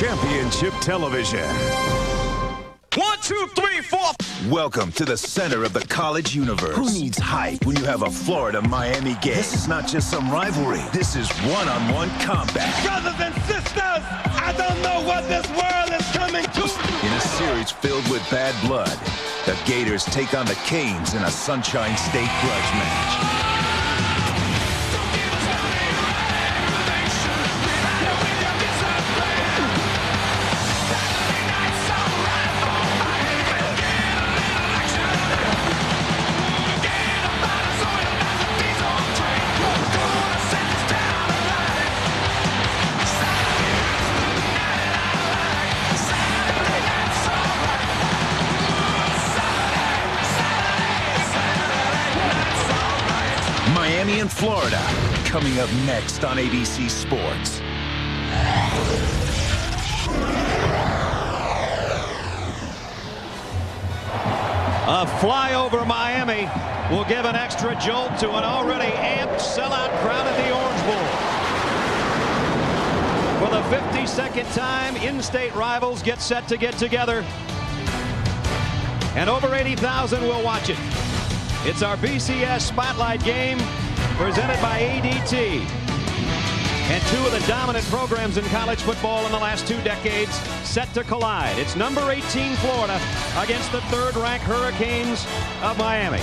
Championship Television. 1, 2, 3, 4. Welcome to the center of the college universe. Who needs hype when you have a Florida-Miami game? This is not just some rivalry. This is one-on-one combat. Brothers and sisters, I don't know what this world is coming to. In a series filled with bad blood, the Gators take on the Canes in a Sunshine State grudge match. Miami and Florida, coming up next on ABC Sports. A fly over Miami will give an extra jolt to an already amped sellout crowd at the Orange Bowl. For the 52nd time, in-state rivals get set to get together, and over 80,000 will watch it. It's our BCS Spotlight game presented by ADT. And two of the dominant programs in college football in the last 2 decades set to collide. It's number 18 Florida against the 3rd-ranked Hurricanes of Miami.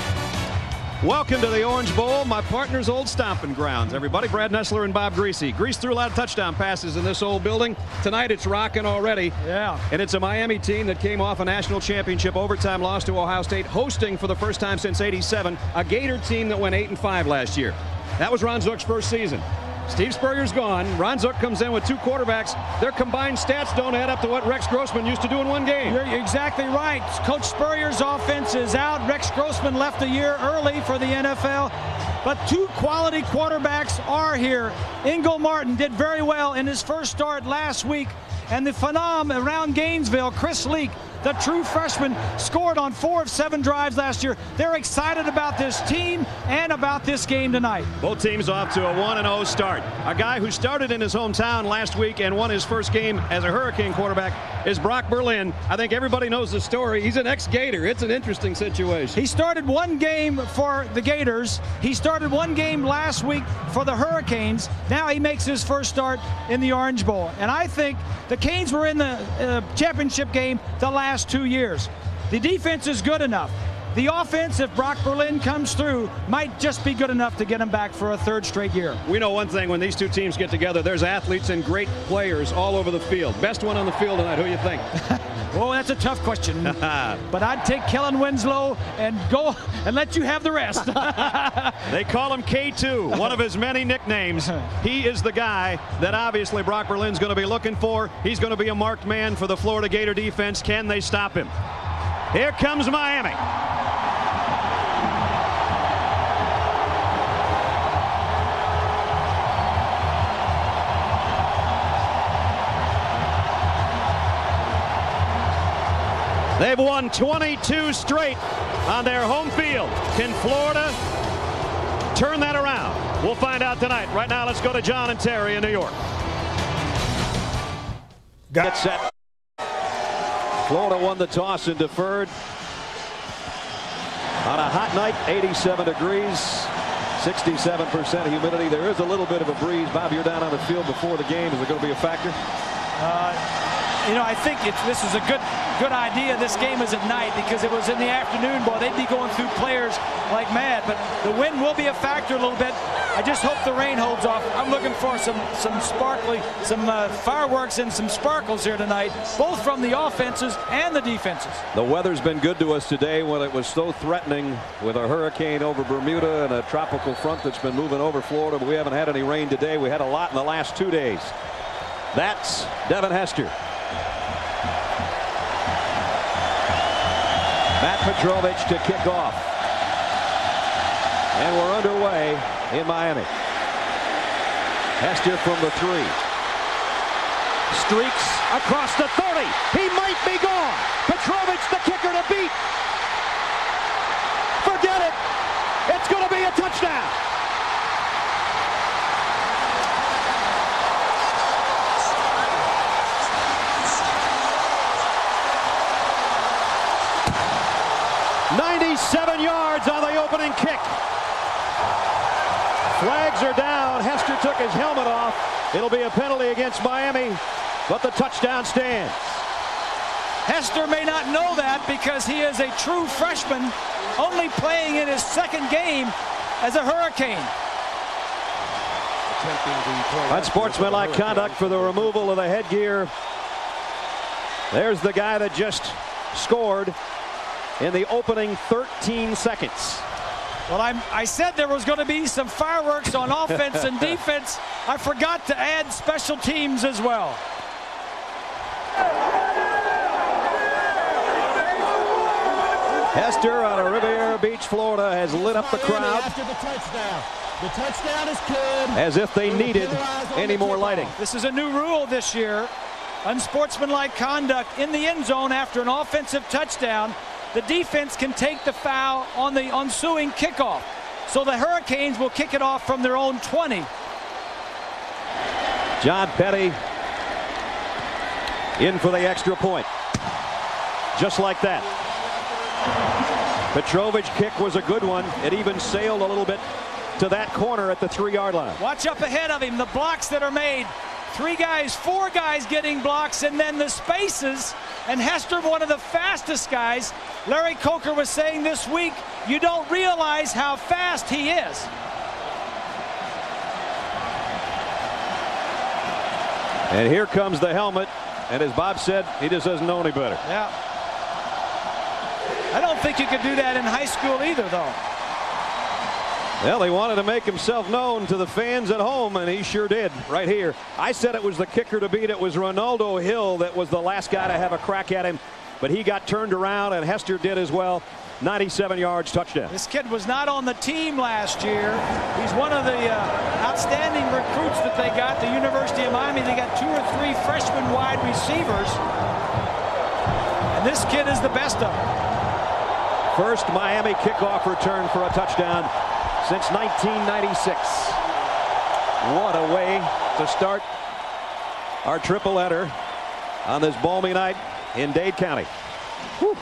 Welcome to the Orange Bowl, my partner's old stomping grounds. Everybody, Brad Nessler and Bob Greasy. Grease threw a lot of touchdown passes in this old building. Tonight it's rocking already. Yeah. And it's a Miami team that came off a national championship overtime loss to Ohio State, hosting for the first time since '87 a Gator team that went 8-5 last year. That was Ron Zook's first season. Steve Spurrier's gone. Ron Zook comes in with 2 quarterbacks. Their combined stats don't add up to what Rex Grossman used to do in 1 game. You're exactly right. Coach Spurrier's offense is out. Rex Grossman left a year early for the NFL. But 2 quality quarterbacks are here. Ingle Martin did very well in his first start last week. And the phenom around Gainesville, Chris Leak, the true freshman, scored on 4 of 7 drives last year. They're excited about this team and about this game tonight. Both teams off to a 1-0 start. A guy who started in his hometown last week and won his first game as a Hurricane quarterback is Brock Berlin. I think everybody knows the story. He's an ex-Gator. It's an interesting situation. He started 1 game for the Gators. He started 1 game last week for the Hurricanes. Now he makes his first start in the Orange Bowl. And I think the Canes were in the championship game the last 2 years. The defense is good enough. The offense, if Brock Berlin comes through, might just be good enough to get him back for a 3rd straight year. We know one thing, when these 2 teams get together, there's athletes and great players all over the field. Best one on the field tonight, who you think? Well, that's a tough question. But I'd take Kellen Winslow and go and let you have the rest. They call him K2, one of his many nicknames. He is the guy that obviously Brock Berlin's going to be looking for. He's going to be a marked man for the Florida Gator defense. Can they stop him? Here comes Miami. They've won 22 straight on their home field. Can Florida turn that around? We'll find out tonight. Right now, let's go to John and Terry in New York. Get set. Florida won the toss and deferred. On a hot night, 87 degrees, 67% humidity. There is a little bit of a breeze. Bob, you're down on the field before the game. Is it going to be a factor? You know, I think this is a good idea. This game is at night because it was in the afternoon. Boy, they'd be going through players like mad. But the wind will be a factor a little bit. I just hope the rain holds off. I'm looking for some sparkly, some fireworks and some sparkles here tonight, both from the offenses and the defenses. The weather's been good to us today when it was so threatening with a hurricane over Bermuda and a tropical front that's been moving over Florida. But we haven't had any rain today. We had a lot in the last 2 days. That's Devin Hester. Matt Petrovich to kick off. And we're underway in Miami. Hester from the 3. Streaks across the 30. He might be gone. Petrovich, the kicker, to beat. Forget it. It's going to be a touchdown. 7 yards on the opening kick. Flags are down. Hester took his helmet off. It'll be a penalty against Miami, but the touchdown stands. Hester may not know that because he is a true freshman, only playing in his second game as a Hurricane. Unsportsmanlike conduct for the removal of the headgear. There's the guy that just scored in the opening 13 seconds. Well, I said there was going to be some fireworks on offense and defense. I forgot to add special teams as well. Hester out of Riviera Beach, Florida, has lit up the crowd. After the touchdown. The touchdown is good. As if they needed any more lighting. This is a new rule this year. Unsportsmanlike conduct in the end zone after an offensive touchdown. The defense can take the foul on the ensuing kickoff. So the Hurricanes will kick it off from their own 20. John Petty in for the extra point. Just like that. Petrovic's kick was a good one. It even sailed a little bit to that corner at the 3-yard line. Watch up ahead of him. The blocks that are made. 3 guys, 4 guys getting blocks, and then the spaces. And Hester, one of the fastest guys. Larry Coker was saying this week, you don't realize how fast he is. And here comes the helmet. And as Bob said, he just doesn't know any better. Yeah. I don't think you could do that in high school either, though. Well, he wanted to make himself known to the fans at home, and he sure did right here. I said it was the kicker to beat. It was Ronaldo Hill that was the last guy to have a crack at him, but he got turned around, and Hester did as well. 97 yards, touchdown. This kid was not on the team last year. He's one of the outstanding recruits that they got, the University of Miami. They got 2 or 3 freshman wide receivers, and this kid is the best of them. First Miami kickoff return for a touchdown since 1996. What a way to start our triple-header on this balmy night in Dade County. Whew.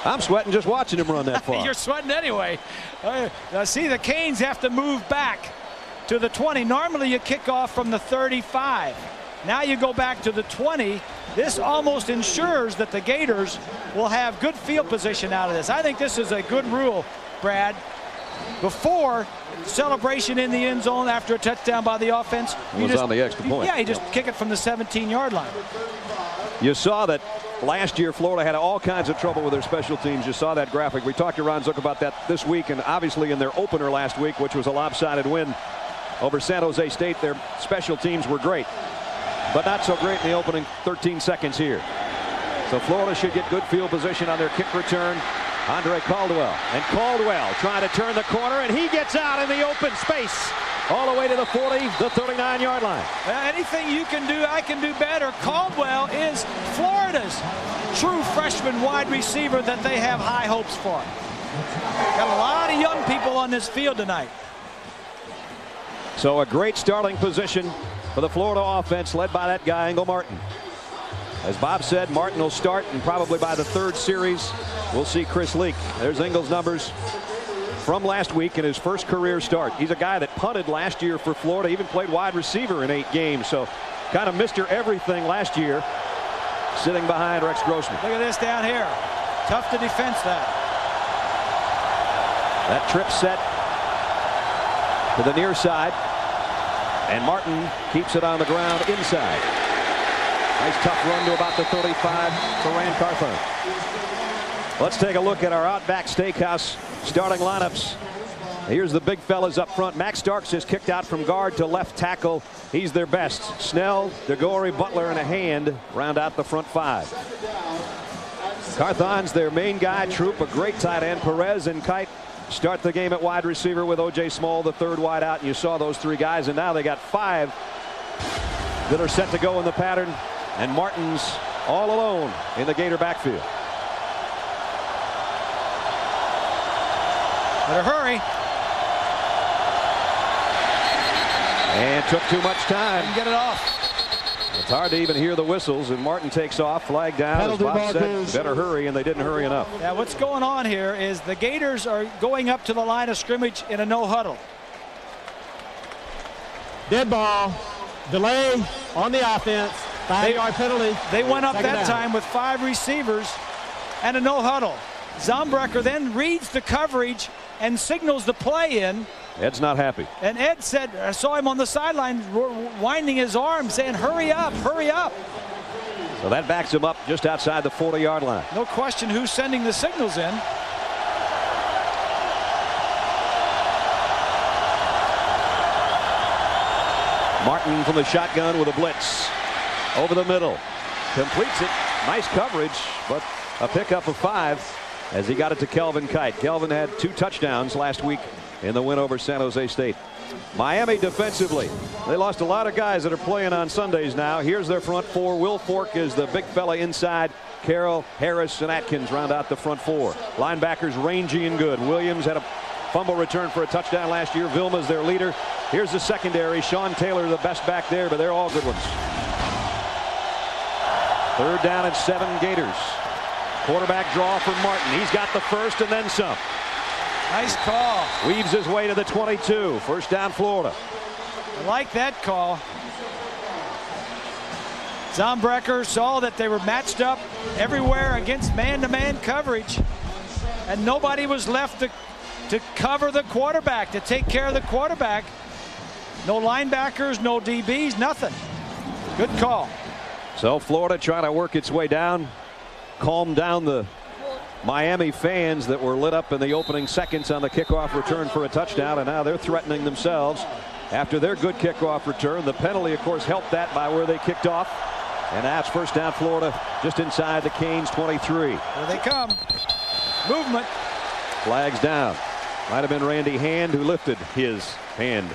I'm sweating just watching him run that far. You're sweating anyway. See, the Canes have to move back to the 20. Normally you kick off from the 35. Now you go back to the 20. This almost ensures that the Gators will have good field position out of this. I think this is a good rule, Brad. Before celebration in the end zone after a touchdown by the offense, on the extra point. Yeah, you just kick it from the 17-yard line. You saw that last year Florida had all kinds of trouble with their special teams. You saw that graphic. We talked to Ron Zook about that this week, and obviously in their opener last week, which was a lopsided win over San Jose State, their special teams were great, but not so great in the opening 13 seconds here. So Florida should get good field position on their kick return. Andre Caldwell, and Caldwell trying to turn the corner, and he gets out in the open space all the way to the 40, the 39-yard line. Anything you can do, I can do better. Caldwell is Florida's true freshman wide receiver that they have high hopes for. Got a lot of young people on this field tonight. So a great starting position for the Florida offense led by that guy, Engel Martin. As Bob said, Martin will start, and probably by the 3rd series, we'll see Chris Leak. There's Engel's numbers from last week in his first career start. He's a guy that punted last year for Florida, even played wide receiver in 8 games. So kind of Mr. Everything last year, sitting behind Rex Grossman. Look at this down here. Tough to defense that. That trip set to the near side, and Martin keeps it on the ground inside. Nice tough run to about the 35 for Rand Carthon. Let's take a look at our Outback Steakhouse starting lineups. Here's the big fellas up front. Max Starks is kicked out from guard to left tackle. He's their best. Snell, DeGore, Butler, and a hand round out the front 5. Carthon's their main guy. Troop, a great tight end. Perez and Kite start the game at wide receiver with O.J. Small, the 3rd wide out. And you saw those 3 guys, and now they got 5 that are set to go in the pattern. And Martin's all alone in the Gator backfield. Better hurry. And took too much time. Get it off. It's hard to even hear the whistles, and Martin takes off, flag down. Penalty As Bob said, markers. better hurry, and they didn't hurry enough. Yeah, what's going on here is the Gators are going up to the line of scrimmage in a no huddle. Dead ball. Delay on the offense. 5-yard penalty. They went up Second that down. time with 5 receivers and a no huddle. Zombrecker then reads the coverage and signals the play in. Ed's not happy. And Ed said, I saw him on the sideline winding his arm, saying, hurry up, hurry up. So that backs him up just outside the 40-yard line. No question who's sending the signals in. Martin from the shotgun with a blitz. Over the middle. Completes it. Nice coverage, but a pickup of 5 as he got it to Kelvin Kite. Kelvin had 2 touchdowns last week in the win over San Jose State. Miami defensively. They lost a lot of guys that are playing on Sundays now. Here's their front 4. Will Fork is the big fella inside. Carroll, Harris, and Atkins round out the front 4. Linebackers rangy and good. Williams had a fumble return for a touchdown last year. Vilma's their leader. Here's the secondary. Sean Taylor the best back there, but they're all good ones. 3rd down and 7 Gators. Quarterback draw for Martin. He's got the first and then some. Nice call. Weaves his way to the 22. First down Florida. I like that call. Zombrecker saw that they were matched up everywhere against man-to-man coverage, and nobody was left to cover the quarterback, to take care of the quarterback. No linebackers, no DBs, nothing. Good call. So Florida trying to work its way down, calm down the Miami fans that were lit up in the opening seconds on the kickoff return for a touchdown, and now they're threatening themselves after their good kickoff return. The penalty, of course, helped that by where they kicked off. And that's first down Florida just inside the Canes 23. Here they come. Movement. Flags down. Might have been Randy Hand who lifted his hand.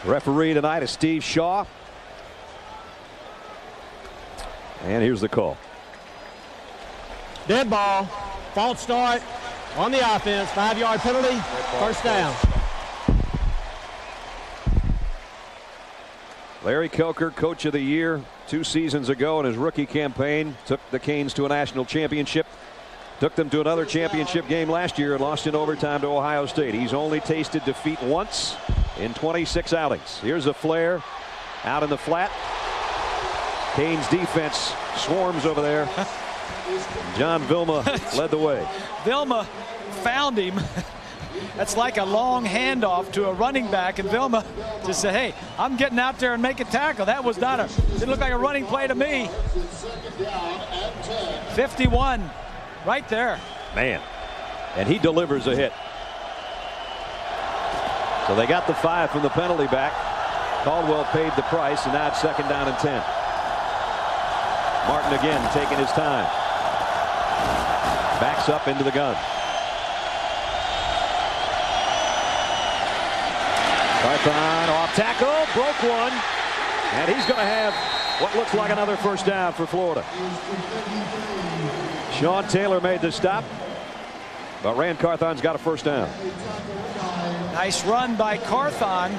Referee tonight is Steve Shaw. And here's the call. Dead ball. False start on the offense. 5-yard penalty. First down. Larry Kelker, Coach of the Year 2 seasons ago in his rookie campaign, took the Canes to a national championship. Took them to another championship game last year and lost in overtime to Ohio State. He's only tasted defeat once in 26 outings. Here's a flare out in the flat. Canes defense swarms over there. John Vilma led the way. Vilma found him. That's like a long handoff to a running back, and Vilma just said, hey, I'm getting out there and make a tackle. That was not a, didn't look like a running play to me. 51 right there. Man, and he delivers a hit. So they got the 5 from the penalty back. Caldwell paid the price, and now it's 2nd down and 10. Martin again taking his time. Backs up into the gun. Carthon off tackle, broke one, and he's going to have what looks like another first down for Florida. Sean Taylor made the stop, but Rand Carthon's got a first down. Nice run by Carthon.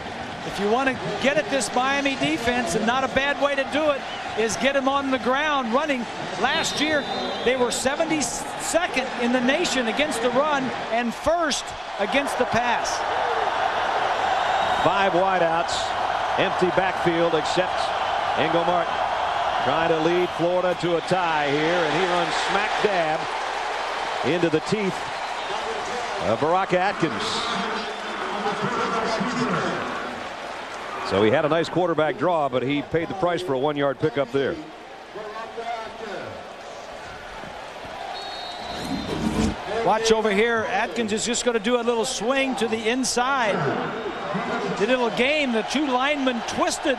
If you want to get at this Miami defense, and not a bad way to do it is get them on the ground running. Last year they were 72nd in the nation against the run and 1st against the pass. 5 wideouts, empty backfield except Ingle Martin. Trying to lead Florida to a tie here, and he runs smack dab into the teeth of Barack Atkins. So he had a nice quarterback draw, but he paid the price for a 1-yard pickup there. Watch over here. Atkins is just going to do a little swing to the inside. The little game, the 2 linemen twisted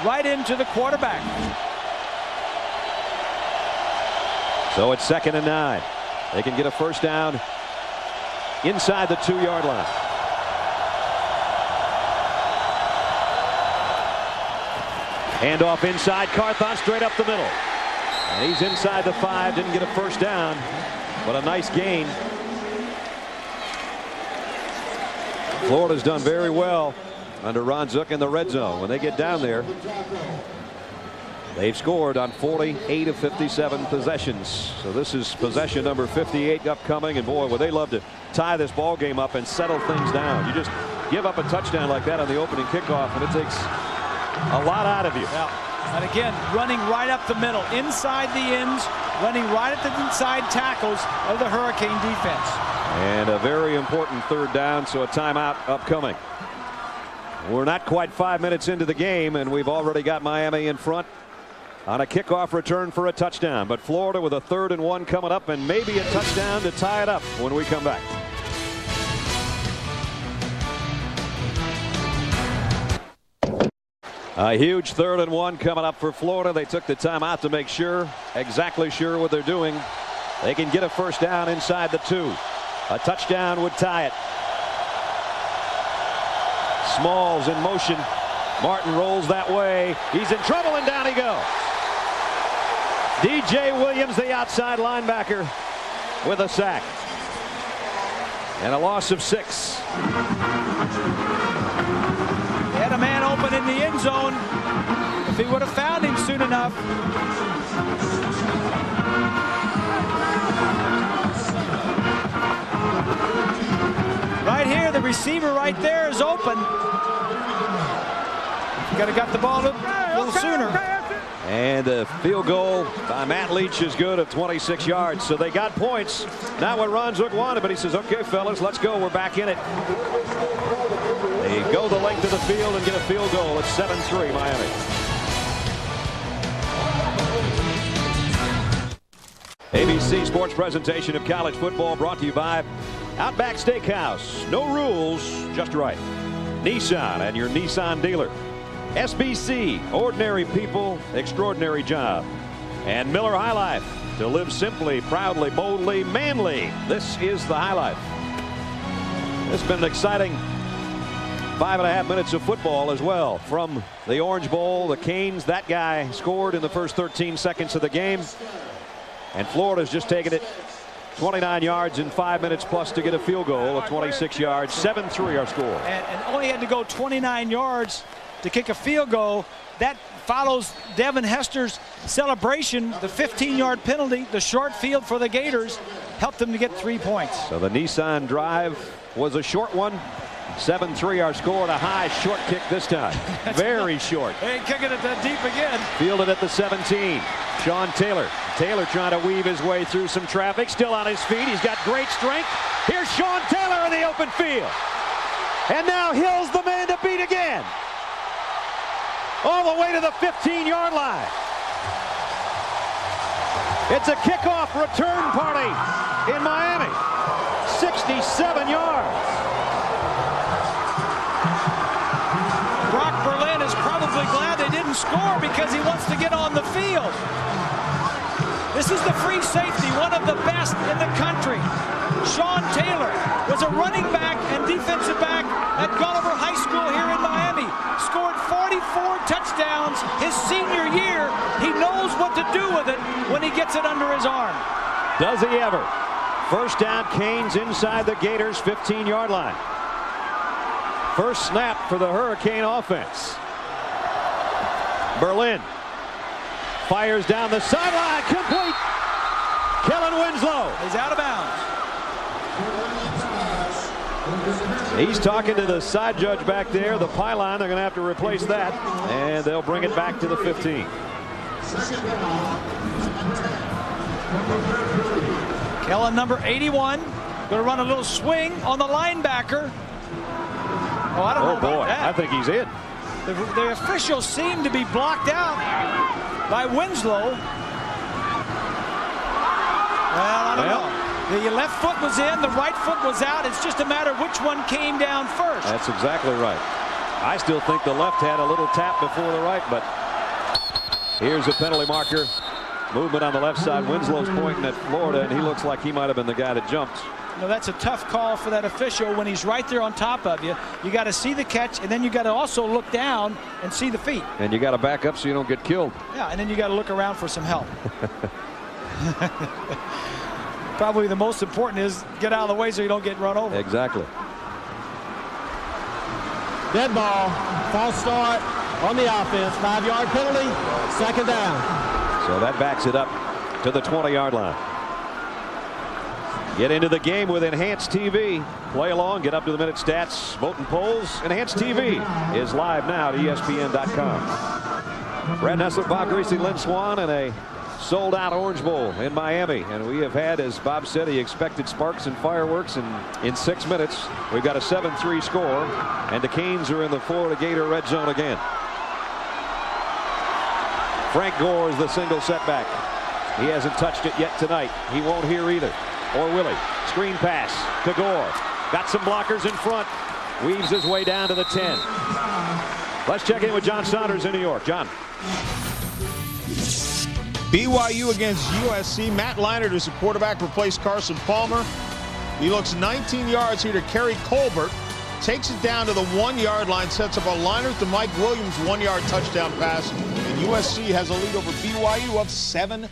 right into the quarterback. So it's 2nd and 9. They can get a first down inside the 2-yard line. Handoff inside. Carthon straight up the middle. And he's inside the 5. Didn't get a first down, but a nice gain. Florida's done very well under Ron Zook in the red zone. When they get down there, they've scored on 48 of 57 possessions. So this is possession number 58 upcoming. And boy, would they love to tie this ball game up and settle things down. You just give up a touchdown like that on the opening kickoff, and it takes a lot out of you. Yeah. And again, running right up the middle, inside the ends, running right at the inside tackles of the Hurricane defense. And a very important third down, so a timeout upcoming. We're not quite 5 minutes into the game, and we've already got Miami in front on a kickoff return for a touchdown. But Florida with a 3rd and 1 coming up, and maybe a touchdown to tie it up when we come back. A huge 3rd and 1 coming up for Florida. They took the timeout to make sure, exactly sure what they're doing. They can get a first down inside the 2. A touchdown would tie it. Smalls in motion. Martin rolls that way. He's in trouble, and down he goes. DJ Williams, the outside linebacker, with a sack. And a loss of 6. They had a man open in the end zone. If he would have found him soon enough. Right here, the receiver right there is open. You got to got the ball a little sooner. And the field goal by Matt Leach is good at 26 yards. So they got points. Not what Ron Zook wanted, but he says, okay, fellas, let's go. We're back in it. They go the length of the field and get a field goal. It's 7-3 Miami. ABC Sports presentation of college football brought to you by Outback Steakhouse. No rules, just right. Nissan and your Nissan dealer. SBC, ordinary people, extraordinary job. And Miller High Life, to live simply, proudly, boldly, manly. This is the High Life. It's been an exciting 5.5 minutes of football as well. From the Orange Bowl, the Canes, that guy scored in the first 13 seconds of the game. And Florida's just taken it 29 yards in 5 minutes plus to get a field goal of 26 yards. 7-3 our score. And only had to go 29 yards to kick a field goal. That follows Devin Hester's celebration. The 15-yard penalty, the short field for the Gators, helped them to get 3 points. So the Nissan drive was a short one. 7-3 our score, and a high short kick this time. Very short. They ain't kicking it that deep again. Fielded at the 17. Sean Taylor. Taylor trying to weave his way through some traffic. Still on his feet. He's got great strength. Here's Sean Taylor in the open field. And now Hill's the man to beat again. All the way to the 15-yard line. It's a kickoff return party in Miami. 67 yards. Brock Berlin is probably glad they didn't score because he wants to get on the field. This is the free safety, one of the best in the country. Sean Taylor was a running back and defensive back at Gulliver High School here in Miami. Scored 44 touchdowns his senior year. He knows what to do with it when he gets it under his arm. Does he ever? First down, Canes inside the Gators' 15-yard line. First snap for the Hurricane offense. Berlin fires down the sideline, complete. Kellen Winslow. He's out of bounds. He's talking to the side judge back there, the pylon. They're going to have to replace that, and they'll bring it back to the 15. Kellen, number 81, going to run a little swing on the linebacker. Oh, I don't know about that. I think he's in. The officials seem to be blocked out by Winslow. Well, I don't know. The left foot was in, the right foot was out. It's just a matter of which one came down first. That's exactly right. I still think the left had a little tap before the right, but here's a penalty marker. Movement on the left side. Winslow's pointing at Florida, and he looks like he might have been the guy that jumped. No, that's a tough call for that official when he's right there on top of you. You got to see the catch, and then you got to also look down and see the feet. And you got to back up so you don't get killed. Yeah, and then you got to look around for some help. Probably the most important is get out of the way so you don't get run over. Exactly. Dead ball. False start on the offense. 5-yard penalty. Second down. So that backs it up to the 20-yard line. Get into the game with Enhanced TV. Play along, get up to the minute stats, vote and polls. Enhanced TV is live now at ESPN.com. Brad Nessler, Bob Greasy, Lynn Swan, and a sold-out Orange Bowl in Miami. And we have had, as Bob said, he expected sparks and fireworks. And in 6 minutes, we've got a 7-3 score. And the Canes are in the Florida Gator red zone again. Frank Gore is the single setback. He hasn't touched it yet tonight. He won't here either. Or will he? Screen pass to Gore. Got some blockers in front. Weaves his way down to the 10. Let's check in with John Saunders in New York. John. BYU against USC. Matt Leinart is the quarterback, replaced Carson Palmer. He looks 19 yards here to Kerry Colbert. Takes it down to the 1-yard line, sets up a Leinart to Mike Williams 1-yard touchdown pass. And USC has a lead over BYU of 7-0.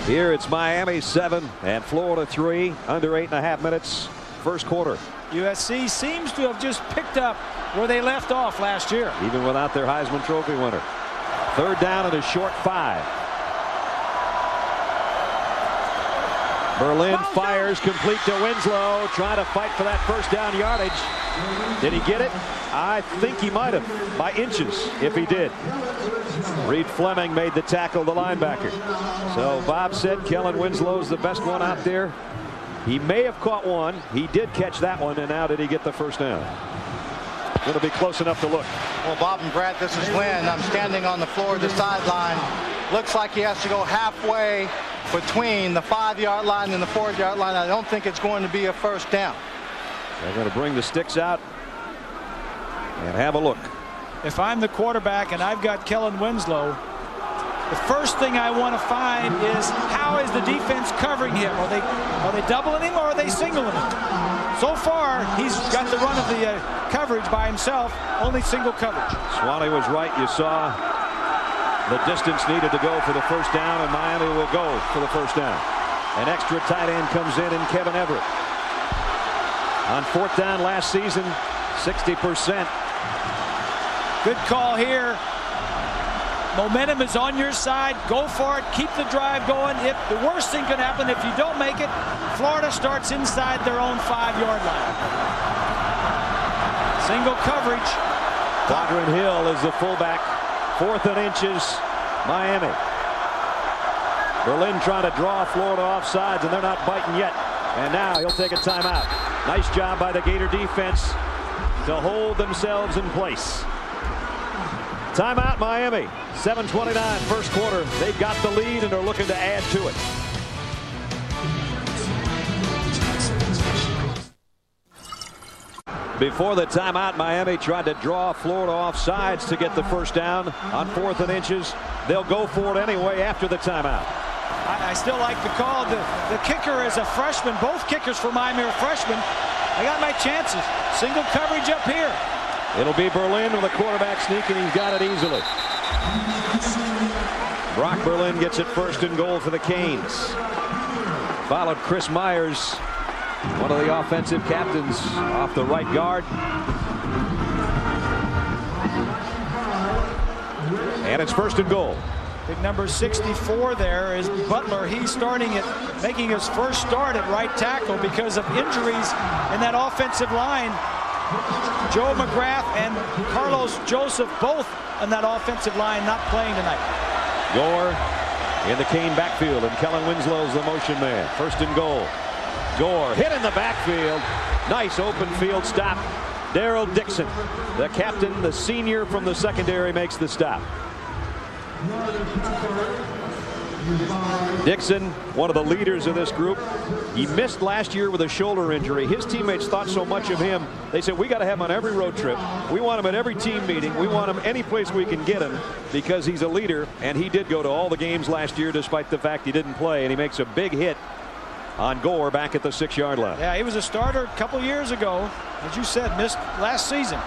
Here it's Miami 7 and Florida 3. Under 8.5 minutes. First quarter. USC seems to have just picked up where they left off last year. Even without their Heisman Trophy winner. Third down and a short 5. Berlin fires complete to Winslow, trying to fight for that first down yardage. Did he get it? I think he might have, by inches, if he did. Reed Fleming made the tackle, the linebacker. So Bob said Kellen Winslow's the best one out there. He may have caught one. He did catch that one, and now did he get the first down? Going to be close enough to look. Well, Bob and Brad, this is Lynn. I'm standing on the floor of the sideline. Looks like he has to go halfway between the 5-yard line and the 4-yard line. I don't think it's going to be a first down. They're going to bring the sticks out and have a look. If I'm the quarterback and I've got Kellen Winslow, the first thing I want to find is how is the defense covering him? Are they doubling him or are they singling him? So far, he's got the run of the coverage by himself, only single coverage. Swanee was right. You saw the distance needed to go for the first down, and Miami will go for the first down. An extra tight end comes in Kevin Everett. On fourth down last season, 60%. Good call here. Momentum is on your side. Go for it. Keep the drive going. If the worst thing could happen, if you don't make it, Florida starts inside their own 5-yard line. Single coverage. Quadrant Hill is the fullback. 4th and inches, Miami. Berlin trying to draw Florida off sides, and they're not biting yet. And now he'll take a timeout. Nice job by the Gator defense to hold themselves in place. Timeout, Miami. 7:29 first quarter. They've got the lead and are looking to add to it. Before the timeout, Miami tried to draw Florida off sides to get the first down on 4th and inches. They'll go for it anyway after the timeout. I still like the call. The kicker is a freshman. Both kickers for Miami are freshmen. I got my chances. Single coverage up here. It'll be Berlin with the quarterback sneak, and he's got it easily. Brock Berlin gets it 1st and goal for the Canes. Followed Chris Myers, one of the offensive captains, off the right guard. And it's 1st and goal. Big number 64 there is Butler. He's starting at making his first start at right tackle because of injuries in that offensive line. Joe McGrath and Carlos Joseph, both on that offensive line, not playing tonight. Gore in the Cane backfield, and Kellen Winslow's the motion man. 1st and goal. Gore hit in the backfield. Nice open field stop. Daryl Dixon, the captain, the senior from the secondary, makes the stop. Dixon, one of the leaders of this group. He missed last year with a shoulder injury. His teammates thought so much of him. They said, we got to have him on every road trip. We want him at every team meeting. We want him any place we can get him because he's a leader. And he did go to all the games last year despite the fact he didn't play. And he makes a big hit on Gore back at the 6-yard line. Yeah, he was a starter a couple years ago. As you said, missed last season.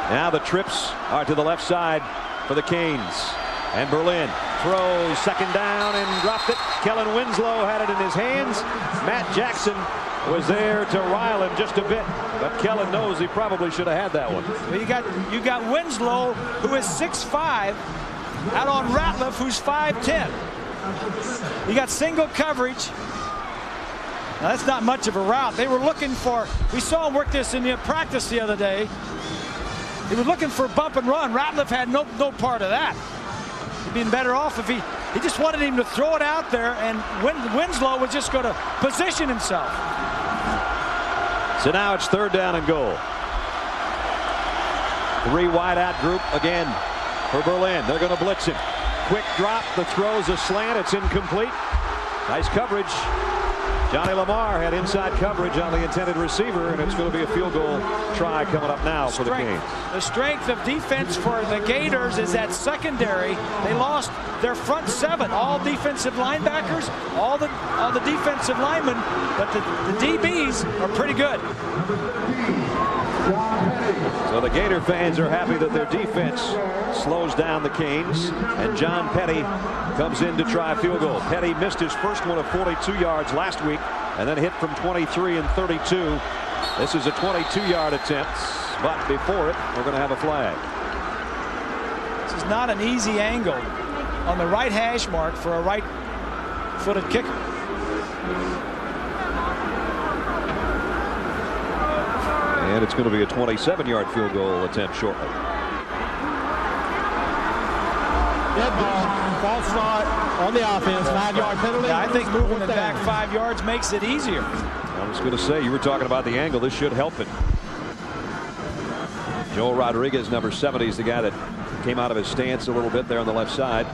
Now the trips are to the left side for the Canes. And Berlin throws 2nd down and dropped it. Kellen Winslow had it in his hands. Matt Jackson was there to rile him just a bit, but Kellen knows he probably should have had that one. Well, you got Winslow, who is 6'5", out on Ratliff, who's 5'10". You got single coverage. Now that's not much of a route. They were looking for, we saw him work this in the practice the other day. He was looking for bump and run. Ratliff had no part of that. He'd been better off if he just wanted him to throw it out there, and Winslow was just going to position himself. So now it's 3rd down and goal. 3 wide out group again for Berlin. They're going to blitz him. Quick drop. The throw's a slant. It's incomplete. Nice coverage. Johnny Lamar had inside coverage on the intended receiver, and it's going to be a field goal try coming up now for the Canes. The strength of defense for the Gators is that secondary. They lost their front 7, all defensive linebackers, all the defensive linemen, but the DBs are pretty good. So the Gator fans are happy that their defense slows down the Canes, and John Petty comes in to try a field goal. Petty missed his first one of 42 yards last week and then hit from 23 and 32. This is a 22-yard attempt, but before it, we're going to have a flag. This is not an easy angle on the right hash mark for a right-footed kicker. And it's going to be a 27-yard field goal attempt shortly. Dead ball, false start on the offense, 5-yard penalty. Yeah, I think moving it back 5 yards makes it easier. I was going to say, you were talking about the angle. This should help it. Joel Rodriguez, number 70, is the guy that came out of his stance a little bit there on the left side.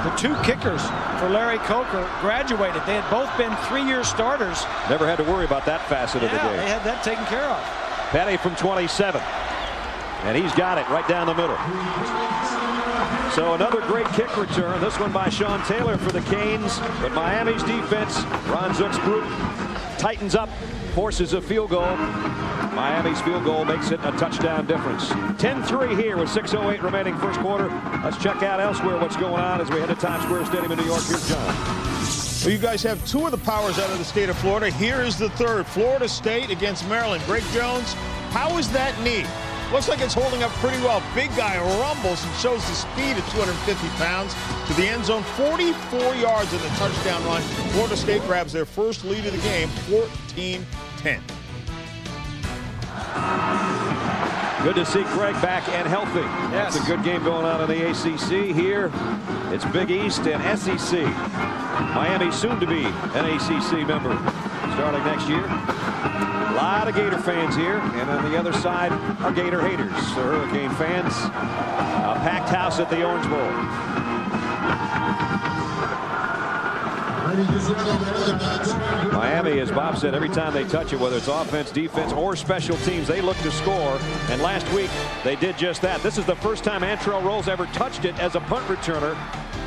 The 2 kickers for Larry Coker graduated. They had both been 3-year starters. Never had to worry about that facet of the game. They had that taken care of. Petty from 27. And he's got it right down the middle. So another great kick return. This one by Sean Taylor for the Canes. But Miami's defense, Ron Zook's group, tightens up, forces a field goal. Miami's field goal makes it a touchdown difference. 10-3 here with 6:08 remaining first quarter. Let's check out elsewhere what's going on as we head to Times Square Stadium in New York. Here's John. Well, you guys have 2 of the powers out of the state of Florida. Here is the 3rd. Florida State against Maryland. Greg Jones, how is that knee? Looks like it's holding up pretty well. Big guy rumbles and shows the speed at 250 pounds to the end zone. 44 yards in the touchdown run. Florida State grabs their first lead of the game, 14-10. Good to see Greg back and healthy. Yes. It's a good game going on in the ACC here. It's Big East and SEC. Miami soon to be an ACC member starting next year. A lot of Gator fans here, and on the other side are Gator haters, the Hurricane fans. A packed house at the Orange Bowl. Miami, as Bob said, every time they touch it, whether it's offense, defense, or special teams, they look to score. And last week, they did just that. This is the first time Antrell Rolls ever touched it as a punt returner,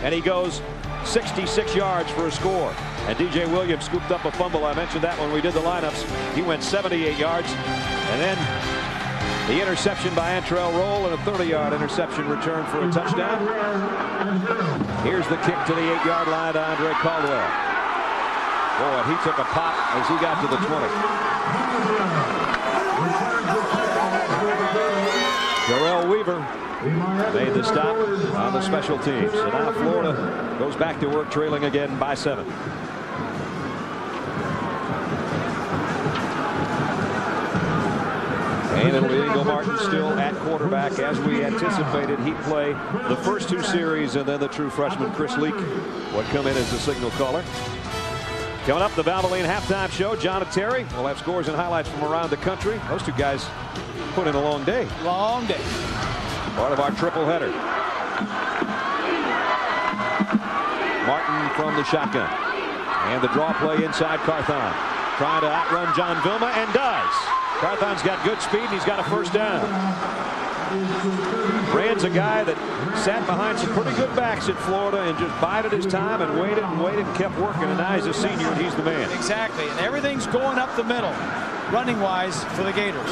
and he goes 66 yards for a score. And DJ Williams scooped up a fumble. I mentioned that when we did the lineups. He went 78 yards. And then the interception by Antrell Roll and a 30-yard interception return for a touchdown. Here's the kick to the 8-yard line to Andre Caldwell. Boy, he took a pop as he got to the 20. Darrell Weaver made the stop on the special teams. So now Florida goes back to work, trailing again by 7. And it'll be Ingle Martin still at quarterback. As we anticipated, he'd play the first 2 series, and then the true freshman Chris Leak would come in as the signal caller. Coming up, the Valvoline halftime show. John and Terry will have scores and highlights from around the country. Those 2 guys put in a long day. Long day. Part of our triple header. Martin from the shotgun. And the draw play inside Carthon. Trying to outrun John Vilma, and does. Carthon's got good speed, and he's got a first down. Rand's a guy that sat behind some pretty good backs at Florida and just bided his time and waited and kept working, and now he's a senior and he's the man. Exactly, and everything's going up the middle, running-wise, for the Gators.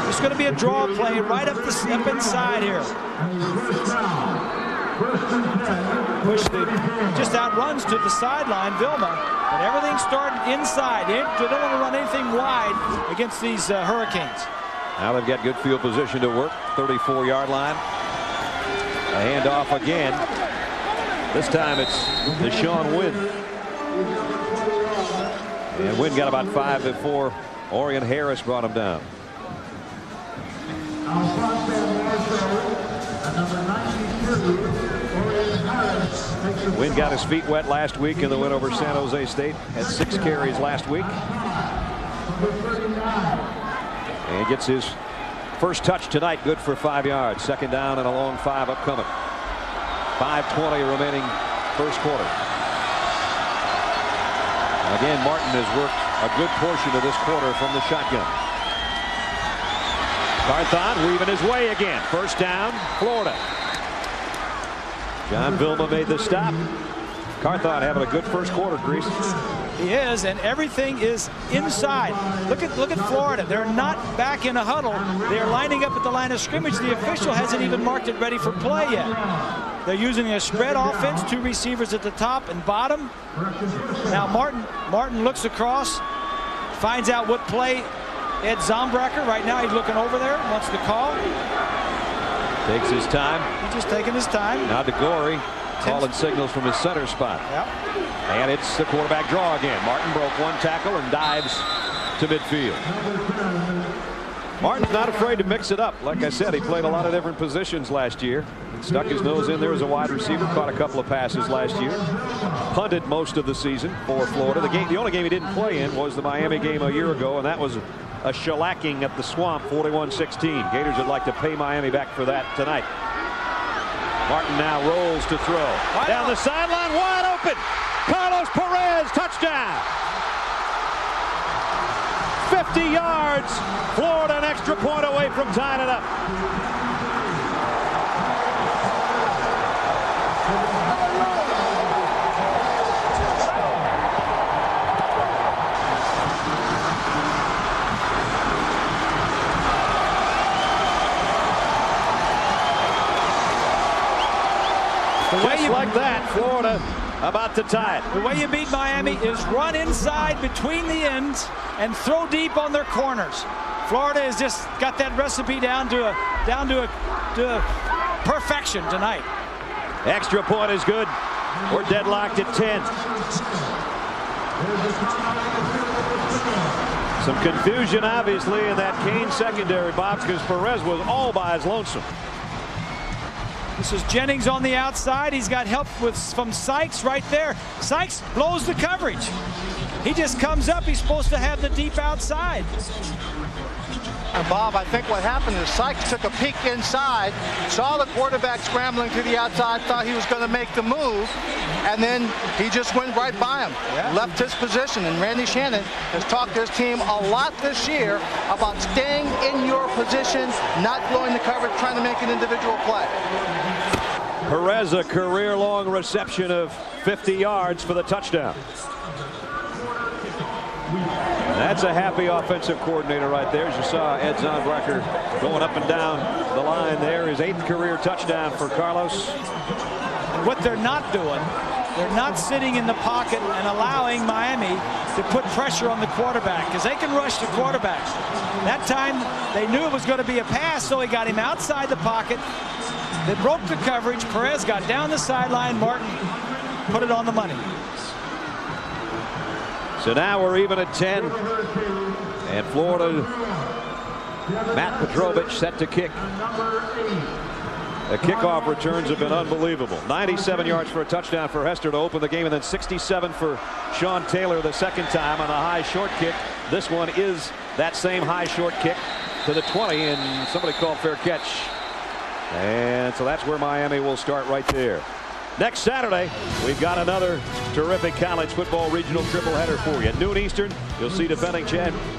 It's going to be a draw play right up inside here. just outruns to the sideline, Vilma. But everything started inside. They don't want to run anything wide against these Hurricanes. Now they've got good field position to work. 34-yard line. A handoff again. This time it's Deshaun Wynn. And Wynn got about 5 before Orion Harris brought him down. Wynn got his feet wet last week in the win over San Jose State. Had 6 carries last week. And gets his first touch tonight, good for 5 yards. Second down and a long 5 upcoming. 5:20 remaining first quarter. Again, Martin has worked a good portion of this quarter from the shotgun. Carthon weaving his way again. First down, Florida. John Vilma made the stop. Carthon having a good first quarter, Grease. He is, and everything is inside. Look at Florida. They're not back in a huddle. They're lining up at the line of scrimmage. The official hasn't even marked it ready for play yet. They're using a spread offense, 2 receivers at the top and bottom. Now Martin looks across, finds out what play Ed Zombracker. Right now he's looking over there, wants to call. Takes his time. He's just taking his time. Now to Gorey, calling signals from his center spot. Yep. And it's the quarterback draw again. Martin broke 1 tackle and dives to midfield. Martin's not afraid to mix it up. Like I said, he played a lot of different positions last year. Stuck his nose in there as a wide receiver. Caught a couple of passes last year. Punted most of the season for Florida. The only game he didn't play in was the Miami game a year ago, and that was a shellacking at the Swamp, 41-16. Gators would like to pay Miami back for that tonight. Martin now rolls to throw. Down the sideline, wide open. Carlos Perez, touchdown. 50 yards. Florida an extra point away from tying it up. Just like that, Florida about to tie it. The way you beat Miami is run inside between the ends and throw deep on their corners. Florida has just got that recipe down to perfection tonight. Extra point is good. We're deadlocked at 10. Some confusion, obviously, in that Kane secondary, Bob, because Perez was all by his lonesome. This is Jennings on the outside. He's got help from Sykes right there. Sykes blows the coverage. He just comes up. He's supposed to have the deep outside. And Bob, I think what happened is Sykes took a peek inside, saw the quarterback scrambling to the outside, thought he was going to make the move, and then he just went right by him, left his position. And Randy Shannon has talked to his team a lot this year about staying in your position, not blowing the coverage, trying to make an individual play. Perez, a career-long reception of 50 yards for the touchdown. That's a happy offensive coordinator right there. As you saw, Ed Zombracker going up and down the line there. His 8th career touchdown for Carlos. What they're not doing, they're not sitting in the pocket and allowing Miami to put pressure on the quarterback, because they can rush the quarterback. That time they knew it was going to be a pass, so he got him outside the pocket. They broke the coverage. Perez got down the sideline. Martin put it on the money. So now we're even at 10. And Florida, Matt Petrovich set to kick. The kickoff returns have been unbelievable. 97 yards for a touchdown for Hester to open the game, and then 67 for Sean Taylor the second time on a high short kick. This one is that same high short kick to the 20, and somebody called fair catch. And so that's where Miami will start right there. Next Saturday, we've got another terrific college football regional tripleheader for you. At noon Eastern, you'll see defending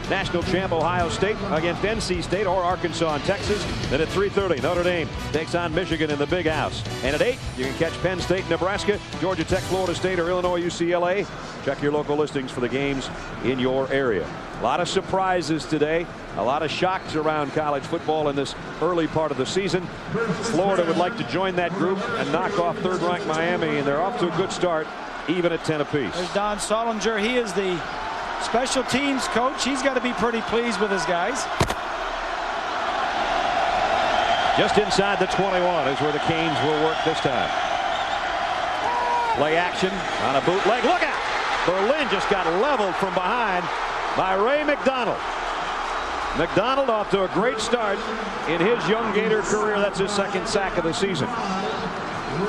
national champ Ohio State against NC State or Arkansas and Texas. Then at 3:30, Notre Dame takes on Michigan in the Big House. And at 8, you can catch Penn State, Nebraska, Georgia Tech, Florida State, or Illinois, UCLA. Check your local listings for the games in your area. A lot of surprises today. A lot of shocks around college football in this early part of the season. Florida would like to join that group and knock off third-ranked Miami, and they're off to a good start, even at 10 apiece. There's Don Solinger. He is the special teams coach. He's got to be pretty pleased with his guys. Just inside the 21 is where the Canes will work this time. Play action on a bootleg. Look out! Berlin just got leveled from behind by Ray McDonald. McDonald off to a great start in his young Gator career. That's his second sack of the season.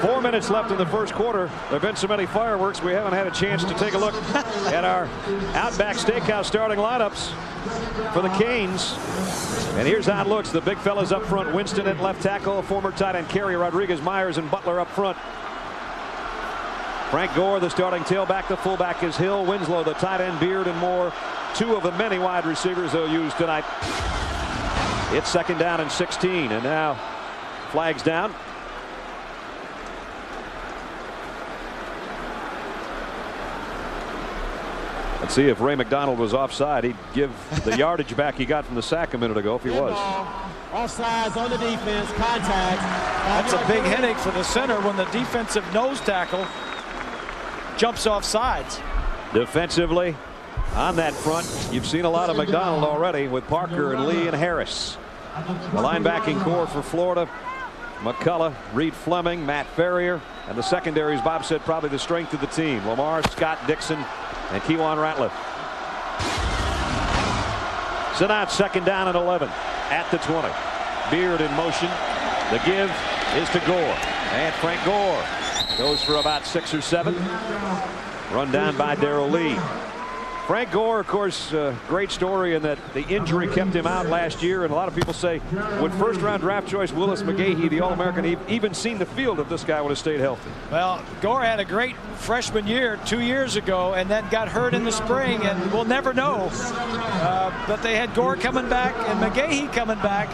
4 minutes left in the first quarter. There have been so many fireworks we haven't had a chance to take a look at our Outback Steakhouse starting lineups for the Canes. And here's how it looks. The big fellas up front. Winston at left tackle. Former tight end Carey, Rodriguez, Myers, and Butler up front. Frank Gore, the starting tailback. The fullback is Hill. Winslow, the tight end, Beard, and Moore. Two of the many wide receivers they'll use tonight. It's second down and 16. And now flags down. Let's see if Ray McDonald was offside. He'd give the yardage back he got from the sack a minute ago if he was. Offsides on the defense. Contact. That's a big headache for the center when the defensive nose tackle jumps off sides. Defensively on that front, you've seen a lot of McDonald already with Parker and Lee and Harris. The linebacking core for Florida: McCullough, Reed Fleming, Matt Ferrier, and the secondary, as Bob said, probably the strength of the team: Lamar, Scott Dixon, and Kewan Ratliff. So now it's second down and 11 at the 20. Beard in motion. The give is to Gore, and Frank Gore goes for about 6 or 7. Run down by Darrell Lee. Frank Gore, of course, great story in that the injury kept him out last year, and a lot of people say, would first-round draft choice Willis McGahee, the All-American, even seen the field if this guy would have stayed healthy? Well, Gore had a great freshman year 2 years ago, and then got hurt in the spring, and we'll never know. But they had Gore coming back and McGahee coming back,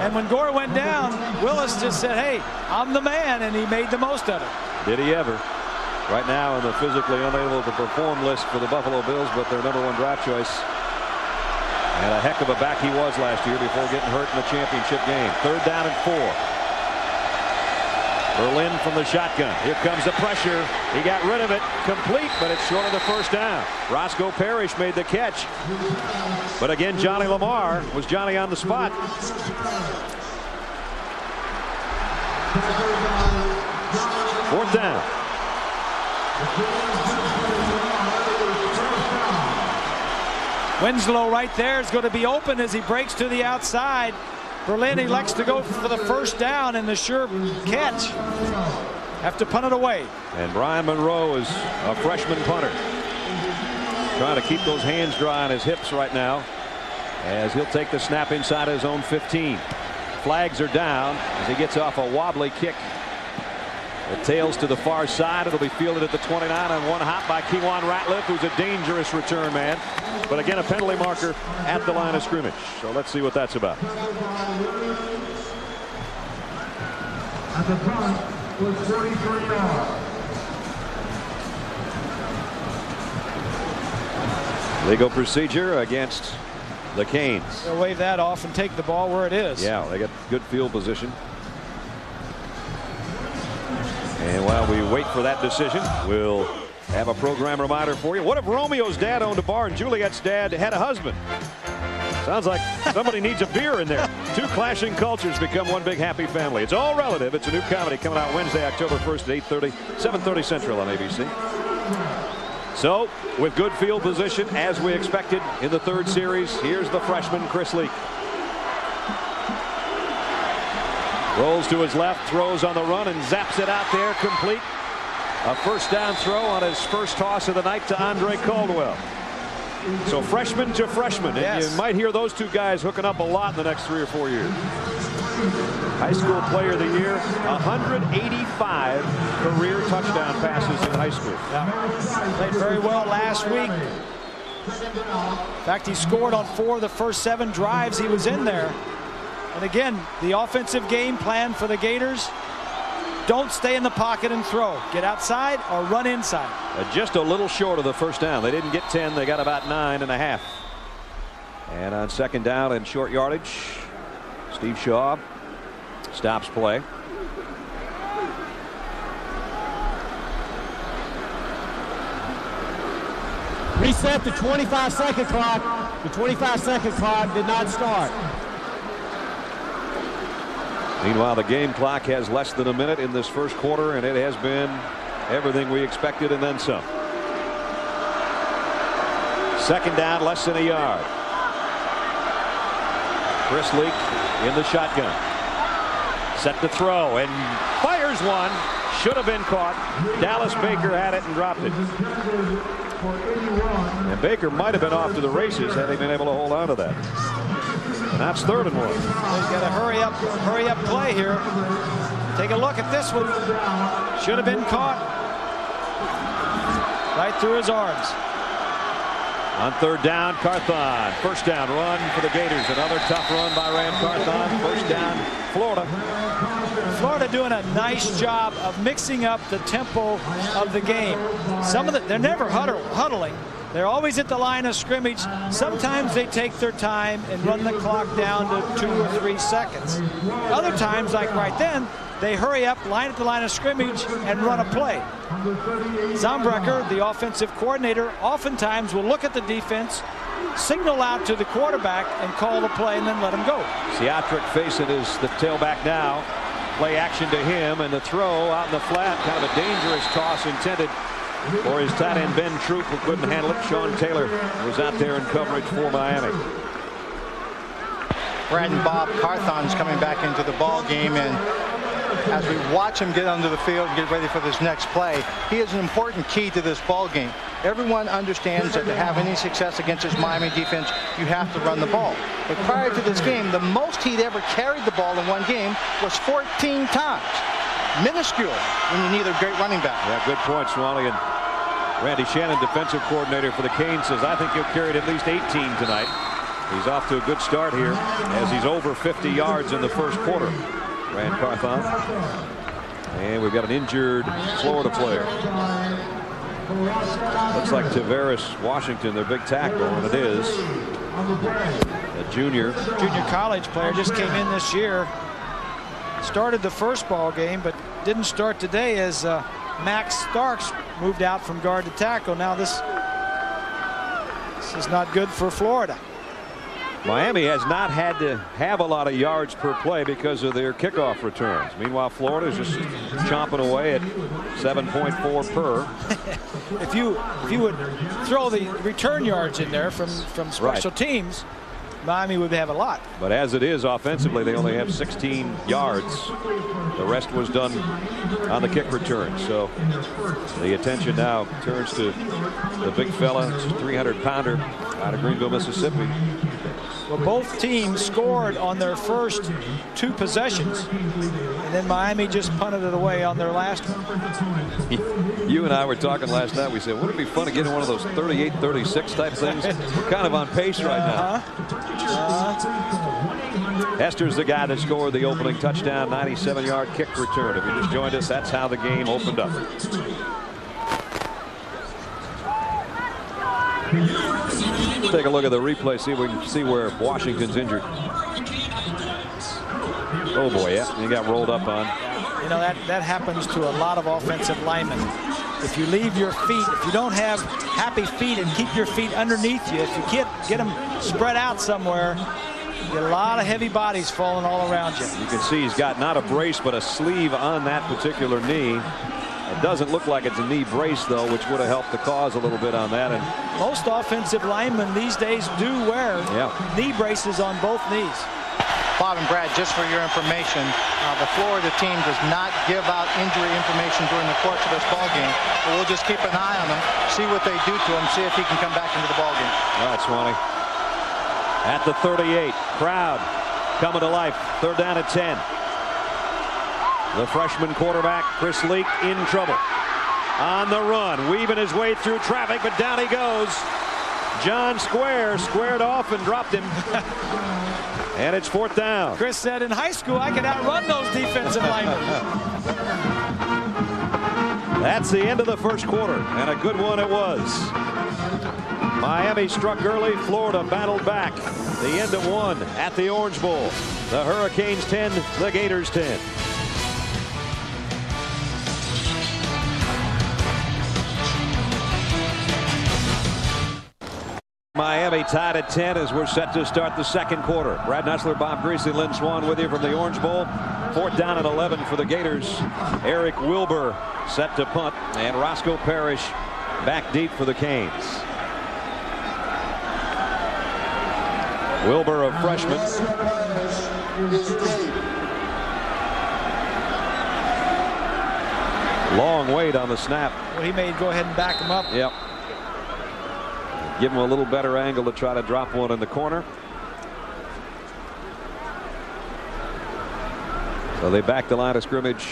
and when Gore went down, Willis just said, "Hey, I'm the man," and he made the most of it. Did he ever? Right now on the physically unable to perform list for the Buffalo Bills, but their #1 draft choice. And a heck of a back he was last year before getting hurt in the championship game. Third down and 4. Berlin from the shotgun. Here comes the pressure. He got rid of it. Complete, but it's short of the first down. Roscoe Parrish made the catch. But again, Johnny Lamar was Johnny on the spot. Fourth down. Winslow right there is going to be open as he breaks to the outside. Berlin elects to go for the first down and the sure catch. Have to punt it away. And Brian Monroe is a freshman punter. Trying to keep those hands dry on his hips right now as he'll take the snap inside his own 15. Flags are down as he gets off a wobbly kick. It tails to the far side. It'll be fielded at the 29 on one hop by Kewan Ratliff, who's a dangerous return man. But again, a penalty marker at the line of scrimmage. So let's see what that's about. At the punt was 33 yards. Legal procedure against the Canes. They'll wave that off and take the ball where it is. Yeah, they got good field position. And while we wait for that decision, we'll have a program reminder for you. What if Romeo's dad owned a bar and Juliet's dad had a husband? Sounds like somebody needs a beer in there. Two clashing cultures become one big happy family. It's all relative. It's a new comedy coming out Wednesday, October 1st at 8:30, 7:30 Central on ABC. So, with good field position, as we expected in the third series, here's the freshman, Chris Leak. Rolls to his left, throws on the run, and zaps it out there, complete. A first down throw on his first toss of the night to Andre Caldwell. So freshman to freshman, and yes, you might hear those two guys hooking up a lot in the next 3 or 4 years. High school player of the year, 185 career touchdown passes in high school. Yeah. Played very well last week. In fact, he scored on 4 of the first 7 drives he was in there. And again, the offensive game plan for the Gators: don't stay in the pocket and throw. Get outside or run inside. Just a little short of the first down. They didn't get 10. They got about 9.5. And on second down and short yardage, Steve Shaw stops play. Reset the 25-second clock. The 25-second clock did not start. Meanwhile, the game clock has less than a minute in this first quarter, and it has been everything we expected and then some. Second down, less than a yard. Chris Leak in the shotgun. Set to throw and fires one. Should have been caught. Dallas Baker had it and dropped it. And Baker might have been off to the races had he been able to hold on to that. And that's 3rd and 1. He's got a hurry up play here. Take a look at this one. Should have been caught. Right through his arms. On 3rd down, Carthon. First down run for the Gators. Another tough run by Ram Carthon. First down, Florida. Florida doing a nice job of mixing up the tempo of the game. They're never huddling. They're always at the line of scrimmage. Sometimes they take their time and run the clock down to 2 or 3 seconds. Other times, like right then, they hurry up, line at the line of scrimmage, and run a play. Zombrecker, the offensive coordinator, oftentimes will look at the defense, signal out to the quarterback, and call the play, and then let him go. Seatrick facing is the tailback now. Play action to him, and the throw out in the flat. Kind of a dangerous toss intended for his tight end Ben Troop, who couldn't handle it. Sean Taylor was out there in coverage for Miami. Brad and Bob Carthon's coming back into the ball game, and as we watch him get onto the field and get ready for this next play, he is an important key to this ball game. Everyone understands that to have any success against this Miami defense, you have to run the ball. But prior to this game, the most he'd ever carried the ball in one game was 14 times. Minuscule when you need a great running back. Yeah, good point, Swally. And Randy Shannon, defensive coordinator for the Canes, says, I think he'll carry it at least 18 tonight. He's off to a good start here as he's over 50 yards in the first quarter. Rand Carthon. And we've got an injured Florida player. Looks like Tavares Washington, their big tackle, and it is a junior college player, just came in this year. Started the first ball game, but didn't start today as Max Starks moved out from guard to tackle. Now this is not good for Florida. Miami has not had to have a lot of yards per play because of their kickoff returns. Meanwhile, Florida is just chomping away at 7.4 per. If you would throw the return yards in there from special teams, Miami would have a lot. But as it is offensively, they only have 16 yards. The rest was done on the kick return. So the attention now turns to the big fella, 300-pounder out of Greenville, Mississippi. Well, both teams scored on their first 2 possessions, and then Miami just punted it away on their last one. You and I were talking last night. We said, wouldn't it be fun to get in one of those 38-36 type things? We're kind of on pace right now. Hester's the guy that scored the opening touchdown, 97-yard kick return. If you just joined us, that's how the game opened up. Take a look at the replay, see if we can see where Washington's injured. Oh boy, yeah, he got rolled up on. You know, that happens to a lot of offensive linemen. If you leave your feet, if you don't have happy feet and keep your feet underneath you, if you can't get them spread out somewhere, you get a lot of heavy bodies falling all around you. You can see he's got not a brace but a sleeve on that particular knee. It doesn't look like it's a knee brace, though, which would have helped the cause a little bit on that. And most offensive linemen these days do wear knee braces on both knees. Bob and Brad, just for your information, the Florida team does not give out injury information during the course of this ball game. But we'll just keep an eye on him, see what they do to him, see if he can come back into the ball game. All right, Swanee. At the 38, crowd coming to life. 3rd down at 10. The freshman quarterback, Chris Leak, in trouble. On the run, weaving his way through traffic, but down he goes. John Square squared off and dropped him. And it's 4th down. Chris said in high school I could outrun those defensive linemen. That's the end of the first quarter, and a good one it was. Miami struck early, Florida battled back. The end of one at the Orange Bowl. The Hurricanes 10, the Gators 10. Miami tied at 10 as we're set to start the second quarter. Brad Nussler, Bob Greasy, Lynn Swan with you from the Orange Bowl. 4th down and 11 for the Gators. Eric Wilbur set to punt, and Roscoe Parrish back deep for the Canes. Wilbur, a freshman. Long wait on the snap. Well, he may go ahead and back him up. Yep. Give him a little better angle to try to drop one in the corner. So they back the line of scrimmage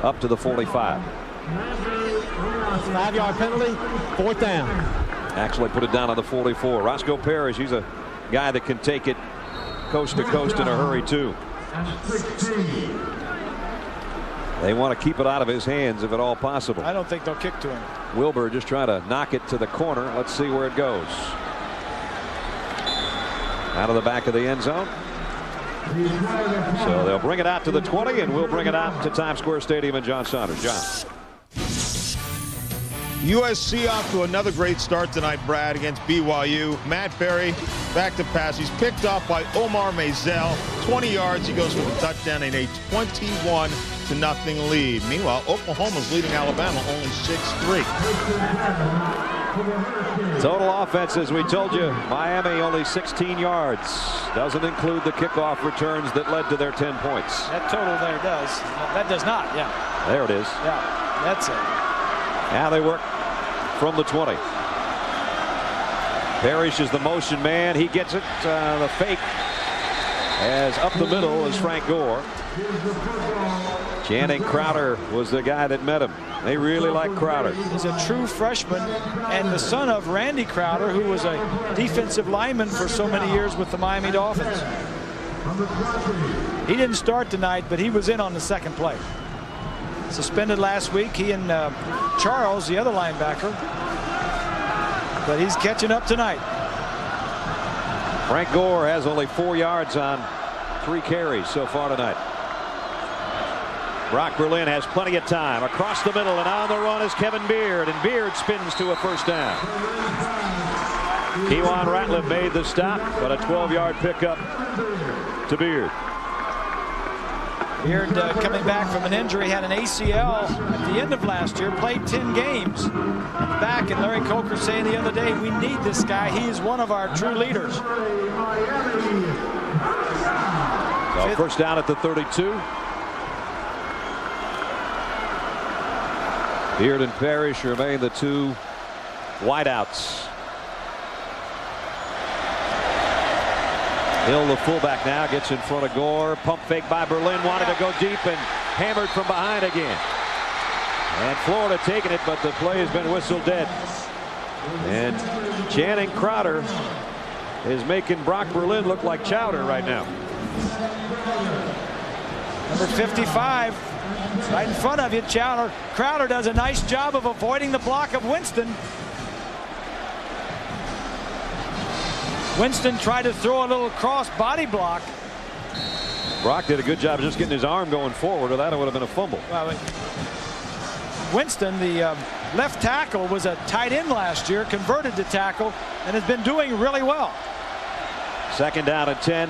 up to the 45. 5-yard penalty, 4th down. Actually put it down on the 44. Roscoe Parrish, he's a guy that can take it coast to coast in a hurry too. They want to keep it out of his hands if at all possible. I don't think they'll kick to him. Wilbur just trying to knock it to the corner. Let's see where it goes. Out of the back of the end zone. So they'll bring it out to the 20, and we'll bring it out to Times Square Stadium and John Saunders. John. USC off to another great start tonight, Brad, against BYU. Matt Berry back to pass. He's picked off by Omar Mazel. 20 yards. He goes for the touchdown in a 21-0 lead. Meanwhile, Oklahoma's leading Alabama only 6-3. Total offense, as we told you, Miami only 16 yards. Doesn't include the kickoff returns that led to their 10 points. That total there does. That does not, yeah. There it is. Yeah, that's it. Now they work from the 20. Parrish is the motion man. He gets it. The fake as up the middle is Frank Gore. Channing Crowder was the guy that met him. They really like Crowder. He's a true freshman and the son of Randy Crowder, who was a defensive lineman for so many years with the Miami Dolphins. He didn't start tonight, but he was in on the second play. Suspended last week, he and Charles, the other linebacker, but he's catching up tonight. Frank Gore has only 4 yards on 3 carries so far tonight. Brock Berlin has plenty of time across the middle, and on the run is Kevin Beard, and Beard spins to a first down. Kewan Ratliff made the stop, but a 12-yard pickup to Beard. Beard coming back from an injury, had an ACL at the end of last year, played 10 games back, and Larry Coker saying the other day, we need this guy. He is one of our true leaders. So first down at the 32. Beard and Parrish remain the 2 wideouts. Hill, the fullback, now gets in front of Gore. Pump fake by Berlin, wanted to go deep and hammered from behind again. And Florida taking it, but the play has been whistled dead. And Channing Crowder is making Brock Berlin look like chowder right now. Number 55. Right in front of you, Chowder. Crowder does a nice job of avoiding the block of Winston. Winston tried to throw a little cross body block. Brock did a good job of just getting his arm going forward, or that would have been a fumble. Well, Winston, the left tackle, was a tight end last year, converted to tackle, and has been doing really well. Second down and 10.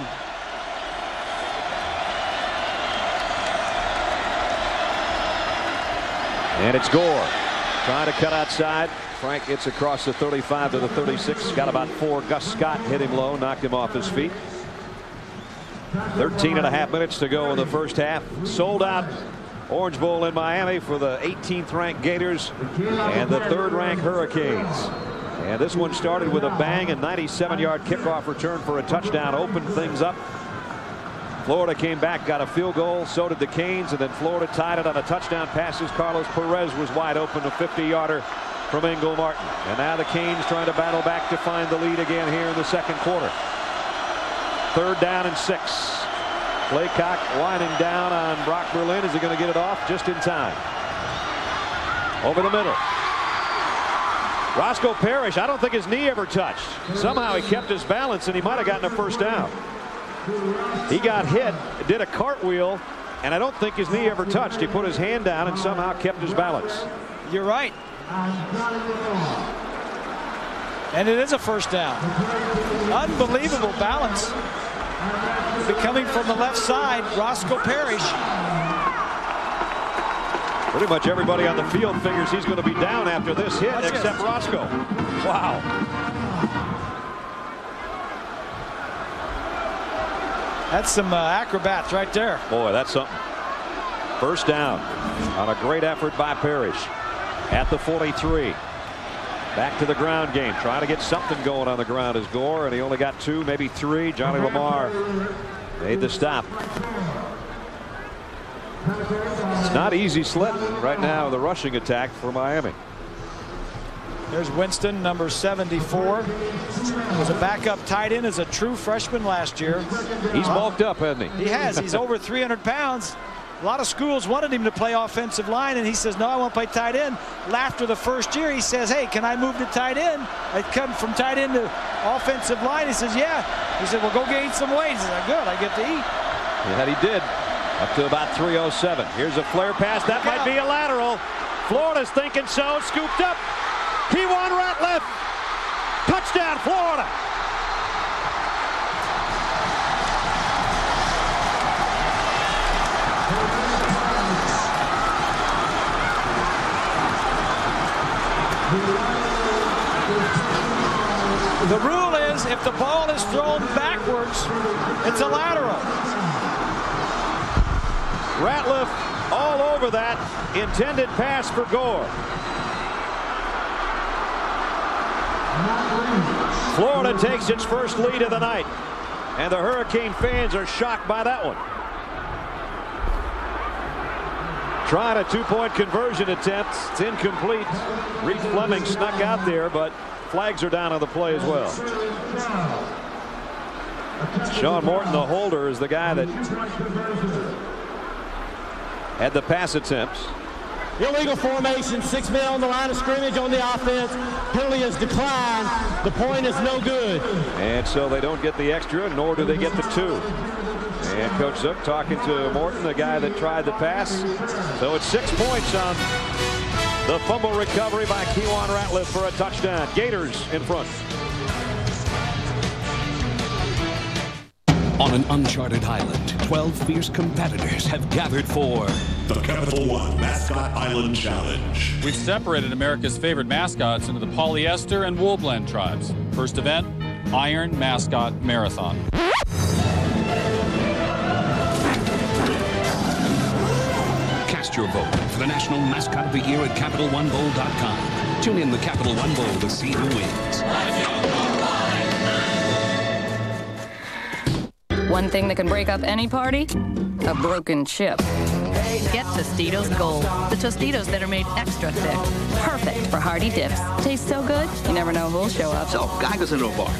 And it's Gore trying to cut outside. Frank gets across the 35 to the 36. Got about 4. Gus Scott hit him low, knocked him off his feet. 13.5 minutes to go in the first half. Sold out Orange Bowl in Miami for the 18th ranked Gators and the 3rd ranked Hurricanes. And this one started with a bang, and 97-yard kickoff return for a touchdown opened things up. Florida came back, got a field goal, so did the Canes, and then Florida tied it on a touchdown pass as Carlos Perez was wide open, a 50-yarder from Ingle Martin. And now the Canes trying to battle back to find the lead again here in the second quarter. 3rd down and 6. Laycock winding down on Brock Berlin. Is he going to get it off just in time? Over the middle. Roscoe Parrish, I don't think his knee ever touched. Somehow he kept his balance, and he might have gotten a first down. He got hit, did a cartwheel, and I don't think his knee ever touched. He put his hand down and somehow kept his balance. You're right. And it is a first down. Unbelievable balance. Coming from the left side, Roscoe Parrish. Pretty much everybody on the field figures he's going to be down after this hit, except Roscoe. Wow. That's some acrobats right there. Boy, that's something. First down on a great effort by Parrish at the 43. Back to the ground game, trying to get something going on the ground is Gore, and he only got 2, maybe 3. Johnny Lamar made the stop. It's not easy sledding right now, the rushing attack for Miami. There's Winston, number 74. Was a backup tight end as a true freshman last year. He's bulked up, hasn't he? He has. He's over 300 pounds. A lot of schools wanted him to play offensive line, and he says, no, I want to play tight end. After the first year, he says, hey, can I move to tight end? I come from tight end to offensive line. He says, yeah. He said, well, go gain some weight. He said, good, I get to eat. Yeah, he did. Up to about 307. Here's a flare pass. That might be a lateral. Florida's thinking so. Scooped up. Kewan Ratliff. Touchdown, Florida. The rule is if the ball is thrown backwards, it's a lateral. Ratliff all over that intended pass for Gore. Florida takes its first lead of the night, and the Hurricane fans are shocked by that one. Trying a 2-point conversion attempt. It's incomplete. Reed Fleming snuck out there, but flags are down on the play as well. Sean Morton, the holder, is the guy that had the pass attempts. Illegal formation, 6 men on the line of scrimmage on the offense. Penalty is declined. The point is no good. And so they don't get the extra, nor do they get the 2. And Coach Zook talking to Morton, the guy that tried the pass. So it's 6 points on the fumble recovery by Kewan Ratliff for a touchdown. Gators in front. On an uncharted island, 12 fierce competitors have gathered for the Capital One Mascot Island Challenge. We've separated America's favorite mascots into the polyester and wool blend tribes. First event, Iron Mascot Marathon. Cast your vote for the National Mascot of the Year at CapitalOneBowl.com. Tune in the Capital One Bowl to see who wins. One thing that can break up any party? A broken chip. Get Tostitos Gold. The Tostitos that are made extra thick. Perfect for hearty dips. Tastes so good, you never know who'll show up. So, guy goes into a bar.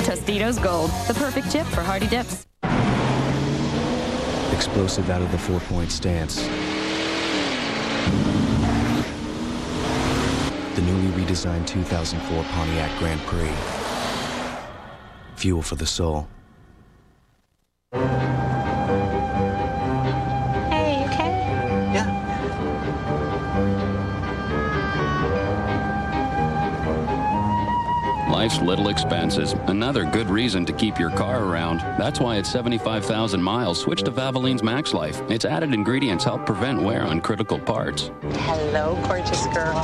Tostitos Gold. The perfect chip for hearty dips. Explosive out of the 4-point stance. The newly redesigned 2004 Pontiac Grand Prix. Fuel for the soul. Hey, you okay? Yeah. Life's little expenses. Another good reason to keep your car around. That's why at 75,000 miles, switch to Valvoline's Max Life. Its added ingredients help prevent wear on critical parts. Hello, gorgeous girl.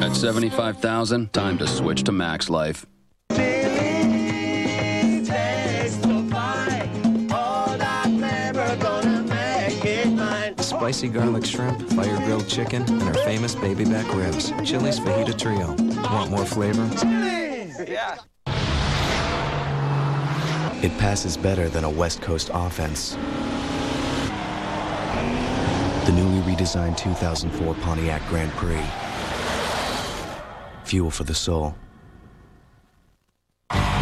At 75,000, time to switch to Max Life. Spicy garlic shrimp, fire grilled chicken, and our famous baby back ribs. Chili's Fajita Trio. Want more flavor? Yeah. It passes better than a West Coast offense. The newly redesigned 2004 Pontiac Grand Prix. Fuel for the soul.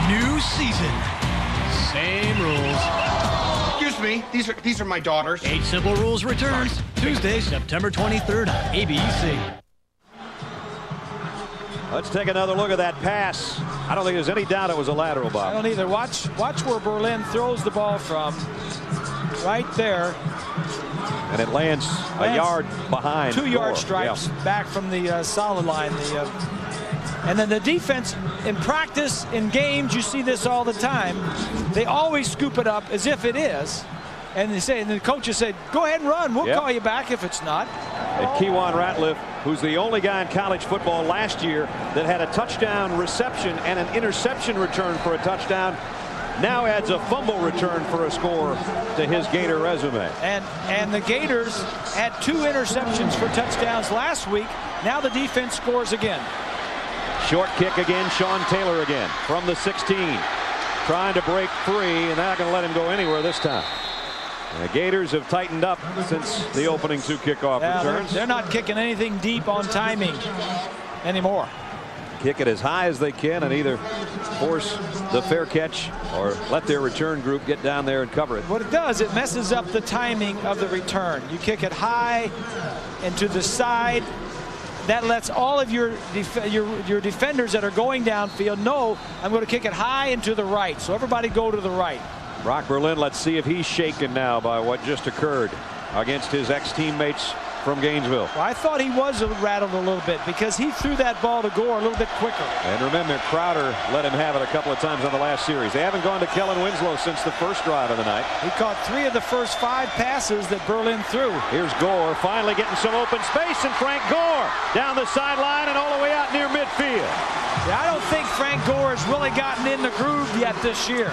New season. Same rules. You're Excuse me, these are my daughters. 8 Simple Rules returns Tuesday, September 23rd on ABC. Let's take another look at that pass. I don't think there's any doubt it was a lateral, Bob. I don't either. Watch where Berlin throws the ball from. Right there. And it lands a yard behind. 2-yard stripes back from the solid line. And then the defense, in practice, in games, you see this all the time. They always scoop it up as if it is. And the coaches said, go ahead and run. We'll call you back if it's not. And Kewan Ratliff, who's the only guy in college football last year that had a touchdown reception and an interception return for a touchdown, now adds a fumble return for a score to his Gator resume. And the Gators had 2 interceptions for touchdowns last week. Now the defense scores again. Short kick again. Sean Taylor again from the 16. Trying to break free, and they're not going to let him go anywhere this time. And the Gators have tightened up since the opening 2 kickoff returns. They're not kicking anything deep on timing anymore. Kick it as high as they can and either force the fair catch or let their return group get down there and cover it. What it does, it messes up the timing of the return. You kick it high and to the side. That lets all of your defenders that are going downfield know I'm going to kick it high and to the right. So everybody go to the right. Brock Berlin, let's see if he's shaken now by what just occurred against his ex-teammates from Gainesville. Well, I thought he was rattled a little bit because he threw that ball to Gore a little bit quicker. And remember, Crowder let him have it a couple of times on the last series. They haven't gone to Kellen Winslow since the first drive of the night. He caught 3 of the first 5 passes that Berlin threw. Here's Gore finally getting some open space, and Frank Gore down the sideline and all the way out near midfield. Yeah, I don't think Frank Gore has really gotten in the groove yet this year.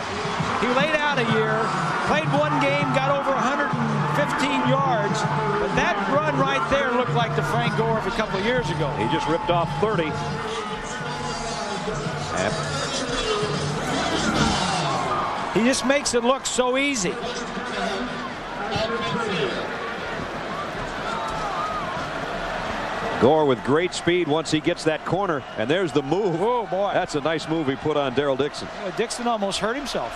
He laid out a year, played 1 game, got over 115 yards, but that run right there looked like the Frank Gore of a couple of years ago. He just ripped off 30. He just makes it look so easy. Gore with great speed once he gets that corner, and there's the move. Oh boy, that's a nice move he put on Daryl Dixon. Dixon almost hurt himself.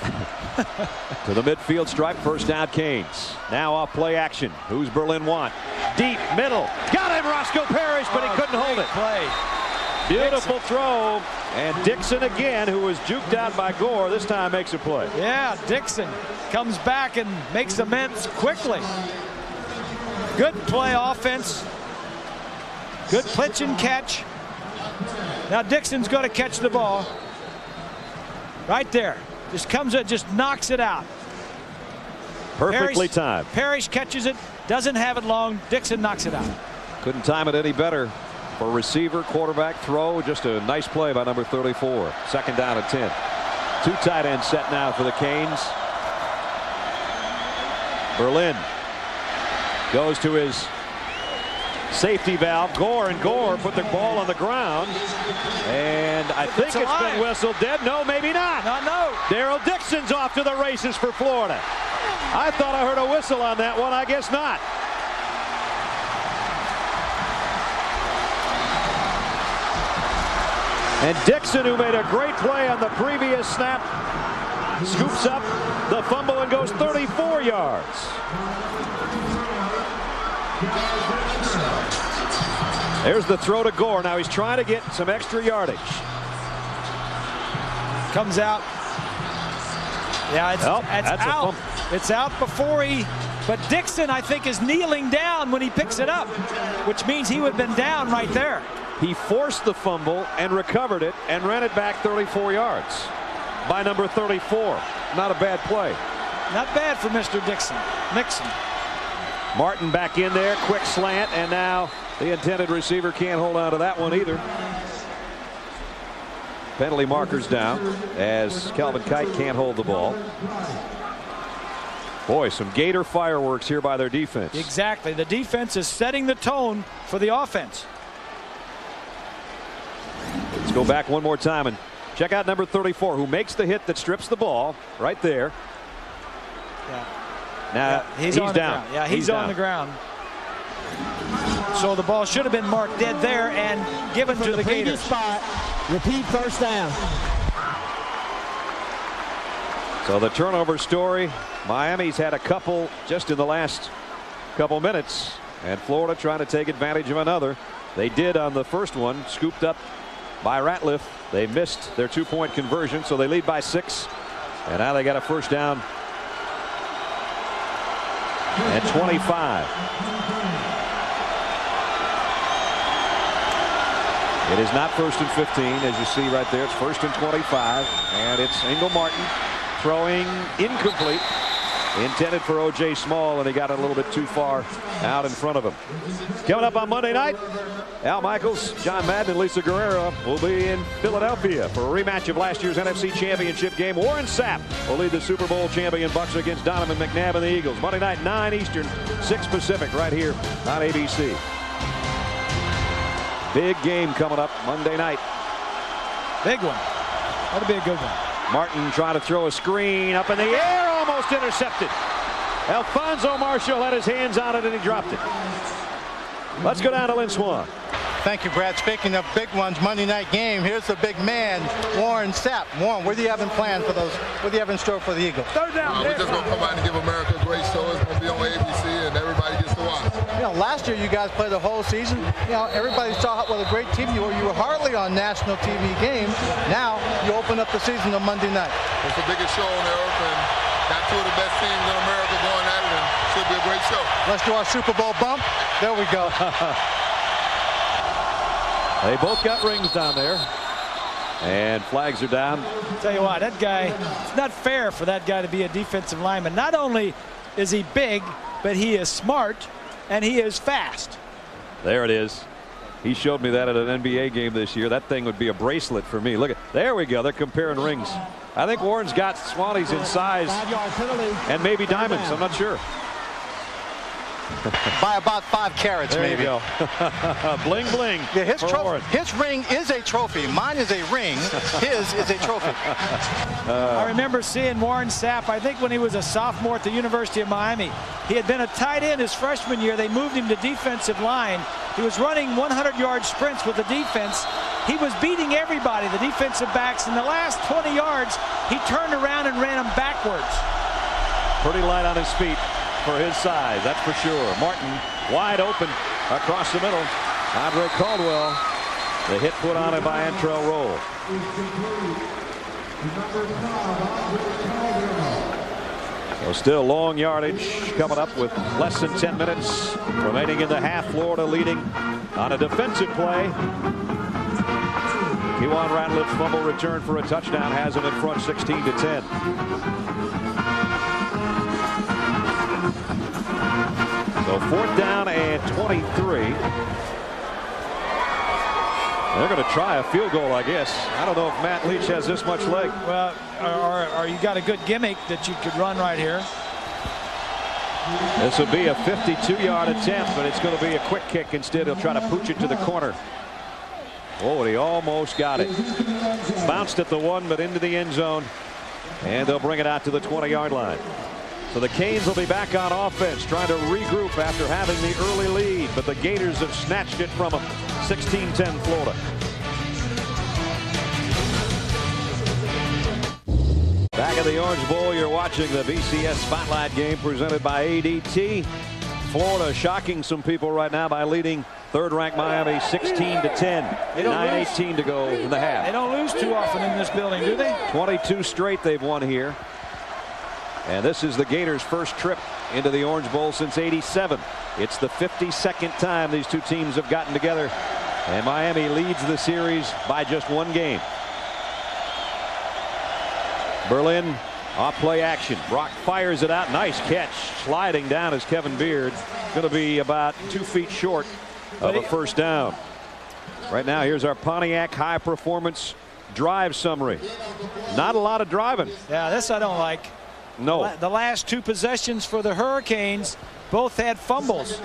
To the midfield stripe, first down Canes. Now off play action. Who's Berlin want? Deep middle, got him, Roscoe Parrish, but he couldn't hold it. Play. Beautiful Dixon. Throw, and Dixon again, who was juked out by Gore, this time makes a play. Yeah, Dixon comes back and makes amends quickly. Good play offense. Good pitch and catch. Now Dixon's going to catch the ball. Right there. Just comes up, just knocks it out. Perfectly timed. Parrish catches it, doesn't have it long. Dixon knocks it out. Couldn't time it any better for receiver, quarterback, throw. Just a nice play by number 34. Second down at 10. 2 tight ends set now for the Canes. Berlin goes to his safety valve. Gore put the ball on the ground, and I think it's been whistled dead. No, maybe not. No. Daryl Dixon's off to the races for Florida. I thought I heard a whistle on that one. I guess not. And Dixon, who made a great play on the previous snap, scoops up the fumble and goes 34 yards. There's the throw to Gore. Now he's trying to get some extra yardage. Comes out. Yeah, it's out. It's out before he. But Dixon, I think, is kneeling down when he picks it up, which means he would have been down right there. He forced the fumble and recovered it and ran it back 34 yards by number 34. Not a bad play. Not bad for Mr. Nixon. Martin back in there, quick slant, and now the intended receiver can't hold on to that one either. Penalty markers down as Calvin Kite can't hold the ball. Boy, some Gator fireworks here by their defense. Exactly. The defense is setting the tone for the offense. Let's go back one more time and check out number 34, who makes the hit that strips the ball right there. Yeah. Now he's down. Yeah, he's on the ground. So the ball should have been marked dead there and given to the Gators. Spot. Repeat first down. So the turnover story, Miami's had a couple just in the last couple minutes, and Florida trying to take advantage of another. They did on the first one, scooped up by Ratliff. They missed their 2-point conversion, so they lead by 6, and now they got a first down at 25. It is not 1st and 15, as you see right there. It's 1st and 25, and it's Ingle Martin throwing incomplete, intended for O.J. Small, and he got it a little bit too far out in front of him. Coming up on Monday night, Al Michaels, John Madden, and Lisa Guerrero will be in Philadelphia for a rematch of last year's NFC Championship game. Warren Sapp will lead the Super Bowl champion Bucks against Donovan McNabb and the Eagles. Monday night, 9 Eastern, 6 Pacific, right here on ABC. Big game coming up Monday night. Big one. That'll be a good one. Martin trying to throw a screen up in the air, almost intercepted. Alfonso Marshall had his hands on it and he dropped it. Let's go down to Lynn Swan. Thank you, Brad. Speaking of big ones, Monday night game, here's the big man, Warren Sapp. Warren, what do you have in plan for those? What do you have in store for the Eagles? We're just going to come out and give America a great show. It's going to be on ABC and everybody gets to watch. You know, last year you guys played the whole season. You know, everybody saw what a great team you were. You were hardly on national TV games. Now you open up the season on Monday night. It's the biggest show on earth, and got 2 of the best teams in America going at it, and it should be a great show. Let's do our Super Bowl bump. There we go. They both got rings down there, and flags are down. Tell you what, that guy, it's not fair for that guy to be a defensive lineman. Not only is he big, but he is smart and he is fast. There it is. He showed me that at an NBA game this year. That thing would be a bracelet for me. Look at, there we go. They're comparing rings. I think Warren's got Swanee's in size and maybe diamonds. I'm not sure. By about 5 carats, there maybe. You go. Bling bling. Yeah, his ring is a trophy. Mine is a ring. His is a trophy. I remember seeing Warren Sapp, I think when he was a sophomore at the University of Miami. He had been a tight end his freshman year. They moved him to defensive line. He was running 100-yard sprints with the defense. He was beating everybody, the defensive backs. In the last 20 yards, he turned around and ran them backwards. Pretty light on his feet for his size, that's for sure. Martin wide open across the middle. Andre Caldwell, the hit put on him by Antrell Roll. So still long yardage coming up with less than 10 minutes remaining in the half. Florida leading on a defensive play. Kewan Ratliff's fumble return for a touchdown has him in front 16-10. So 4th down and 23. They're going to try a field goal, I guess. I don't know if Matt Leach has this much leg. Well, or you got a good gimmick that you could run right here. This will be a 52-yard attempt, but it's going to be a quick kick instead. He'll try to pooch it to the corner. Oh, and he almost got it. Bounced at the 1, but into the end zone. And they'll bring it out to the 20-yard line. So the Canes will be back on offense, trying to regroup after having the early lead, but the Gators have snatched it from them. 16-10 Florida. Back at the Orange Bowl, you're watching the BCS Spotlight game presented by ADT. Florida shocking some people right now by leading 3rd-ranked Miami 16-10. 9:18 to go in the half. They don't lose too often in this building, do they? 22 straight they've won here. And this is the Gators' first trip into the Orange Bowl since '87. It's the 52nd time these two teams have gotten together. And Miami leads the series by just 1 game. Berlin off play action. Brock fires it out. Nice catch. Sliding down is Kevin Beard. Going to be about 2 feet short of a first down. Right now, here's our Pontiac high performance drive summary. Not a lot of driving. Yeah, this I don't like. No. The last 2 possessions for the Hurricanes both had fumbles.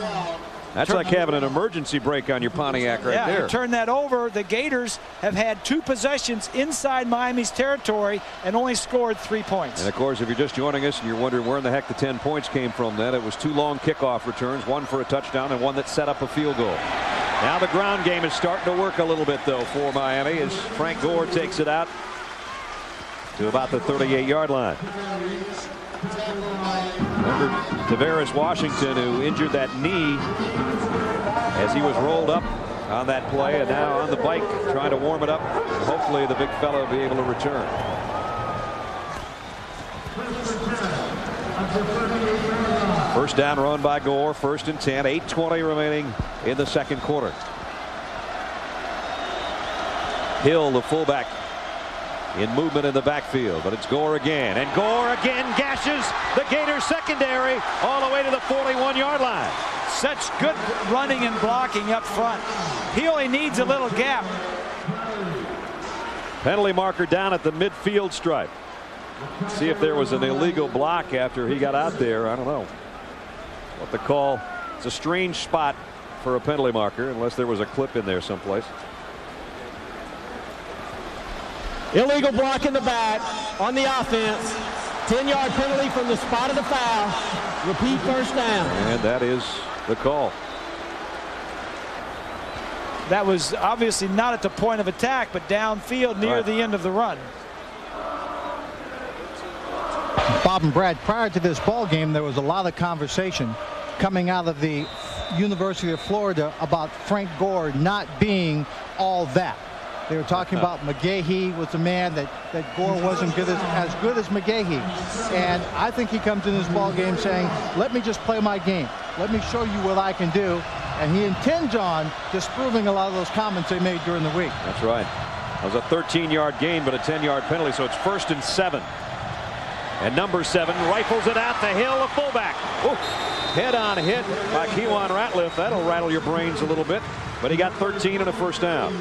That's like having an emergency brake on your Pontiac right there. Yeah, turn that over. The Gators have had 2 possessions inside Miami's territory and only scored 3 points. And of course, if you're just joining us and you're wondering where in the heck the 10 points came from, then it was 2 long kickoff returns, 1 for a touchdown and 1 that set up a field goal. Now the ground game is starting to work a little bit though for Miami as Frank Gore takes it out to about the 38-yard line. Remember Tavares Washington, who injured that knee as he was rolled up on that play, and now on the bike trying to warm it up. Hopefully the big fella will be able to return. First down run by Gore, 1st and 10, 8:20 remaining in the second quarter. Hill, the fullback, in movement in the backfield, but it's Gore again, and Gore again gashes the Gators secondary all the way to the 41-yard line. Such good running and blocking up front. He only needs a little gap. Penalty marker down at the midfield stripe. See if there was an illegal block after he got out there. I don't know what the call. It's a strange spot for a penalty marker unless there was a clip in there someplace. Illegal block in the back on the offense. 10-yard penalty from the spot of the foul. Repeat first down. And that is the call. That was obviously not at the point of attack, but downfield near the end of the run. Bob and Brad, prior to this ball game, there was a lot of conversation coming out of the University of Florida about Frank Gore not being all that. They were talking about McGahee was the man that Gore wasn't as good as McGahee. And I think he comes in this ball game saying, let me just play my game. Let me show you what I can do. And he intends on disproving a lot of those comments they made during the week. That's right. That was a 13-yard gain, but a 10-yard penalty, so it's 1st and 7. And number 7 rifles it out the Hill, a fullback. Ooh, head-on hit by Kewan Ratliff. That'll rattle your brains a little bit. But he got 13 and a first down.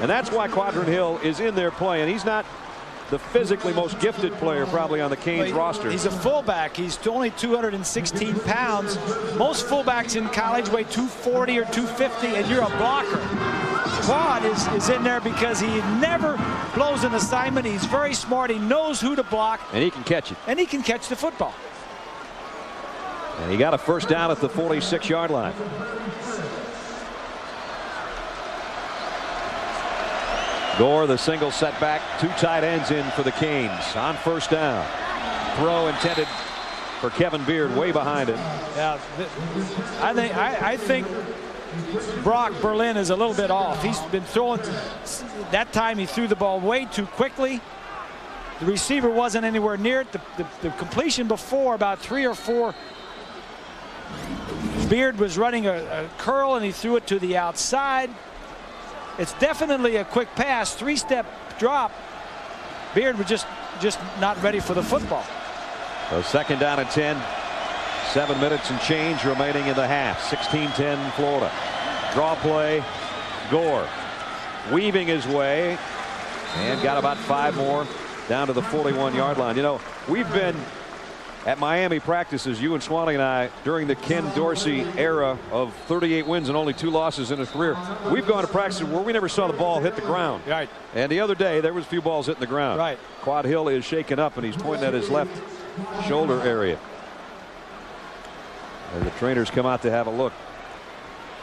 And that's why Quadrant Hill is in there playing. He's not the physically most gifted player probably on the Canes roster. He's a fullback. He's only 216 pounds. Most fullbacks in college weigh 240 or 250, and you're a blocker. Quad is in there because he never blows an assignment. He's very smart. He knows who to block. And he can catch it. And he can catch the football. And he got a first down at the 46-yard line. Gore, the single setback, 2 tight ends in for the Canes on first down. Throw intended for Kevin Beard, way behind it. Yeah, I think Brock Berlin is a little bit off. He's been throwing. That time he threw the ball way too quickly. The receiver wasn't anywhere near it. The completion before, about 3 or 4. Beard was running a curl and he threw it to the outside. It's definitely a quick pass, 3-step drop. Beard was just not ready for the football. So second down and 10. 7 minutes and change remaining in the half. 16-10 Florida. Draw play. Gore weaving his way and got about 5 more down to the 41-yard line. You know, we've been at Miami practices, you and Swanee and I, during the Ken Dorsey era of 38 wins and only 2 losses in his career. We've gone to practices where we never saw the ball hit the ground. Right. And the other day, there was a few balls hitting the ground. Right. Quad Hill is shaken up, and he's pointing at his left shoulder area. And the trainers come out to have a look.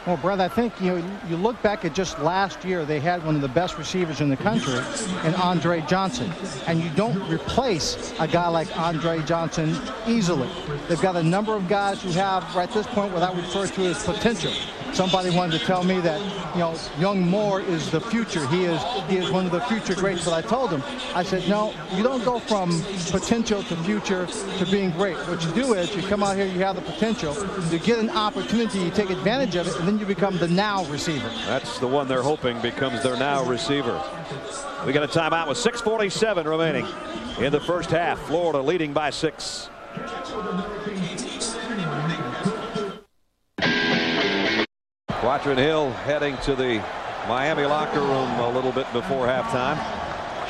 Well, Brad, I think you look back at just last year, they had one of the best receivers in the country in Andre Johnson, and you don't replace a guy like Andre Johnson easily. They've got a number of guys who have, right at this point, what I would refer to as potential. Somebody wanted to tell me that, young Moore is the future. He is one of the future greats. But I told him, I said, no, you don't go from potential to future to being great. What you do is you come out here, you have the potential, you get an opportunity, you take advantage of it, and then you become the now receiver. That's the one they're hoping becomes their now receiver. We got a timeout with 6:47 remaining in the first half. Florida leading by 6. Quadrant Hill heading to the Miami locker room a little bit before halftime.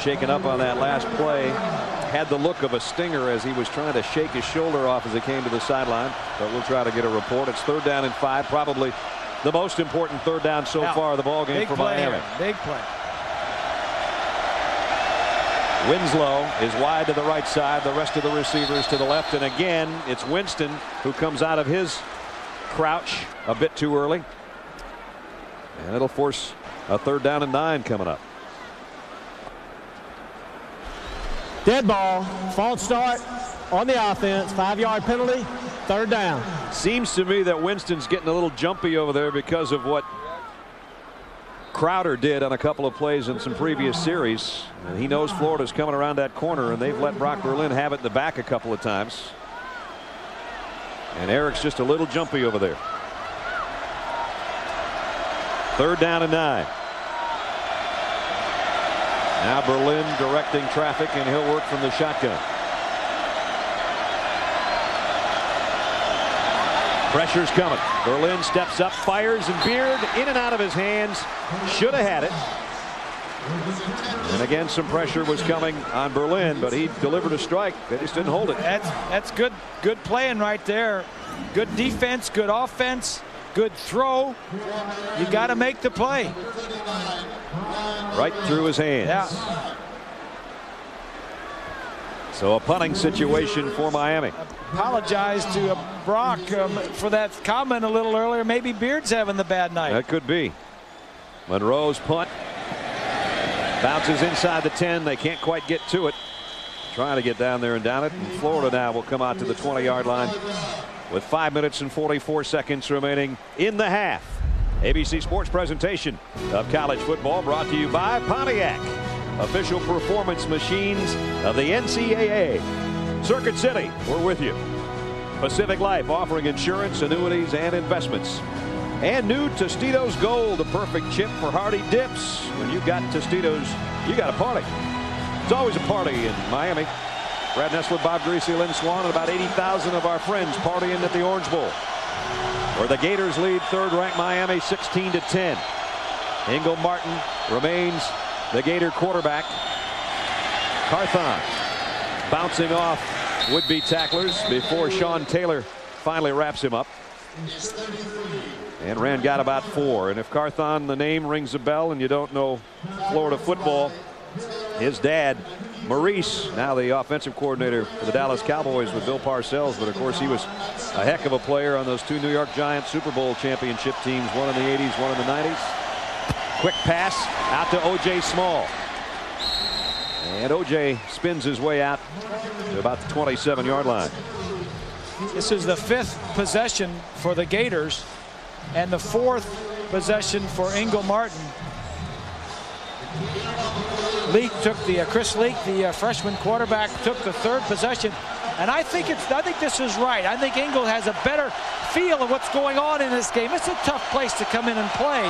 Shaken up on that last play. Had the look of a stinger as he was trying to shake his shoulder off as he came to the sideline. But we'll try to get a report. It's 3rd down and 5. Probably the most important 3rd down so far of the ball game for Miami. Big play. Winslow is wide to the right side. The rest of the receivers to the left. And again, it's Winston who comes out of his crouch a bit too early. And it'll force a 3rd down and 9 coming up. Dead ball, false start on the offense, 5-yard penalty, 3rd down. Seems to me that Winston's getting a little jumpy over there because of what Crowder did on a couple of plays in some previous series. And he knows Florida's coming around that corner, and they've let Brock Berlin have it in the back a couple of times. And Eric's just a little jumpy over there. 3rd down and 9. Now Berlin directing traffic, and he'll work from the shotgun. Pressure's coming. Berlin steps up, fires, and Beard in and out of his hands. Should have had it. And again, some pressure was coming on Berlin, but he delivered a strike. They just didn't hold it. That's good playing right there. Good defense, good offense, good throw. You got to make the play. Right through his hands. Yeah. So a punting situation for Miami. Apologize to Brock for that comment a little earlier. Maybe Beard's having the bad night. That could be. Monroe's punt bounces inside the 10. They can't quite get to it. Trying to get down there and down it. And Florida now will come out to the 20-yard line with 5 minutes and 44 seconds remaining in the half. ABC Sports presentation of college football brought to you by Pontiac, official performance machines of the NCAA. Circuit City, we're with you. Pacific Life offering insurance, annuities, and investments. And new Tostitos Gold, the perfect chip for hearty dips. When you've got Tostitos, you got a party. It's always a party in Miami. Brad Nessler, Bob Greasy, Lynn Swan, and about 80,000 of our friends partying at the Orange Bowl, where the Gators lead 3rd-ranked Miami 16-10. Ingle Martin remains the Gator quarterback. Carthon bouncing off would-be tacklers before Sean Taylor finally wraps him up. And Rand got about 4. And if Carthon, the name, rings a bell and you don't know Florida football, his dad, Maurice, now the offensive coordinator for the Dallas Cowboys with Bill Parcells, but of course he was a heck of a player on those 2 New York Giants Super Bowl championship teams, one in the 80s, one in the 90s. Quick pass out to O.J. Small. And O.J. spins his way out to about the 27-yard line. This is the 5th possession for the Gators and the 4th possession for Ingle Martin. Leak took Chris Leak, the freshman quarterback, took the 3rd possession, and I think this is right. I think Ingle has a better feel of what's going on in this game. It's a tough place to come in and play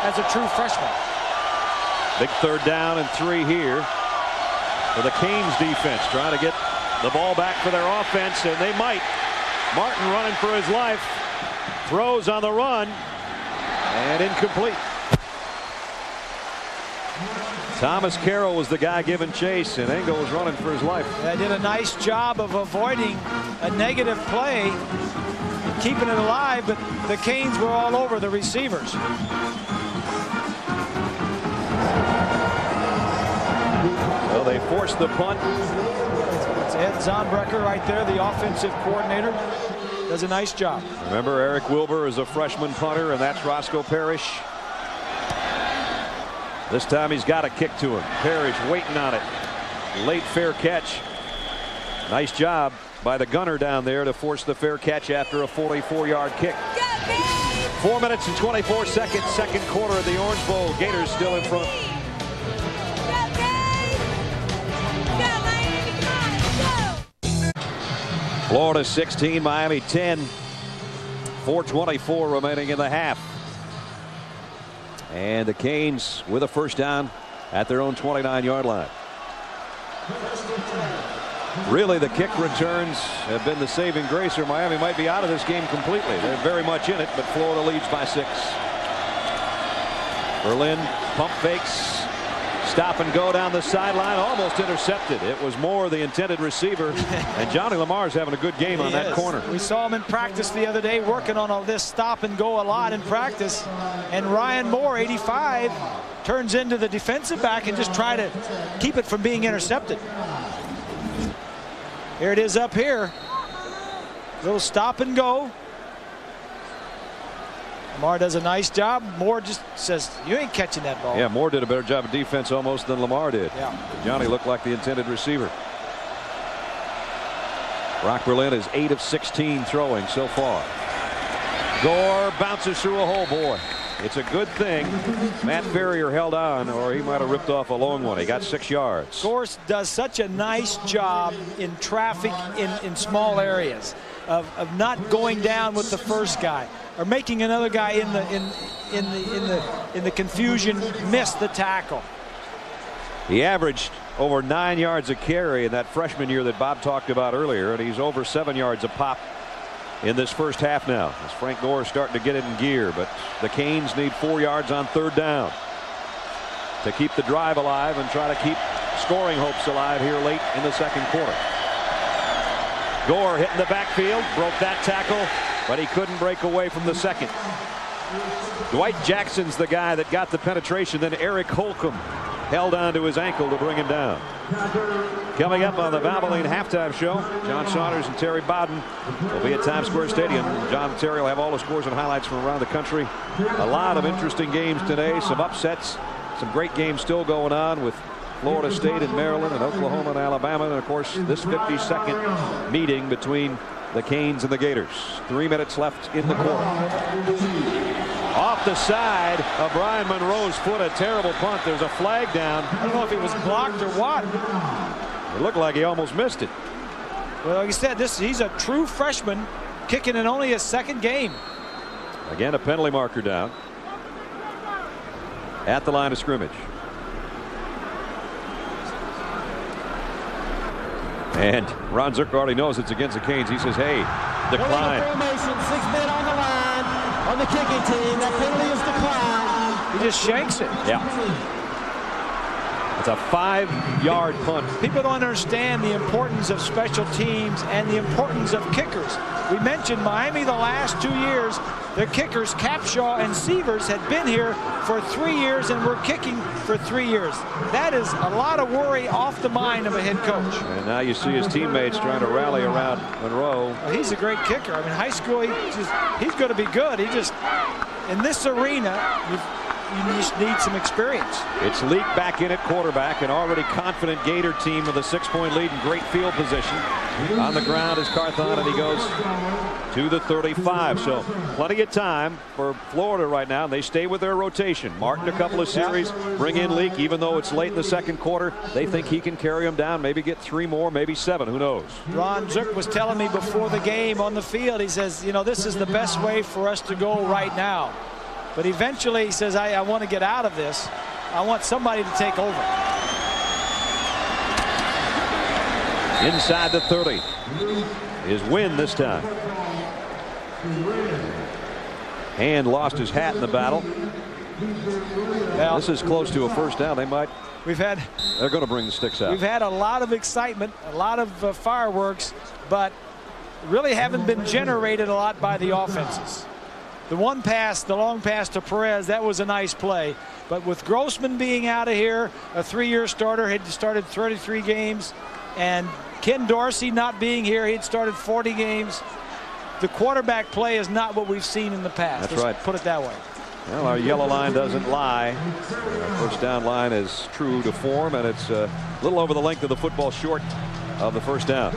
as a true freshman. Big 3rd down and 3 here for the Canes defense, trying to get the ball back for their offense, and they might. Martin running for his life, throws on the run, and incomplete. Thomas Carroll was the guy giving chase, and Ingle was running for his life. They did a nice job of avoiding a negative play and keeping it alive, but the Canes were all over the receivers. So they forced the punt. It's Ed Zombracker right there, the offensive coordinator. Does a nice job. Remember, Eric Wilbur is a freshman punter, and that's Roscoe Parrish. This time he's got a kick to him. Parrish waiting on it. Late fair catch. Nice job by the gunner down there to force the fair catch after a 44-yard kick. 4 minutes and 24 seconds, 2nd quarter of the Orange Bowl. Gators still in front. Florida 16, Miami 10. 4:24 remaining in the half. And the Canes with a 1st down at their own 29-yard line. Really, the kick returns have been the saving grace, or Miami might be out of this game completely. They're very much in it, but Florida leads by 6. Berlin pump fakes. Stop and go down the sideline, almost intercepted. It was Moore, the intended receiver, and Johnny Lamar's having a good game on that corner. We saw him in practice the other day working on all this stop and go a lot in practice, and Ryan Moore, 85, turns into the defensive back and just try to keep it from being intercepted. Here it is up here. Little stop and go. Lamar does a nice job. Moore just says, you ain't catching that ball. Yeah, Moore did a better job of defense almost than Lamar did. Yeah. Johnny looked like the intended receiver. Brock Berlin is 8 of 16 throwing so far. Gore bounces through a hole. Boy, it's a good thing Matt Ferrier held on, or he might have ripped off a long one. He got 6 yards. Gore does such a nice job in traffic in small areas of not going down with the first guy or making another guy in the confusion miss the tackle. He averaged over 9 yards a carry in that freshman year that Bob talked about earlier, and he's over 7 yards a pop in this first half now, as Frank Gore is starting to get it in gear. But the Canes need 4 yards on 3rd down to keep the drive alive and try to keep scoring hopes alive here late in the second quarter. Gore hitting the backfield, broke that tackle, but he couldn't break away from the second. Dwight Jackson's the guy that got the penetration. Then Eric Holcomb held on to his ankle to bring him down. Coming up on the Valvoline halftime show, John Saunders and Terry Bowden will be at Times Square Stadium. John and Terry will have all the scores and highlights from around the country. A lot of interesting games today, some upsets, some great games still going on with Florida State and Maryland and Oklahoma and Alabama, and of course this 52nd meeting between the Canes and the Gators. 3 minutes left in the quarter. Off the side of Brian Monroe's foot, a terrible punt. There's a flag down. I don't know if he was blocked or what. It looked like he almost missed it. Well, like you said, he's a true freshman kicking in only his 2nd game. Again, a penalty marker down at the line of scrimmage. And Ron Zook already knows it's against the Canes. He says, hey, decline. Formation, 6 men on the line on the kicking team. That penalty is declined. He just shanks it. Yeah. It's a 5-yard punt. People don't understand the importance of special teams and the importance of kickers. We mentioned Miami the last 2 years. Their kickers, Capshaw and Sievers, had been here for 3 years and were kicking for 3 years. That is a lot of worry off the mind of a head coach. And now you see his teammates trying to rally around Monroe. Well, he's a great kicker. I mean, high school, he's going to be good. He just, in this arena, you just need some experience. It's Leak back in at quarterback, an already confident Gator team with a 6-point lead and great field position. On the ground is Carthon, and he goes to the 35. So plenty of time for Florida right now, and they stay with their rotation. Martin a couple of series, bring in Leak, even though it's late in the second quarter. They think he can carry them down, maybe get 3 more, maybe 7. Who knows? Ron Zook was telling me before the game on the field, he says, you know, this is the best way for us to go right now. But eventually he says, I want to get out of this. I want somebody to take over. Inside the 30 is Wynn this time. Hand lost his hat in the battle. Well, this is close to a first down. They're going to bring the sticks out. We've had a lot of excitement, a lot of fireworks, but really haven't been generated a lot by the offenses. The one pass, the long pass to Perez, that was a nice play. But with Grossman being out of here, a 3-year starter, had started 33 games, and Ken Dorsey not being here, he'd started 40 games. The quarterback play is not what we've seen in the past. That's right. Put it that way. Well, our yellow line doesn't lie. Our first down line is true to form, and it's a little over the length of the football, short of the first down.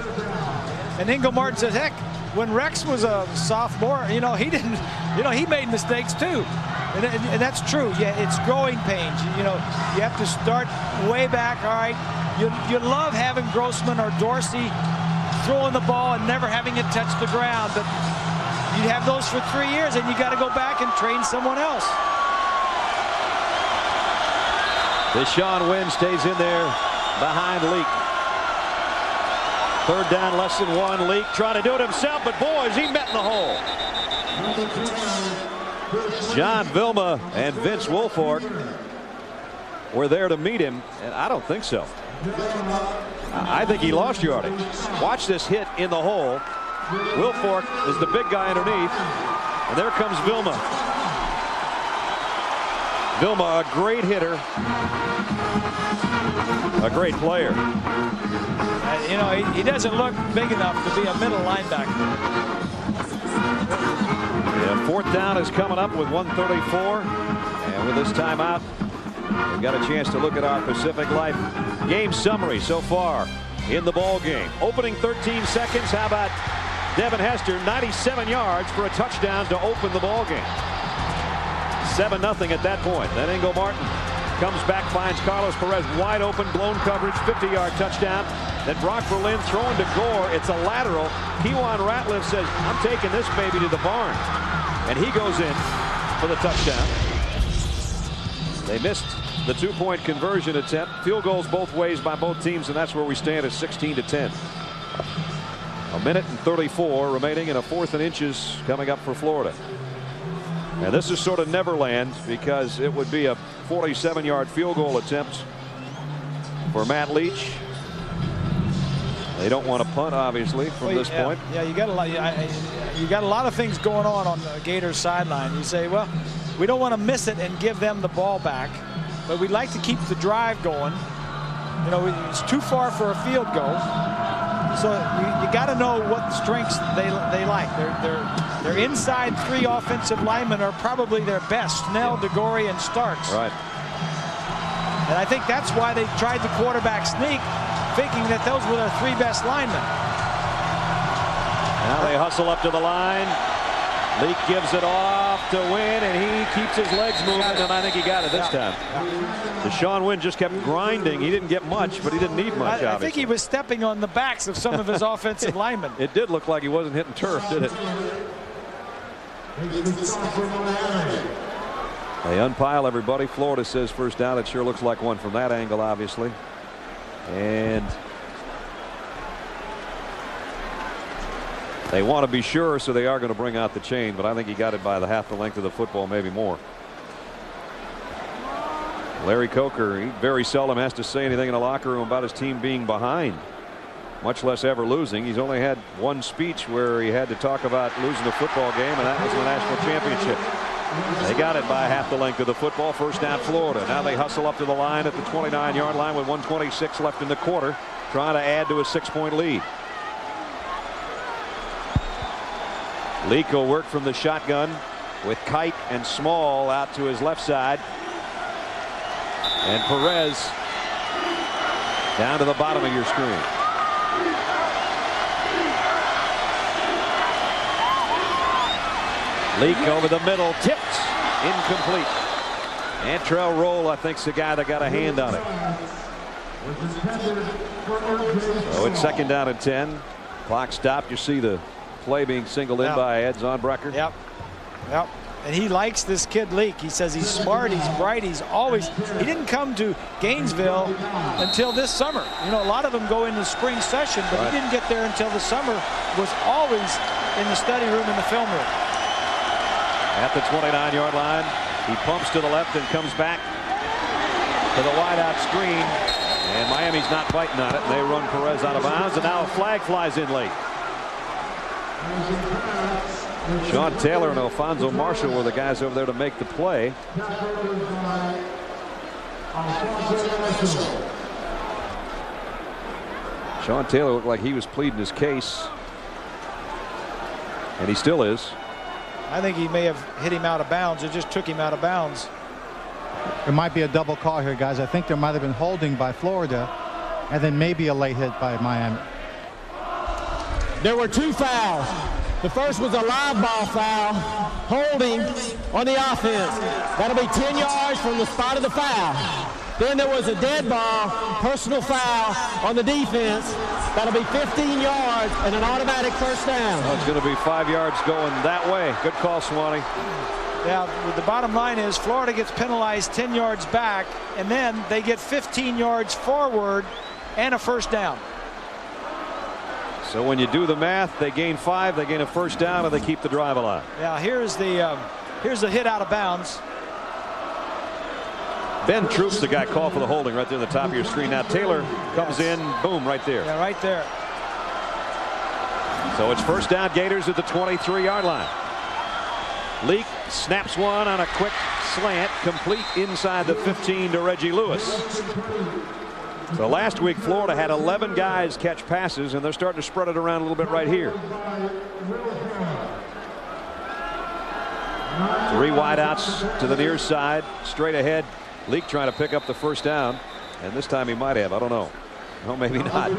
And Ingle Martin says, heck, when Rex was a sophomore, he didn't, he made mistakes too. And that's true. Yeah, it's growing pains. You have to start way back. All right. You love having Grossman or Dorsey throwing the ball and never having it touch the ground. But you have those for 3 years and you got to go back and train someone else. Deshaun Wynn stays in there behind Leak. 3rd down, less than 1. Leak trying to do it himself, but boy, is he met in the hole. John Vilma and Vince Wilfork were there to meet him, and I don't think so. I think he lost yardage. Watch this hit in the hole. Wilfork is the big guy underneath, and there comes Vilma. Vilma, a great hitter, a great player. He doesn't look big enough to be a middle linebacker. Yeah, 4th down is coming up with 1:34, and with this timeout, we've got a chance to look at our Pacific Life game summary so far in the ball game. Opening 13 seconds. How about Devin Hester, 97 yards for a touchdown to open the ball game. 7-0 at that point. Then Ingo Martin comes back, finds Carlos Perez wide open, blown coverage, 50-yard touchdown. Then Brock Berlin throwing to Gore. It's a lateral. Kewan Ratliff says, I'm taking this baby to the barn. And he goes in for the touchdown. They missed the 2-point conversion attempt. Field goals both ways by both teams, and that's where we stand at 16-10. A minute and 34 remaining in a 4th and inches coming up for Florida. And this is sort of Neverland because it would be a 47-yard field goal attempt for Matt Leach. They don't want to punt, obviously, from this point. Yeah, you got a lot of things going on the Gators sideline. You say, well, we don't want to miss it and give them the ball back, but we'd like to keep the drive going. You know, it's too far for a field goal. So you got to know what strengths they like. Their inside 3 offensive linemen are probably their best: Snell, DeGore, and Starks. Right. And I think that's why they tried the quarterback sneak, thinking that those were their 3 best linemen. Now they hustle up to the line. Leak gives it off to Wynn, and he keeps his legs moving, and I think he got it this time. Deshaun Wynn just kept grinding. He didn't get much, but he didn't need much, I think he was stepping on the backs of some of his offensive linemen. It did look like he wasn't hitting turf, did it? They unpile everybody. Florida says first down. It sure looks like one from that angle, obviously. And they want to be sure, so they are going to bring out the chain, but I think he got it by half the length of the football, maybe more. Larry Coker, he very seldom has to say anything in the locker room about his team being behind, much less ever losing. He's only had one speech where he had to talk about losing the football game, and that was the national championship. They got it by half the length of the football. First down, Florida. Now they hustle up to the line at the 29-yard line with 1:26 left in the quarter, trying to add to a 6-point lead. Leak will work from the shotgun with Kite and Small out to his left side. And Perez down to the bottom of your screen. Leak over the middle, tipped, incomplete. Antrell Roll, I think, is the guy that got a hand on it. So it's 2nd down and 10. Clock stopped. You see the play being singled in by Ed Zonbrecker. Yep. And he likes this kid Leak. He says he's smart, he's bright, he didn't come to Gainesville until this summer. You know, a lot of them go in the spring session, but he didn't get there until the summer. Was always in the study room and the film room. At the 29-yard line, he pumps to the left and comes back to the wide-out screen. And Miami's not biting on it. And they run Perez out of bounds, and now a flag flies in late. Sean Taylor and Alfonso Marshall were the guys over there to make the play. Sean Taylor looked like he was pleading his case, and he still is. I think he may have hit him out of bounds. It just took him out of bounds. There might be a double call here, guys. I think there might have been holding by Florida, and then maybe a late hit by Miami. There were 2 fouls. The first was a live ball foul, holding on the offense. That'll be 10 yards from the spot of the foul. Then there was a dead ball, personal foul on the defense. That'll be 15 yards and an automatic first down. Oh, it's going to be 5 yards going that way. Good call, Swanee. Yeah, the bottom line is Florida gets penalized 10 yards back, and then they get 15 yards forward and a first down. So when you do the math, they gain 5, they gain a first down, and they keep the drive alive. Yeah, here's the hit out of bounds. Ben Troop's the guy called for the holding right there in the top of your screen. Now Taylor comes in, boom, right there. Yeah, right there. So it's first down, Gators at the 23-yard line. Leak snaps one on a quick slant, complete inside the 15 to Reggie Lewis. So last week Florida had 11 guys catch passes, and they're starting to spread it around a little bit right here. 3 wideouts to the near side, straight ahead. Leak trying to pick up the first down, and this time he might have. I don't know. Well, maybe not.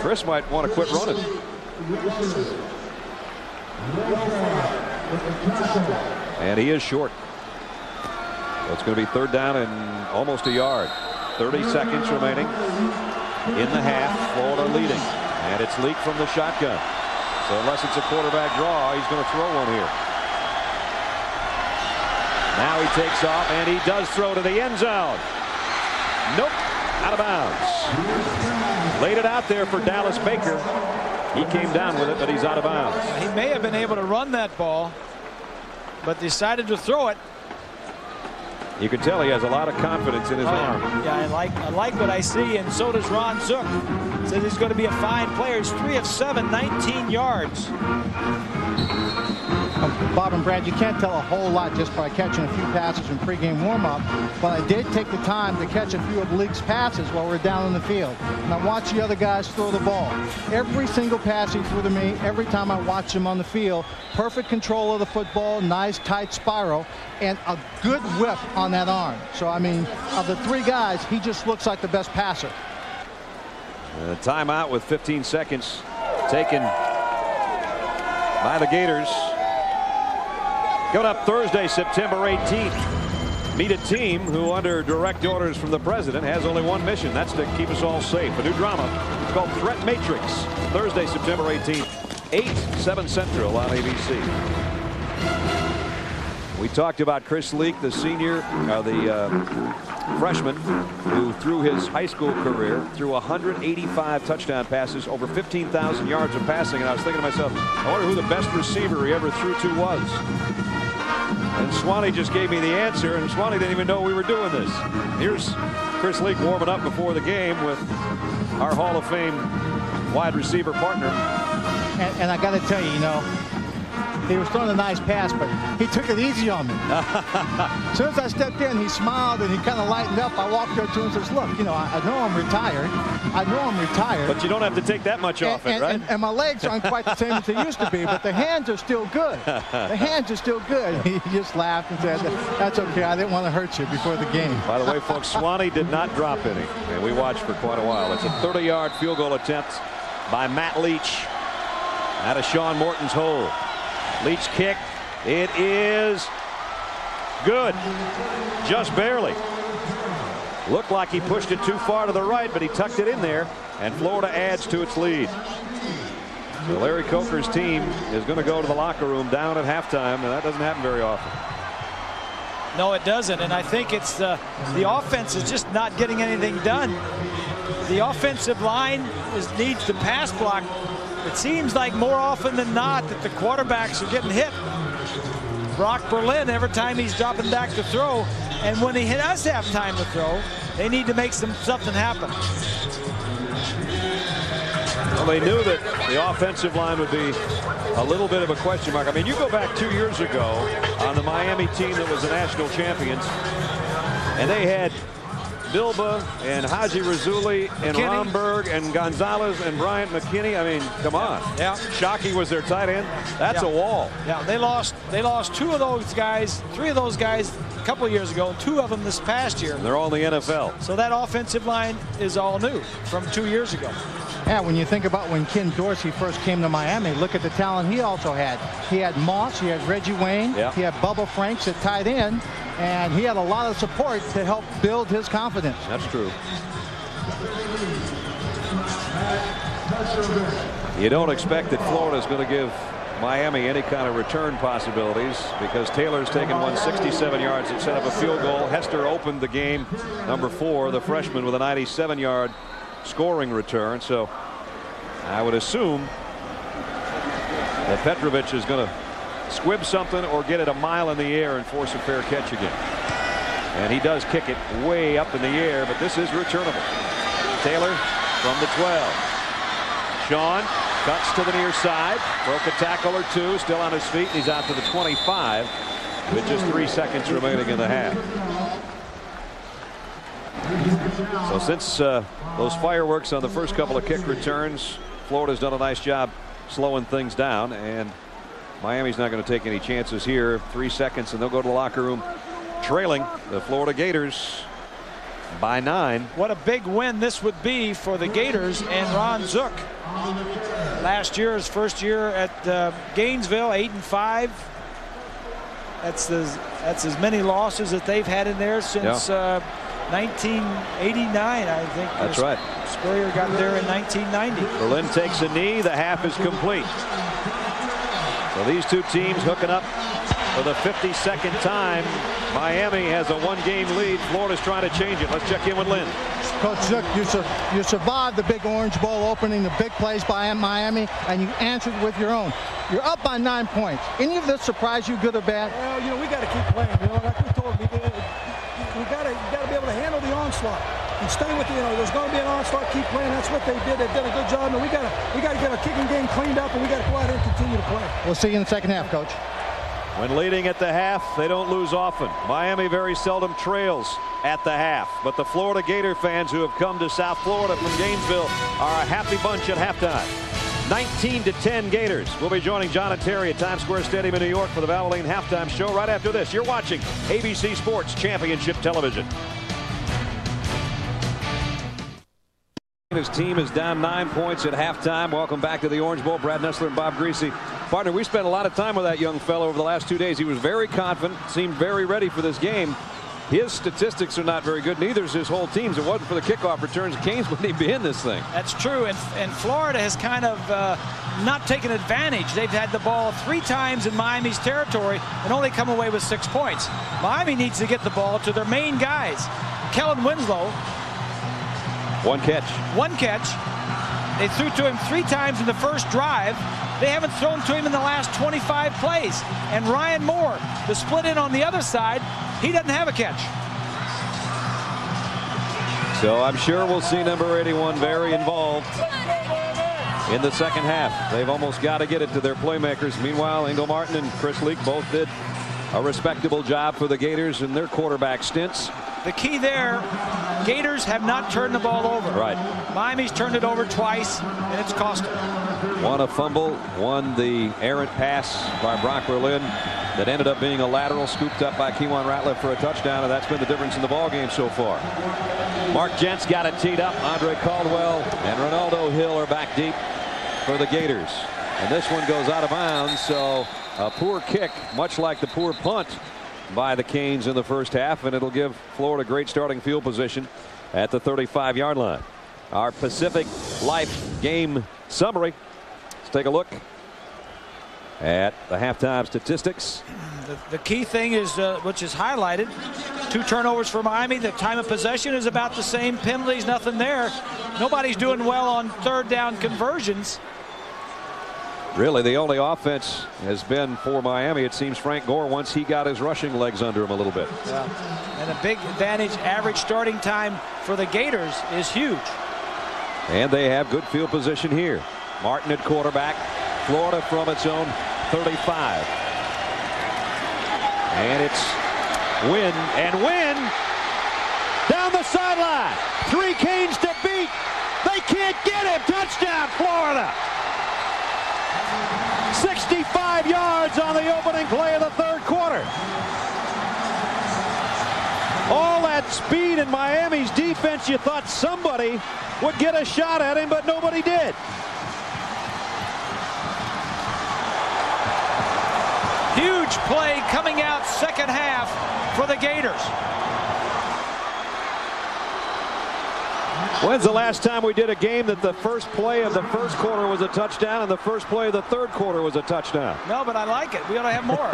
Chris might want to quit running. And he is short. So it's going to be 3rd down and almost a yard. 30 seconds remaining in the half. Florida leading. And it's Leak from the shotgun. So unless it's a quarterback draw, he's going to throw one here. Now he takes off, and he does throw to the end zone. Nope, out of bounds. Laid it out there for Dallas Baker. He came down with it, but he's out of bounds. He may have been able to run that ball, but decided to throw it. You can tell he has a lot of confidence in his arm. Yeah, I like what I see, and so does Ron Zook. Says he's going to be a fine player. He's 3 of 7, 19 yards. Bob and Brad, you can't tell a whole lot just by catching a few passes in pregame warm-up, but I did take the time to catch a few of Leak's passes while we're down in the field. And I watched the other guys throw the ball. Every single pass he threw to me, every time I watched him on the field, perfect control of the football, nice tight spiral, and a good whip on that arm. So, I mean, of the 3 guys, he just looks like the best passer. A timeout with 15 seconds taken by the Gators. Coming up Thursday, September 18th, meet a team who, under direct orders from the president, has only one mission. That's to keep us all safe. A new drama called Threat Matrix. Thursday, September 18th, 8, 7 Central on ABC. We talked about Chris Leak, the senior, the freshman, who through his high school career threw 185 touchdown passes, over 15,000 yards of passing. And I was thinking to myself, I wonder who the best receiver he ever threw to was. And Swanee just gave me the answer, and Swanee didn't even know we were doing this. Here's Chris Leak warming up before the game with our Hall of Fame wide receiver partner. And I got to tell you, you know, he was throwing a nice pass, but he took it easy on me. As soon as I stepped in, he smiled and he kind of lightened up. I walked up to him and says, look, you know, I know I'm retired. I know I'm retired. But you don't have to take that much off it, right? And my legs aren't quite the same as they used to be, but the hands are still good. The hands are still good. He just laughed and said, that's okay. I didn't want to hurt you before the game. By the way, folks, Swanee did not drop any. And we watched for quite a while. It's a 30-yard field goal attempt by Matt Leach out of Sean Morton's hole. Leach kick. It is good. Just barely. Looked like he pushed it too far to the right, but he tucked it in there, and Florida adds to its lead. So Larry Coker's team is going to go to the locker room down at halftime, and that doesn't happen very often. No, it doesn't, and I think it's the offense is just not getting anything done. The offensive line needs to pass block. It seems like more often than not that the quarterbacks are getting hit. Brock Berlin, every time he's dropping back to throw, and when he does have time to throw, they need to make something happen. Well, they knew that the offensive line would be a little bit of a question mark. I mean, you go back 2 years ago on the Miami team that was the national champions, and they had Bilba and Haji Razuli and McKinney. Romberg and Gonzalez and Bryant McKinney. I mean, come on. Yeah. Shockey was their tight end. That's a wall. Yeah, they lost 2 of those guys, 3 of those guys a couple of years ago, and 2 of them this past year. And they're all in the NFL. So that offensive line is all new from 2 years ago. Yeah, when you think about when Ken Dorsey first came to Miami, look at the talent he also had. He had Moss, he had Reggie Wayne, he had Bubba Franks at tight end, and he had a lot of support to help build his confidence. That's true. You don't expect that Florida's going to give Miami any kind of return possibilities because Taylor's taken 167 yards and set up a field goal. Hester opened the game, number 4, the freshman, with a 97-yard scoring return. So I would assume that Petrovic is going to squib something or get it a mile in the air and force a fair catch again. And he does kick it way up in the air, but this is returnable. Taylor from the 12. Sean cuts to the near side, broke a tackle or 2, still on his feet, and he's out to the 25 with just 3 seconds remaining in the half. So since those fireworks on the first couple of kick returns, Florida's done a nice job slowing things down, and Miami's not going to take any chances here. 3 seconds and they'll go to the locker room trailing the Florida Gators by 9. What a big win this would be for the Gators and Ron Zook. Last year, his first year at Gainesville, 8-5. That's as many losses that they've had in there since 1989, I think. That's right. Spurrier got there in 1990. Berlin takes a knee. The half is complete. So these two teams hooking up for the 52nd time. Miami has a 1-game lead. Florida's trying to change it. Let's check in with Lynn. Coach Zook, you survived the big Orange Bowl opening, the big plays by Miami, and you answered with your own. You're up by 9 points. Any of this surprise you, good or bad? Well, we got to keep playing. Like we told you, you got to be able to handle the onslaught and stay with there's going to be an onslaught. Keep playing. That's what they did. They did a good job. And we got to get our kicking game cleaned up, and we got to go out there and continue to play. We'll see you in the second half, Coach. When leading at the half, they don't lose often. Miami very seldom trails at the half. But the Florida Gator fans who have come to South Florida from Gainesville are a happy bunch at halftime. 19-10 Gators. We'll be joining John and Terry at Times Square Stadium in New York for the Valvoline halftime show right after this. You're watching ABC Sports Championship Television. His team is down 9 points at halftime. Welcome back to the Orange Bowl. Brad Nessler and Bob Greasy. Partner, we spent a lot of time with that young fellow over the last 2 days. He was very confident, seemed very ready for this game. His statistics are not very good. Neither is his whole team's. It wasn't for the kickoff returns. Canes wouldn't even be in this thing. That's true. And Florida has kind of not taken advantage. They've had the ball 3 times in Miami's territory and only come away with 6 points. Miami needs to get the ball to their main guys. Kellen Winslow. 1 catch. 1 catch. They threw to him 3 times in the first drive. They haven't thrown to him in the last 25 plays. And Ryan Moore, the split in on the other side, he doesn't have a catch. So I'm sure we'll see number 81 very involved in the second half. They've almost got to get it to their playmakers. Meanwhile, Ingle Martin and Chris Leak both did a respectable job for the Gators in their quarterback stints. The key there, Gators have not turned the ball over. Right. Miami's turned it over twice, and it's cost them. One a fumble, one the errant pass by Brock Berlin that ended up being a lateral, scooped up by Kewan Ratliff for a touchdown, and that's been the difference in the ball game so far. Mark Gent's got it teed up. Andre Caldwell and Ronaldo Hill are back deep for the Gators. And this one goes out of bounds, so a poor kick, much like the poor punt by the Canes in the first half, and it'll give Florida great starting field position at the 35-yard line. Our Pacific Life game summary. Let's take a look at the halftime statistics. The key thing is, which is highlighted, 2 turnovers for Miami. The time of possession is about the same. Penalties, nothing there. Nobody's doing well on 3rd down conversions. Really, the only offense has been for Miami, it seems, Frank Gore, once he got his rushing legs under him a little bit. Yeah. And a big advantage. Average starting time for the Gators is huge. And they have good field position here. Martin at quarterback. Florida from its own 35. And it's Wynn. And Wynn down the sideline. 3 Canes to beat. They can't get him. Touchdown, Florida. 65 yards on the opening play of the 3rd quarter. All that speed in Miami's defense, you thought somebody would get a shot at him, but nobody did. Huge play coming out second half for the Gators. When's the last time we did a game that the first play of the first quarter was a touchdown and the first play of the 3rd quarter was a touchdown? No, but I like it. We ought to have more.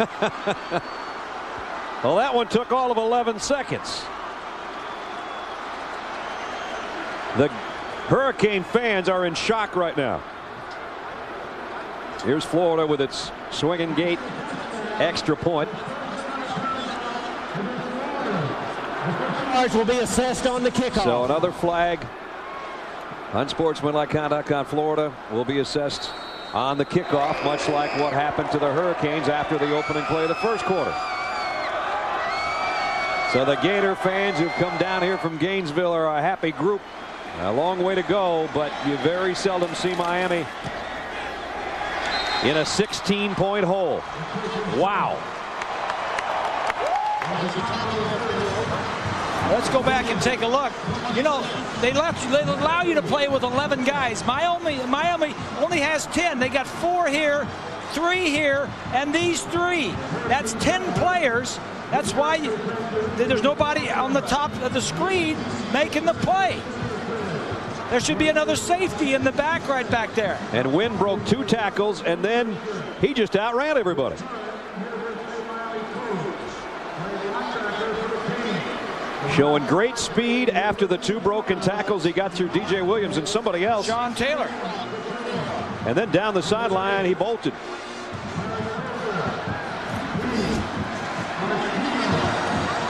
Well, that one took all of 11 seconds. The Hurricane fans are in shock right now. Here's Florida with its swinging gate extra point. Will be assessed on the kickoff. So another flag. Unsportsmanlike conduct on Florida will be assessed on the kickoff, much like what happened to the Hurricanes after the opening play of the first quarter. So the Gator fans who've come down here from Gainesville are a happy group. A long way to go, but you very seldom see Miami in a 16-point hole. Wow. Let's go back and take a look. You know, they allow you to play with 11 guys. Miami only has 10. They got 4 here, 3 here, and these 3. That's 10 players. That's why there's nobody on the top of the screen making the play. There should be another safety in the back right back there. And Wynn broke 2 tackles, and then he just outran everybody. Showing great speed after the 2 broken tackles. He got through DJ Williams and somebody else. Sean Taylor. And then down the sideline, he bolted.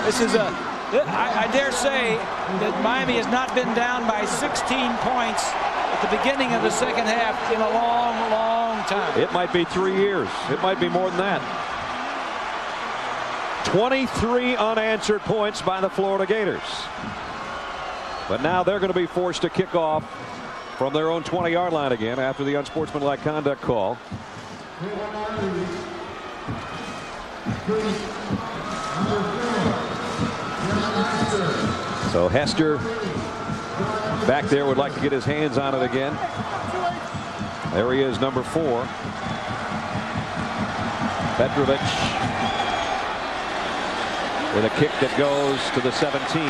This is I dare say that Miami has not been down by 16 points at the beginning of the second half in a long, long time. It might be 3 years. It might be more than that. 23 unanswered points by the Florida Gators. But now they're going to be forced to kick off from their own 20-yard line again after the unsportsmanlike conduct call. So Hester back there would like to get his hands on it again. There he is, number 4. Petrovic with a kick that goes to the 17.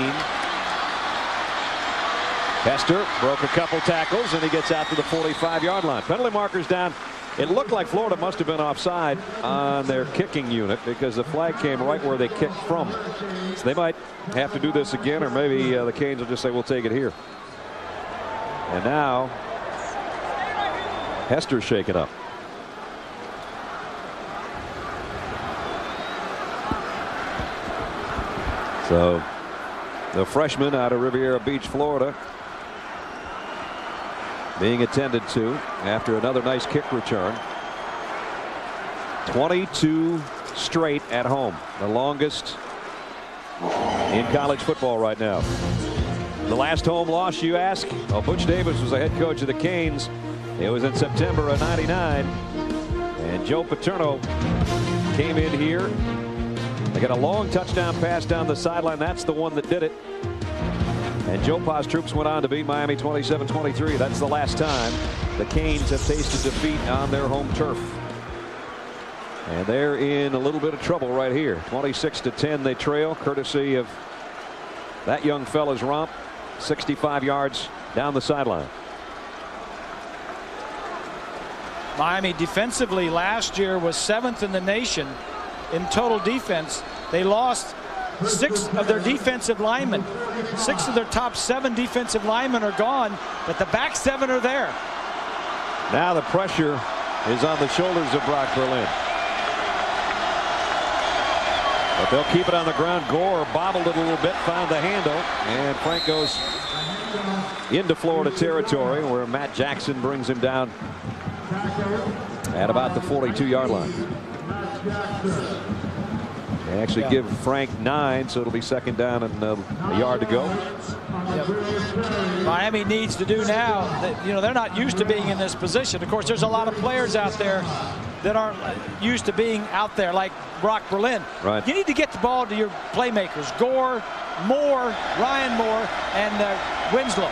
Hester broke a couple tackles and he gets out to the 45-yard line. Penalty markers down. It looked like Florida must have been offside on their kicking unit because the flag came right where they kicked from. So they might have to do this again, or maybe the Canes will just say we'll take it here. And now Hester's shaken up. So the freshman out of Riviera Beach, Florida, being attended to after another nice kick return. 22 straight at home, the longest in college football right now. The last home loss, you ask? Well, Butch Davis was the head coach of the Canes. It was in September of '99, and Joe Paterno came in here. They got a long touchdown pass down the sideline. That's the one that did it. And Joe Pa's troops went on to beat Miami 27-23. That's the last time the Canes have tasted defeat on their home turf. And they're in a little bit of trouble right here. 26-10 they trail, courtesy of that young fella's romp. 65 yards down the sideline. Miami defensively last year was 7th in the nation in total defense. They lost 6 of their defensive linemen. 6 of their top 7 defensive linemen are gone, but the back 7 are there. Now the pressure is on the shoulders of Brock Berlin. But they'll keep it on the ground. Gore bobbled it a little bit, found the handle, and Frank goes into Florida territory where Matt Jackson brings him down at about the 42-yard line. They actually give Frank 9, so it'll be second down and a yard to go. Yep. Miami needs to do now that, you know, they're not used to being in this position. Of course, there's a lot of players out there that aren't used to being out there, like Brock Berlin. Right. You need to get the ball to your playmakers. Gore, Moore, Ryan Moore, and Winslow.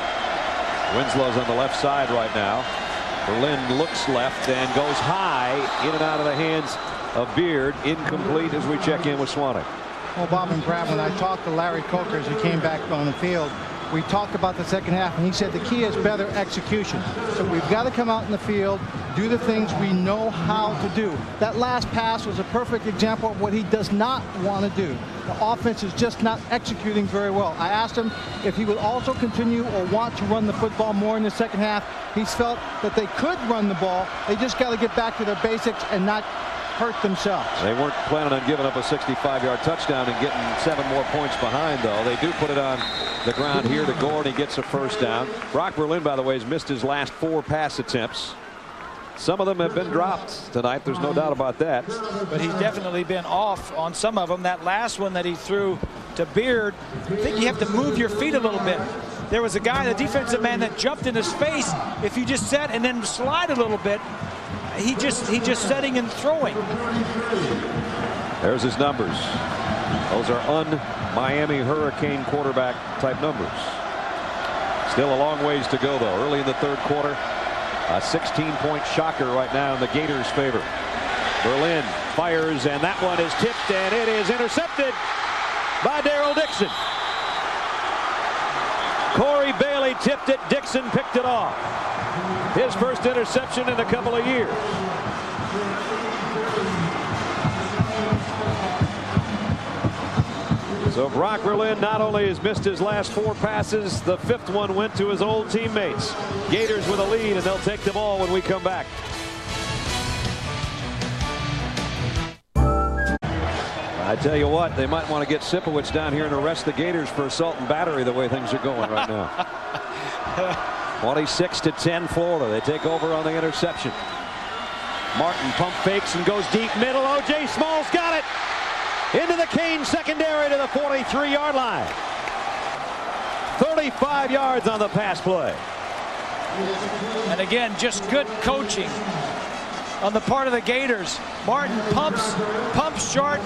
Winslow's on the left side right now. Berlin looks left and goes high, in and out of the hands of Beard. Incomplete as we check in with Swannick. Well, Bob and Brad, when I talked to Larry Coker as he came back on the field, we talked about the second half, and he said the key is better execution. So we've got to come out in the field, do the things we know how to do. That last pass was a perfect example of what he does not want to do. The offense is just not executing very well. I asked him if he would also continue or want to run the football more in the second half. He's felt that they could run the ball. They just got to get back to their basics and not hurt themselves. They weren't planning on giving up a 65-yard touchdown and getting 7 more points behind, though. They do put it on the ground here to Gore, and he gets a first down. Brock Berlin, by the way, has missed his last 4 pass attempts. Some of them have been dropped tonight. There's no doubt about that. But he's definitely been off on some of them. That last one that he threw to Beard, I think you have to move your feet a little bit. There was a guy, the defensive man, that jumped in his face. If you just set and then slide a little bit, he just setting and throwing. There's his numbers. Those are un-Miami Hurricane quarterback type numbers. Still a long ways to go, though. Early in the third quarter, a 16-point shocker right now in the Gators' favor. Berlin fires, and that one is tipped, and it is intercepted by Darrell Dixon. Corey Bailey tipped it. Dixon picked it off. His first interception in a couple of years. So Brock Berlin not only has missed his last 4 passes, the 5th one went to his old teammates. Gators with a lead, and they'll take the ball when we come back. I tell you what, they might want to get Sipowicz down here and arrest the Gators for assault and battery the way things are going right now. 26-10 Florida. They take over on the interception. Martin pump fakes and goes deep middle. O.J. Small's got it. Into the Canes secondary to the 43-yard line. 35 yards on the pass play. And again, just good coaching on the part of the Gators. Martin pumps short.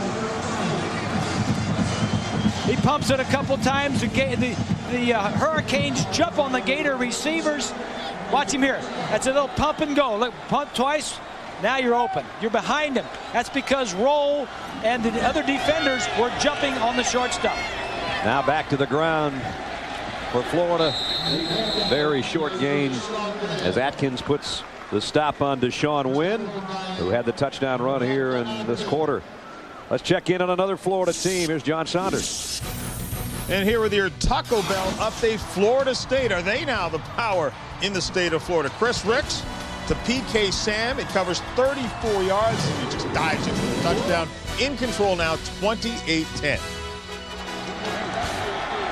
He pumps it a couple times. The Hurricanes jump on the Gator receivers. Watch him here. That's a little pump and go. Look, pump twice. Now you're open. You're behind him. That's because Roll and the other defenders were jumping on the short stuff. Now back to the ground for Florida. Very short gain as Atkins puts the stop on Deshaun Wynn, who had the touchdown run here in this quarter. Let's check in on another Florida team. Here's John Saunders. And here with your Taco Bell update, Florida State. Are they now the power in the state of Florida? Chris Ricks to PK Sam. It covers 34 yards. He just dives into the touchdown. In control now, 28-10.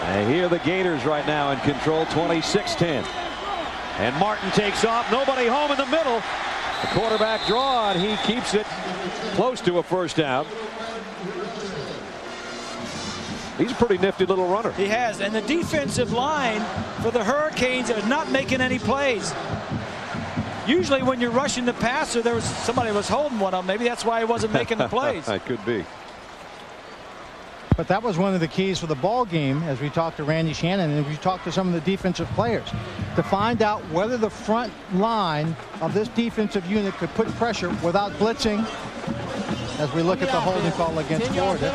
And here are the Gators right now in control, 26-10. And Martin takes off. Nobody home in the middle. The quarterback draw, and he keeps it close to a first down. He's a pretty nifty little runner. He has. And the defensive line for the Hurricanes is not making any plays. Usually when you're rushing the passer, somebody was holding one of them. Maybe that's why he wasn't making the plays. It could be. But that was one of the keys for the ball game, as we talked to Randy Shannon and we talked to some of the defensive players, to find out whether the front line of this defensive unit could put pressure without blitzing, as we look at the holding call against Florida,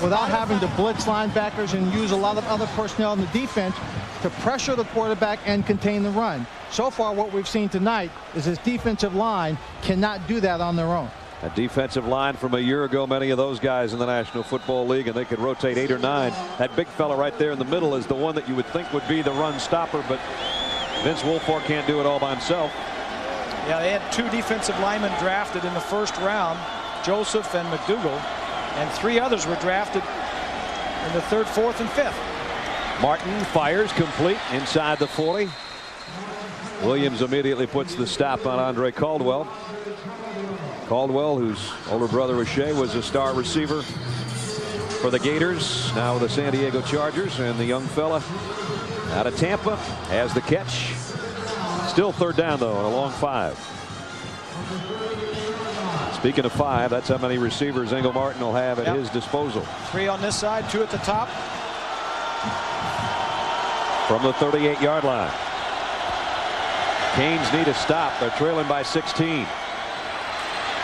without having to blitz linebackers and use a lot of other personnel in the defense to pressure the quarterback and contain the run. So far, what we've seen tonight is this defensive line cannot do that on their own. A defensive line from a year ago, many of those guys in the National Football League, and they could rotate 8 or 9. That big fella right there in the middle is the one that you would think would be the run stopper, but Vince Wilfork can't do it all by himself. Yeah, they had 2 defensive linemen drafted in the first round, Joseph and McDougal, and 3 others were drafted in the 3rd, 4th, and 5th. Martin fires complete inside the 40. Williams immediately puts the stop on Andre Caldwell. Caldwell, whose older brother O'Shea was a star receiver for the Gators, now with the San Diego Chargers, and the young fella out of Tampa has the catch. Still 3rd down, though, on a long 5. Speaking of 5, that's how many receivers Engel Martin will have at his disposal. 3 on this side, 2 at the top. From the 38-yard line. Canes need a stop. They're trailing by 16.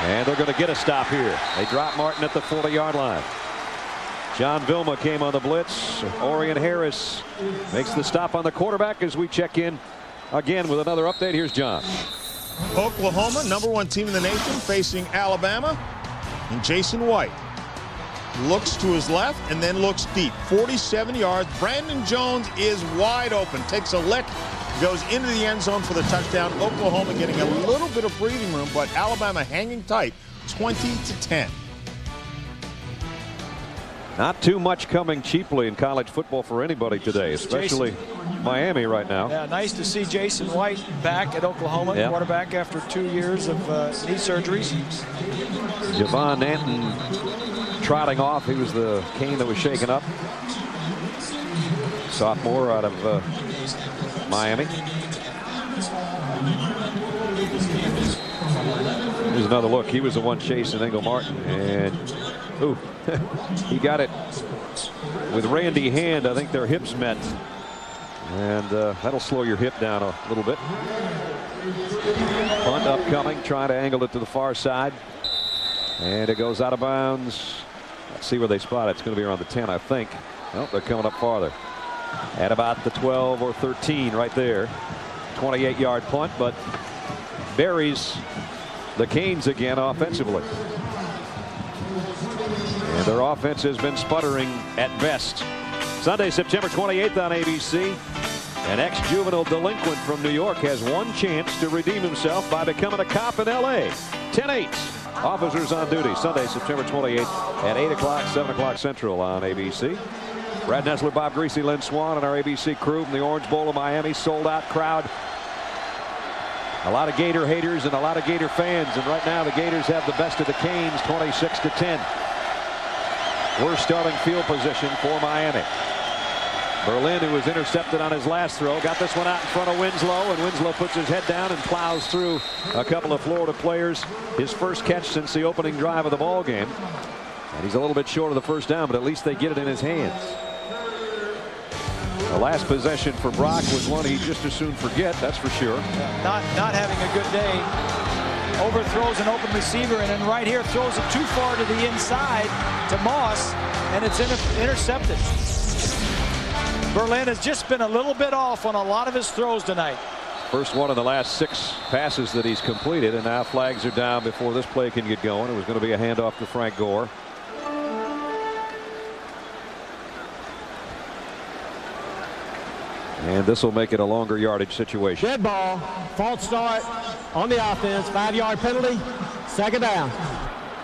And they're going to get a stop here. They drop Martin at the 40-yard line. John Vilma came on the blitz. Orion Harris makes the stop on the quarterback as we check in again with another update. Here's John. Oklahoma, #1 team in the nation, facing Alabama. And Jason White looks to his left and then looks deep. 47 yards. Brandon Jones is wide open. Takes a lick. Goes into the end zone for the touchdown. Oklahoma getting a little bit of breathing room, but Alabama hanging tight, 20-10. Not too much coming cheaply in college football for anybody today, especially Miami right now. Yeah, nice to see Jason White back at Oklahoma, quarterback after 2 years of knee surgeries. Javon Nanton trotting off. He was the cane that was shaken up. Sophomore out of Miami. Here's another look. He was the one chasing Engel Martin, and Ooh, he got it with Randy Hand. I think their hips met. And that'll slow your hip down a little bit. Punt upcoming, trying to angle it to the far side. And it goes out of bounds. Let's see where they spot it. It's going to be around the 10, I think. Nope, they're coming up farther. At about the 12 or 13 right there. 28-yard punt, but buries the Canes again offensively. And their offense has been sputtering at best. Sunday, September 28th on ABC. An ex-juvenile delinquent from New York has one chance to redeem himself by becoming a cop in L.A. 10-8. Officers on duty. Sunday, September 28th at 8 o'clock, 7 o'clock Central on ABC. Brad Nessler, Bob Greasy, Lynn Swan, and our ABC crew from the Orange Bowl of Miami. Sold out crowd. A lot of Gator haters and a lot of Gator fans. And right now the Gators have the best of the Canes, 26-10. Worst starting field position for Miami. Berlin, who was intercepted on his last throw, got this one out in front of Winslow, and Winslow puts his head down and plows through a couple of Florida players. His first catch since the opening drive of the ball game. And he's a little bit short of the first down, but at least they get it in his hands. The last possession for Brock was one he'd just as soon forget, that's for sure. Not having a good day. Overthrows an open receiver, and then right here throws it too far to the inside to Moss, and it's intercepted. Berlin has just been a little bit off on a lot of his throws tonight. First one of the last 6 passes that he's completed, and now flags are down before this play can get going. It was going to be a handoff to Frank Gore. And this will make it a longer yardage situation. Dead ball, false start on the offense, 5-yard penalty, second down.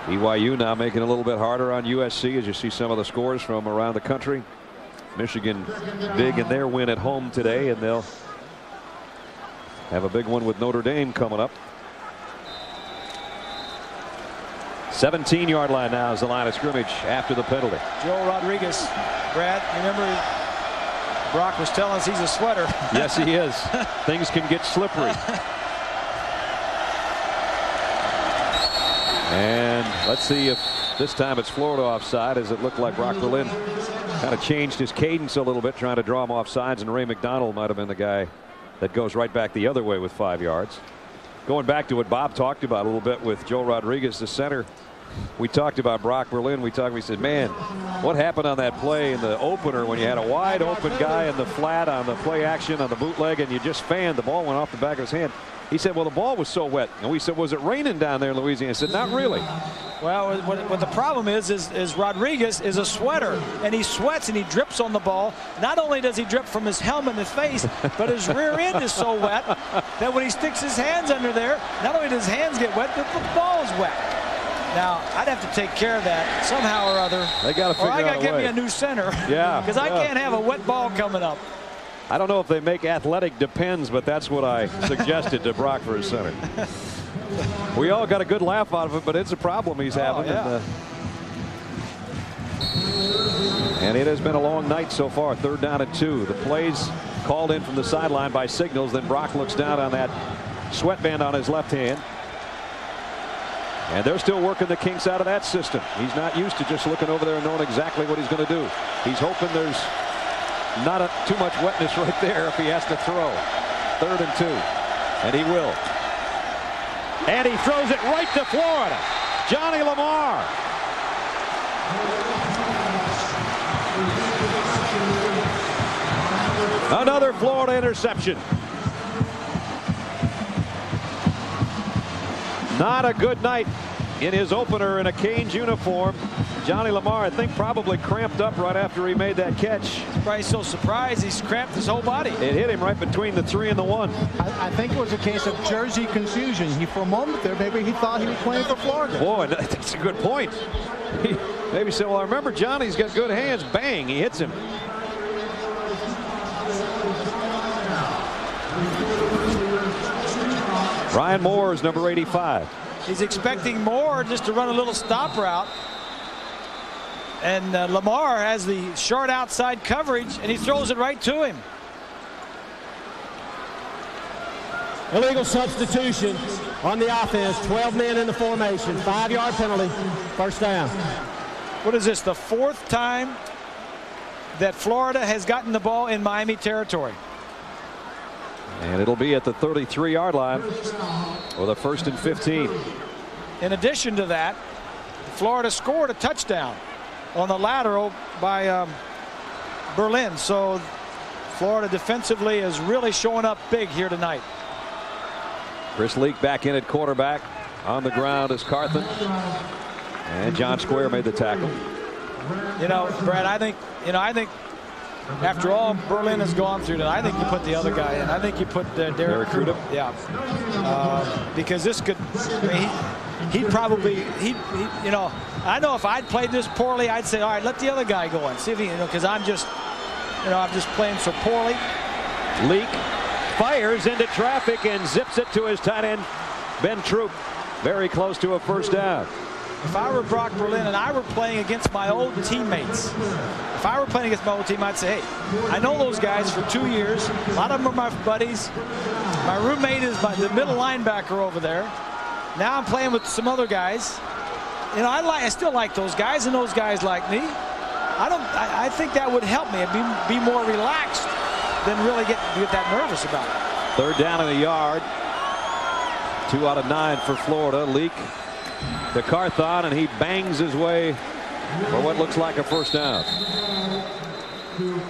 BYU now making it a little bit harder on USC as you see some of the scores from around the country. Michigan big in their win at home today, and they'll have a big one with Notre Dame coming up. 17-yard line now is the line of scrimmage after the penalty. Joe Rodriguez, Brad, remember Brock was telling us he's a sweater. Yes, he is. Things can get slippery. And let's see if this time it's Florida offside, as it looked like Brock Berlin kind of changed his cadence a little bit, trying to draw him off sides, and Ray McDonald might have been the guy that goes right back the other way with 5 yards. Going back to what Bob talked about a little bit with Joe Rodriguez, the center. We talked about Brock Berlin. We said, man, what happened on that play in the opener when you had a wide open guy in the flat on the play action on the bootleg, and you just fanned, the ball went off the back of his hand. He said, well, the ball was so wet. And we said, was it raining down there in Louisiana? He said, not really. Well, what the problem is Rodriguez is a sweater, and he sweats and he drips on the ball. Not only does he drip from his helmet and his face, but his rear end is so wet that when he sticks his hands under there, not only does his hands get wet, but the ball is wet. Now, I'd have to take care of that somehow or other. They got to figure out a way. Or I got to get me a new center. Yeah. Because I can't have a wet ball coming up. I don't know if they make athletic depends, but that's what I suggested to Brock for his center. We all got a good laugh out of it, but it's a problem he's having. Yeah. And it has been a long night so far. 3rd down and 2. The plays called in from the sideline by signals. Then Brock looks down on that sweatband on his left hand. And they're still working the kinks out of that system. He's not used to just looking over there and knowing exactly what he's going to do. He's hoping there's not too much wetness right there if he has to throw. 3rd and 2. And he will. And he throws it right to Florida. Johnny Lamar. Another Florida interception. Not a good night in his opener in a Canes uniform. Johnny Lamar, I think, probably cramped up right after he made that catch. He's probably so surprised he's cramped his whole body. It hit him right between the 3 and the 1. I think it was a case of jersey confusion. For a moment there, maybe he thought he was playing for Florida. Boy, that's a good point. He maybe said, well, I remember Johnny's got good hands. Bang, he hits him. Ryan Moore is number 85. He's expecting Moore just to run a little stop route. And Lamar has the short outside coverage, and he throws it right to him. Illegal substitution on the offense. 12 men in the formation. 5-yard penalty. First down. What is this, the 4th time that Florida has gotten the ball in Miami territory? And it'll be at the 33-yard line with a 1st and 15. In addition to that, Florida scored a touchdown on the lateral by Berlin. So Florida defensively is really showing up big here tonight. Chris Leak back in at quarterback. On the ground is Carthen. And John Square made the tackle. You know, Brad, I think after all Berlin has gone through tonight, I think you put the other guy in. I think you put Derek Crudup. Yeah. Because this could, I mean, he'd probably, you know, I know if I'd played this poorly, I'd say, all right, let the other guy go and see if he, you know, because I'm just playing so poorly. Leak fires into traffic and zips it to his tight end, Ben Troop. Very close to a 1st down. If I were Brock Berlin and I were playing against my old teammates, I'd say, hey, I know those guys for 2 years. A lot of them are my buddies. My roommate is the middle linebacker over there. Now I'm playing with some other guys. You know, I still like those guys, and those guys like me. I think that would help me and be more relaxed than really get that nervous about it. 3rd down and a yard. 2 out of 9 for Florida. Leak to Carthon, and he bangs his way for what looks like a 1st down.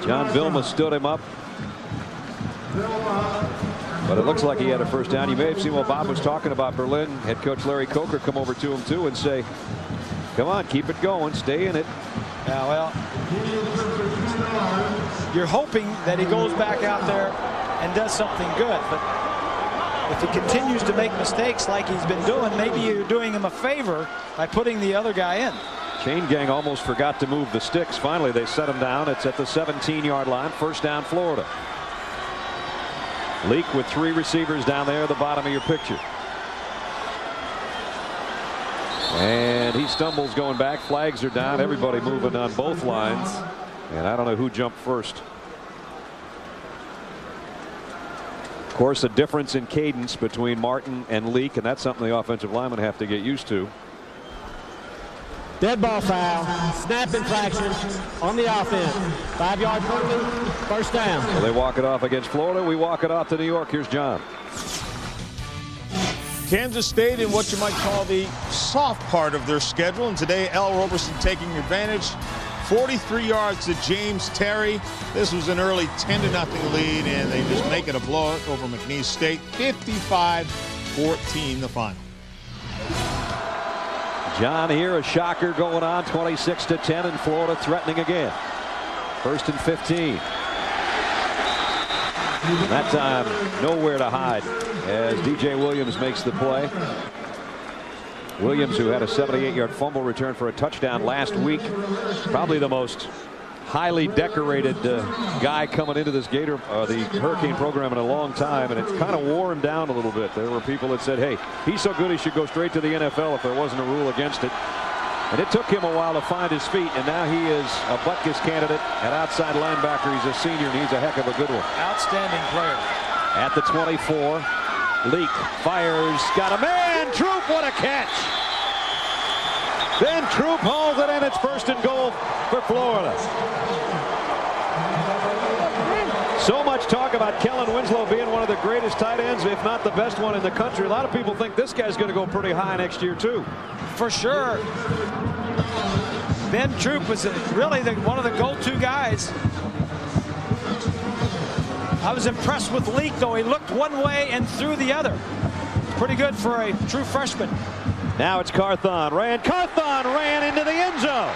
John Vilma stood him up, but it looks like he had a 1st down. You may have seen what Bob was talking about Berlin. Head coach Larry Coker come over to him too and say, come on, keep it going, stay in it. Yeah, well, you're hoping that he goes back out there and does something good, but if he continues to make mistakes like he's been doing, maybe you're doing him a favor by putting the other guy in. Chain gang almost forgot to move the sticks. Finally, they set him down. It's at the 17-yard line. 1st down, Florida. Leak with 3 receivers down there at the bottom of your picture. And he stumbles going back. Flags are down. Everybody moving on both lines. And I don't know who jumped first. Of course, a difference in cadence between Martin and Leak, and that's something the offensive linemen have to get used to. Dead ball foul, snap infraction on the offense. 5-yard penalty, 1st down. Well, they walk it off against Florida. We walk it off to New York. Here's John. Kansas State in what you might call the soft part of their schedule, and today L. Roberson taking advantage. 43 yards to James Terry. This was an early 10-0 lead, and they just make it a blowout over McNeese State. 55-14 the final. John here, a shocker going on, 26-10, and Florida threatening again. 1st and 15. And that time, nowhere to hide as DJ Williams makes the play. Williams, who had a 78-yard fumble return for a touchdown last week, probably the most highly decorated guy coming into this the Hurricane program in a long time, and it kind of wore him down a little bit. There were people that said, hey, he's so good he should go straight to the NFL if there wasn't a rule against it. And it took him a while to find his feet, and now he is a Butkus candidate at outside linebacker. He's a senior, and he's a heck of a good one. Outstanding player. At the 24. Leak fires, got a man. Troop, what a catch. Then Troop hauls it in. It's 1st and goal for Florida. So much talk about Kellen Winslow being one of the greatest tight ends, if not the best one in the country. A lot of people think this guy's going to go pretty high next year too. For sure. Ben Troop was really one of the go-to guys. I was impressed with Leak, though. He looked one way and threw the other. Pretty good for a true freshman. Now it's Carthon. Carthon ran into the end zone.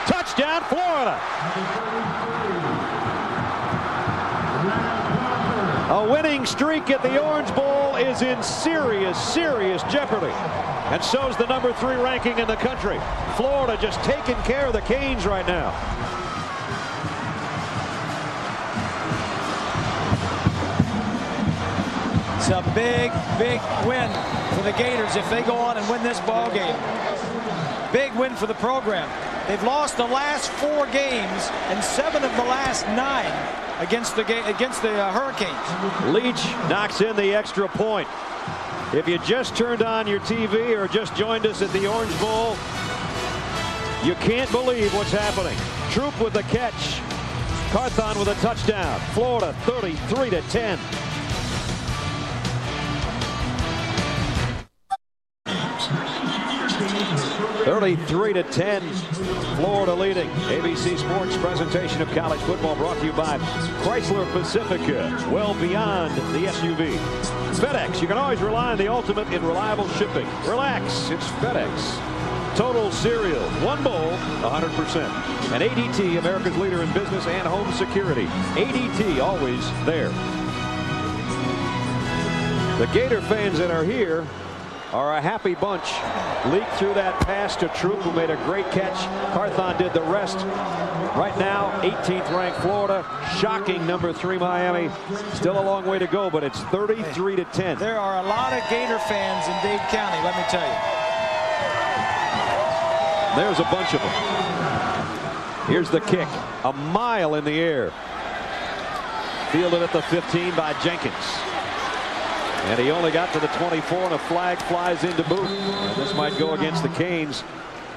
Touchdown, Florida. A winning streak at the Orange Bowl is in serious, serious jeopardy. And so's the number 3 ranking in the country. Florida just taking care of the Canes right now. It's a big, big win for the Gators if they go on and win this ball game. Big win for the program. They've lost the last 4 games and 7 of the last 9 against the Hurricanes. Leach knocks in the extra point. If you just turned on your TV or just joined us at the Orange Bowl, You can't believe what's happening. Troop with the catch. Carthon with a touchdown. Florida 33-10. (33-10). Florida leading. ABC Sports presentation of college football brought to you by Chrysler Pacifica. Well beyond the SUV. FedEx. You can always rely on the ultimate in reliable shipping. Relax. It's FedEx. Total cereal. One bowl, 100%. And ADT, America's leader in business and home security. ADT, always there. The Gator fans that are here are a happy bunch. Leaked through that pass to Troop, who made a great catch. Carthon did the rest. Right now, 18th ranked Florida. Shocking number 3 Miami. Still a long way to go, but it's 33-10. There are a lot of Gator fans in Dade County, let me tell you. There's a bunch of them. Here's the kick. A mile in the air. Fielded at the 15 by Jenkins. And he only got to the 24, and a flag flies into boot. And this might go against the Canes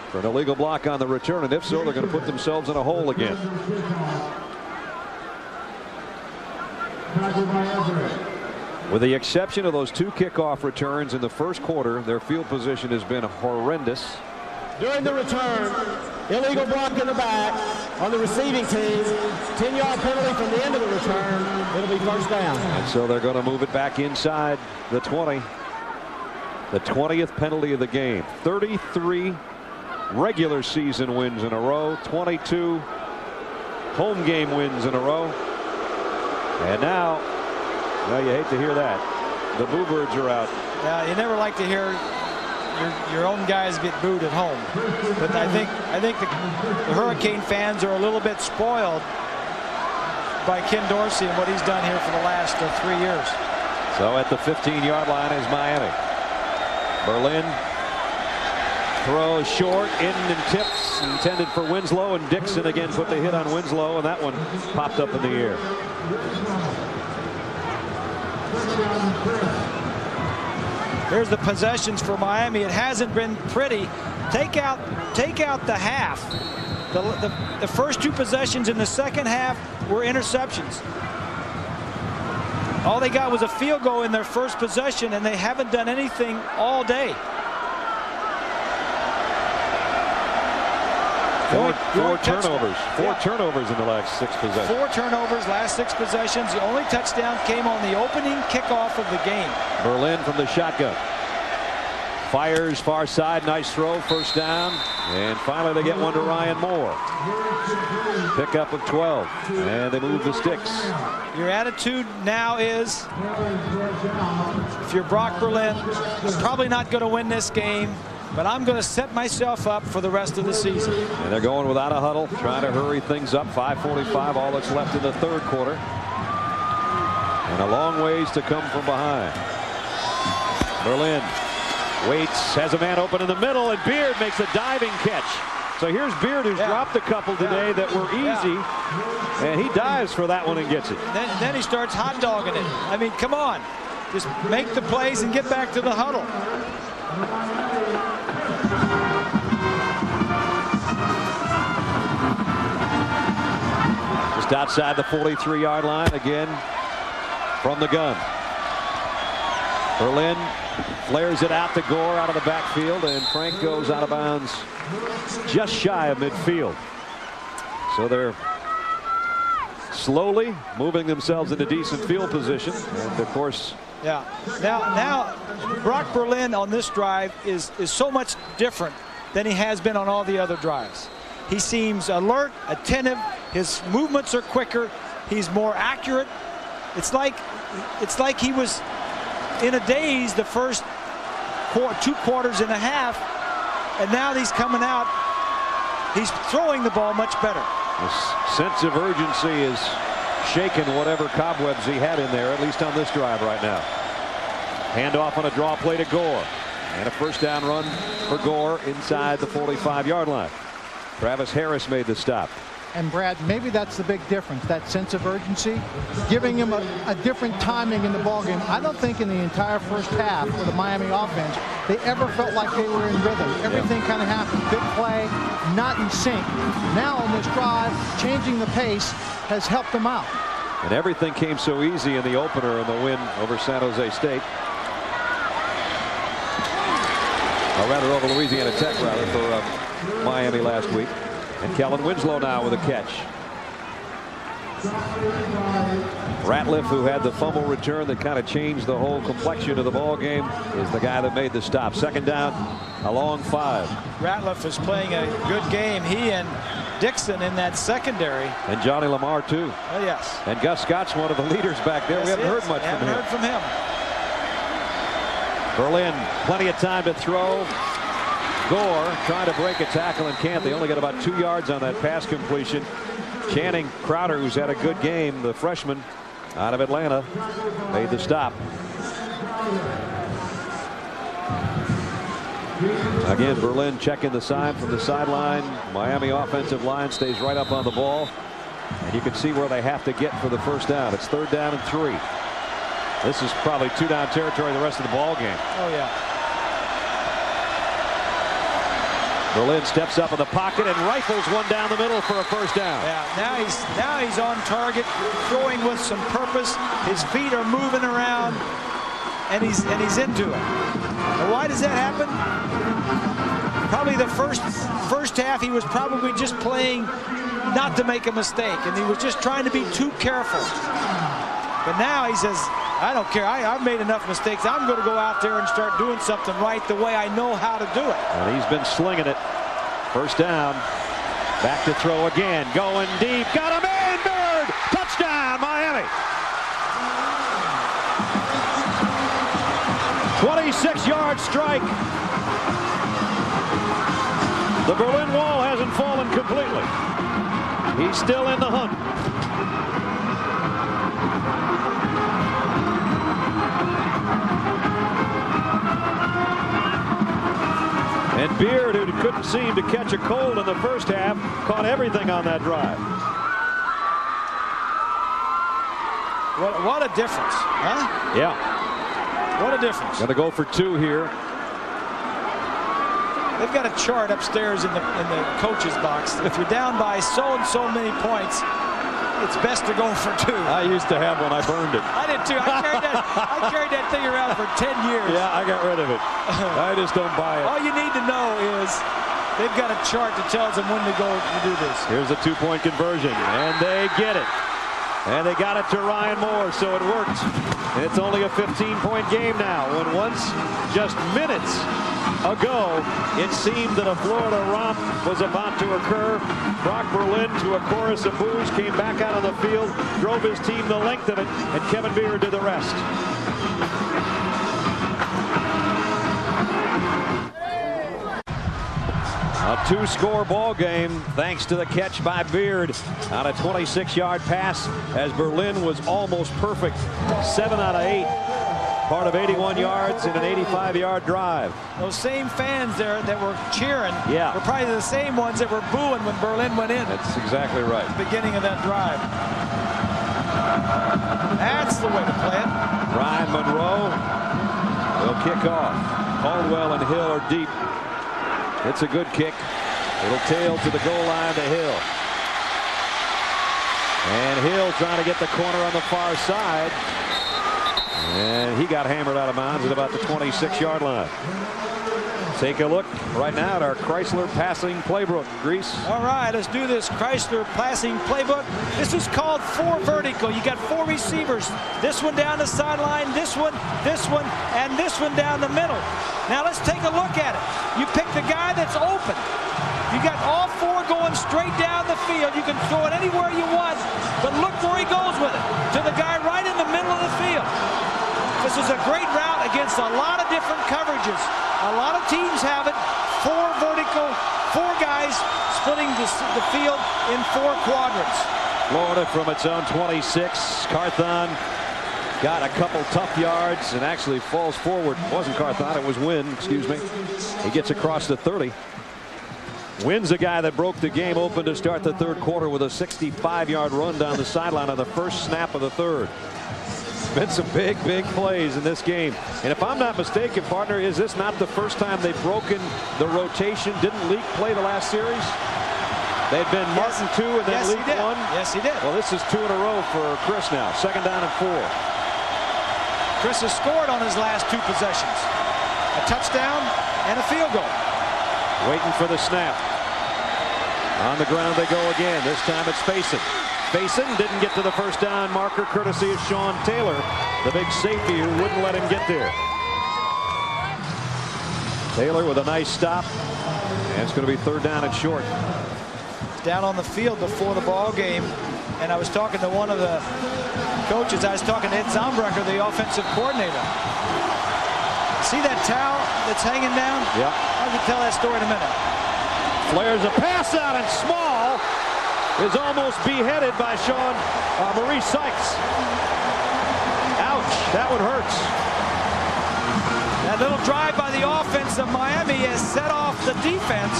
for an illegal block on the return. And if so, they're going to put themselves in a hole again. With the exception of those 2 kickoff returns in the first quarter, their field position has been horrendous. During the return, illegal block in the back on the receiving team. 10-yard penalty from the end of the return. It'll be first down. And so they're going to move it back inside the 20. The 20th penalty of the game. 33 regular season wins in a row. 22 home game wins in a row. And now, well, you hate to hear that. The Bluebirds are out. Yeah, you never like to hear your own guys get booed at home, but I think the Hurricane fans are a little bit spoiled by Ken Dorsey and what he's done here for the last 3 years. So at the 15-yard line is Miami. Berlin throws short, in and tips, intended for Winslow, and Dixon again put the hit on Winslow, and that one popped up in the air. Here's the possessions for Miami. It hasn't been pretty. Take out the half. The first 2 possessions in the second half were interceptions. All they got was a field goal in their first possession, and they haven't done anything all day. Four turnovers. Four turnovers in the last 6 possessions. 4 turnovers, last 6 possessions. The only touchdown came on the opening kickoff of the game. Berlin from the shotgun. Fires far side. Nice throw. First down. And finally they get one to Ryan Moore. Pickup of 12. And they move the sticks. Your attitude now is, if you're Brock Berlin, I'm probably not going to win this game, but I'm going to set myself up for the rest of the season. And they're going without a huddle, trying to hurry things up. 5:45, all that's left in the third quarter. And a long ways to come from behind. Berlin waits, has a man open in the middle, and Beard makes a diving catch. So here's Beard, who's dropped a couple today that were easy, and he dives for that one and gets it. Then he starts hot dogging it. I mean, come on. Just make the plays and get back to the huddle. Just outside the 43-yard line again from the gun. Berlin flares it out to Gore out of the backfield, and Frank goes out of bounds just shy of midfield. So they're slowly moving themselves into decent field position, and of course. Yeah. Now Brock Berlin on this drive is so much different than he has been on all the other drives. He seems alert, attentive. His movements are quicker. He's more accurate. It's like he was in a daze the first 2 quarters and a half, and now he's coming out. He's throwing the ball much better. This sense of urgency is shaking whatever cobwebs he had in there, at least on this drive right now. Handoff on a draw play to Gore, and a first down run for Gore inside the 45-yard line. Travis Harris made the stop. And Brad, maybe that's the big difference, that sense of urgency, giving him a different timing in the ballgame. I don't think in the entire first half for the Miami offense, they ever felt like they were in rhythm. Everything kind of happened, big play, not in sync. Now on this drive, changing the pace has helped them out. And everything came so easy in the opener in the win over San Jose State. Or rather over Louisiana Tech, rather, for Miami last week. And Kellen Winslow now with a catch. Ratliff, who had the fumble return that kind of changed the whole complexion of the ball game, is the guy that made the stop. Second down, a long 5. Ratliff is playing a good game. He and Dixon in that secondary. And Johnny Lamar, too. Oh, yes. And Gus Scott's one of the leaders back there. Yes, we haven't heard much from him. Berlin, plenty of time to throw. Gore trying to break a tackle and can't. They only got about 2 yards on that pass completion. Channing Crowder, who's had a good game, the freshman out of Atlanta, made the stop. Again, Berlin checking the sign from the sideline. Miami offensive line stays right up on the ball. And you can see where they have to get for the first down. It's 3rd down and 3. This is probably 2-down territory the rest of the ball game. Oh, yeah. Berlin steps up in the pocket and rifles one down the middle for a first down. Yeah, now he's on target, throwing with some purpose. His feet are moving around, and he's into it. Now, why does that happen? Probably the first half he was probably just playing not to make a mistake, and he was just trying to be too careful. But now he says, I don't care. I've made enough mistakes. I'm going to go out there and start doing something right the way I know how to do it. And he's been slinging it. First down. Back to throw again. Going deep. Got him in. Bird. Touchdown, Miami. 26-yard strike. The Berlin Wall hasn't fallen completely. He's still in the hunt. And Beard, who couldn't seem to catch a cold in the first half, caught everything on that drive. What a difference, huh? Yeah. What a difference. Going to go for 2 here. They've got a chart upstairs in the coach's box. If you're down by so and so many points, it's best to go for 2. I used to have one. I burned it. I did too. I carried that thing around for 10 years. Yeah, I got rid of it. I just don't buy it. All you need to know is they've got a chart that tells them when to go to do this. Here's a 2-point conversion, and they get it. And they got it to Ryan Moore, so it worked. And it's only a 15-point game now, when once, just minutes ago, it seemed that a Florida romp was about to occur. Brock Berlin, to a chorus of boos, came back out on the field, drove his team the length of it, and Kevin Beard did the rest. A 2-score ball game thanks to the catch by Beard on a 26-yard pass, as Berlin was almost perfect. 7 out of 8. Part of 81 yards in an 85-yard drive. Those same fans there that were cheering were probably the same ones that were booing when Berlin went in. That's exactly right. At the beginning of that drive. That's the way to play it. Ryan Monroe will kick off. Caldwell and Hill are deep. It's a good kick. It'll tail to the goal line to Hill. And Hill trying to get the corner on the far side. And he got hammered out of bounds at about the 26-yard line. Take a look right now at our Chrysler passing playbook. Grease. All right, let's do this Chrysler passing playbook. This is called 4 vertical. You got 4 receivers. This one down the sideline, this one, and this one down the middle. Now let's take a look at it. You pick the guy that's open. You got all 4 going straight down the field. You can throw it anywhere you want, but look where he goes with it. To the guy right in the middle of the field. This is a great route against a lot of different coverages. A lot of teams have it. 4 vertical, 4 guys splitting the field in 4 quadrants. Florida from its own 26. Carthon got a couple tough yards and actually falls forward. It wasn't Carthon, it was Wynn, excuse me. He gets across the 30. Wynn's the guy that broke the game open to start the third quarter with a 65-yard run down the sideline on the first snap of the third. Been some big plays in this game. And if I'm not mistaken, partner, is this not the first time they've broken the rotation? Didn't Leak play the last series? They'd been Martin 2 and then Leak 1. Yes, he did. Well, this is 2 in a row for Chris now. 2nd down and 4. Chris has scored on his last 2 possessions. A touchdown and a field goal. Waiting for the snap. On the ground they go again. This time it's Faison. Faison didn't get to the first down marker courtesy of Sean Taylor, the big safety who wouldn't let him get there. Taylor with a nice stop. And it's going to be 3rd down and short. Down on the field before the ball game, and I was talking to one of the coaches. I was talking to Ed Zombracher, the offensive coordinator. See that towel that's hanging down? Yeah. I can tell that story in a minute. Flares a pass out, and Small is almost beheaded by Maurice Sykes. Ouch, that one hurts. That little drive by the offense of Miami has set off the defense.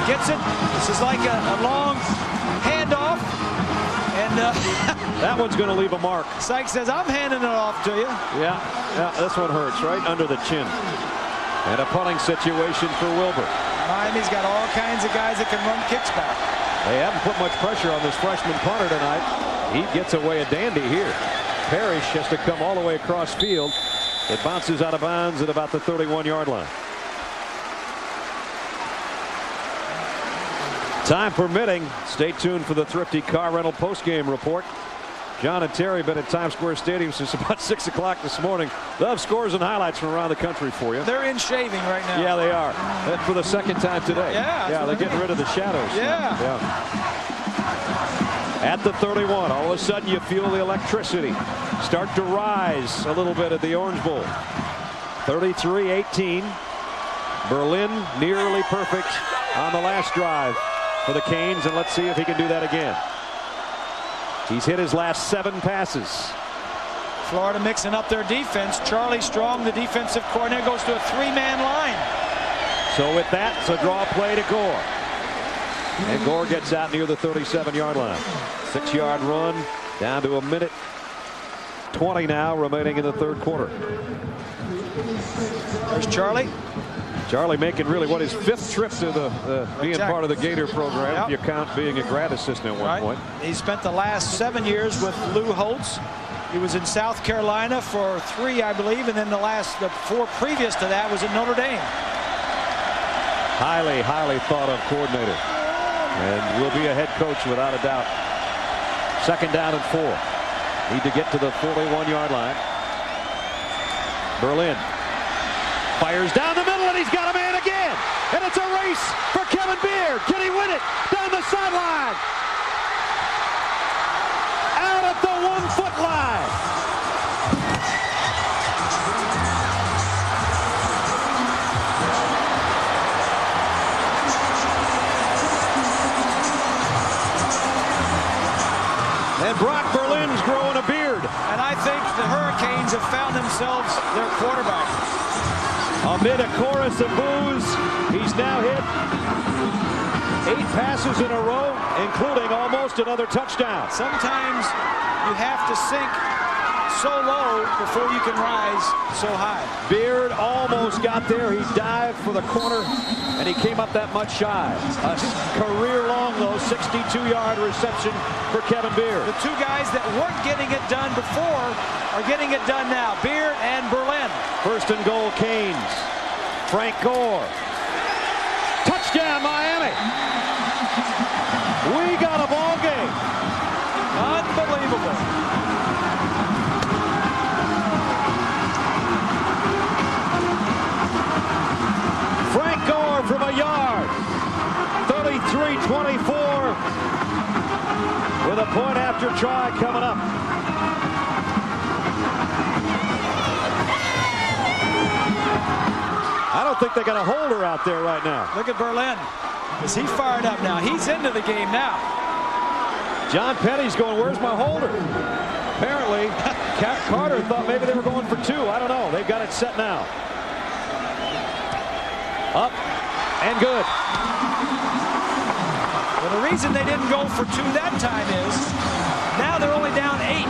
Gets it. This is like a long handoff. And that one's going to leave a mark. Sykes says, I'm handing it off to you. Yeah, this one hurts right under the chin. And a punting situation for Wilbur. Miami's got all kinds of guys that can run kicks back. They haven't put much pressure on this freshman punter tonight. He gets away a dandy here. Parrish has to come all the way across field. It bounces out of bounds at about the 31-yard line. Time permitting, stay tuned for the Thrifty Car Rental postgame report. John and Terry been at Times Square Stadium since about 6 o'clock this morning. They'll have scores and highlights from around the country for you. They're in shaving right now. Yeah, they are. And for the 2nd time today. Yeah, they're getting rid of the shadows. Yeah. At the 31, all of a sudden you feel the electricity start to rise a little bit at the Orange Bowl. 33-18. Berlin nearly perfect on the last drive for the Canes, and let's see if he can do that again. He's hit his last 7 passes. Florida mixing up their defense. Charlie Strong, the defensive coordinator, goes to a 3-man line. So with that, it's a draw play to Gore. And Gore gets out near the 37-yard line. 6-yard run down to 1:20 now remaining in the third quarter. There's Charlie. Charlie making really what his 5th trip to the being part of the Gator program. If you count being a grad assistant at one point. He spent the last 7 years with Lou Holtz. He was in South Carolina for 3, I believe, and then the 4 previous to that was at Notre Dame. Highly thought of coordinator, and will be a head coach without a doubt. 2nd down and 4. Need to get to the 41-yard line. Berlin fires down the middle, and he's got a man again. And it's a race for Kevin Beard. Can he win it? Down the sideline. Out at the 1-foot line. And Brock Berlin's growing a beard. And I think the Hurricanes have found themselves their quarterback. Amid a chorus of boos, he's now hit 8 passes in a row, including almost another touchdown. Sometimes you have to sink so low before you can rise so high. Beard almost got there. He dived for the corner, and he came up that much shy. A career-long, though, 62-yard reception for Kevin Beard. The 2 guys that weren't getting it done before are getting it done now, Beard and Berlin. 1st and goal, Canes. Frank Gore. Touchdown, Miami. We got a ball game. Unbelievable. Frank Gore from a yard. 33-24 with a point after try coming up. I don't think they got a holder out there right now. Look at Berlin. Is he fired up now? He's into the game now. John Petty's going, where's my holder? Apparently, Carter thought maybe they were going for 2. I don't know. They've got it set now. Up and good. Well, the reason they didn't go for 2 that time is now they're only down 8.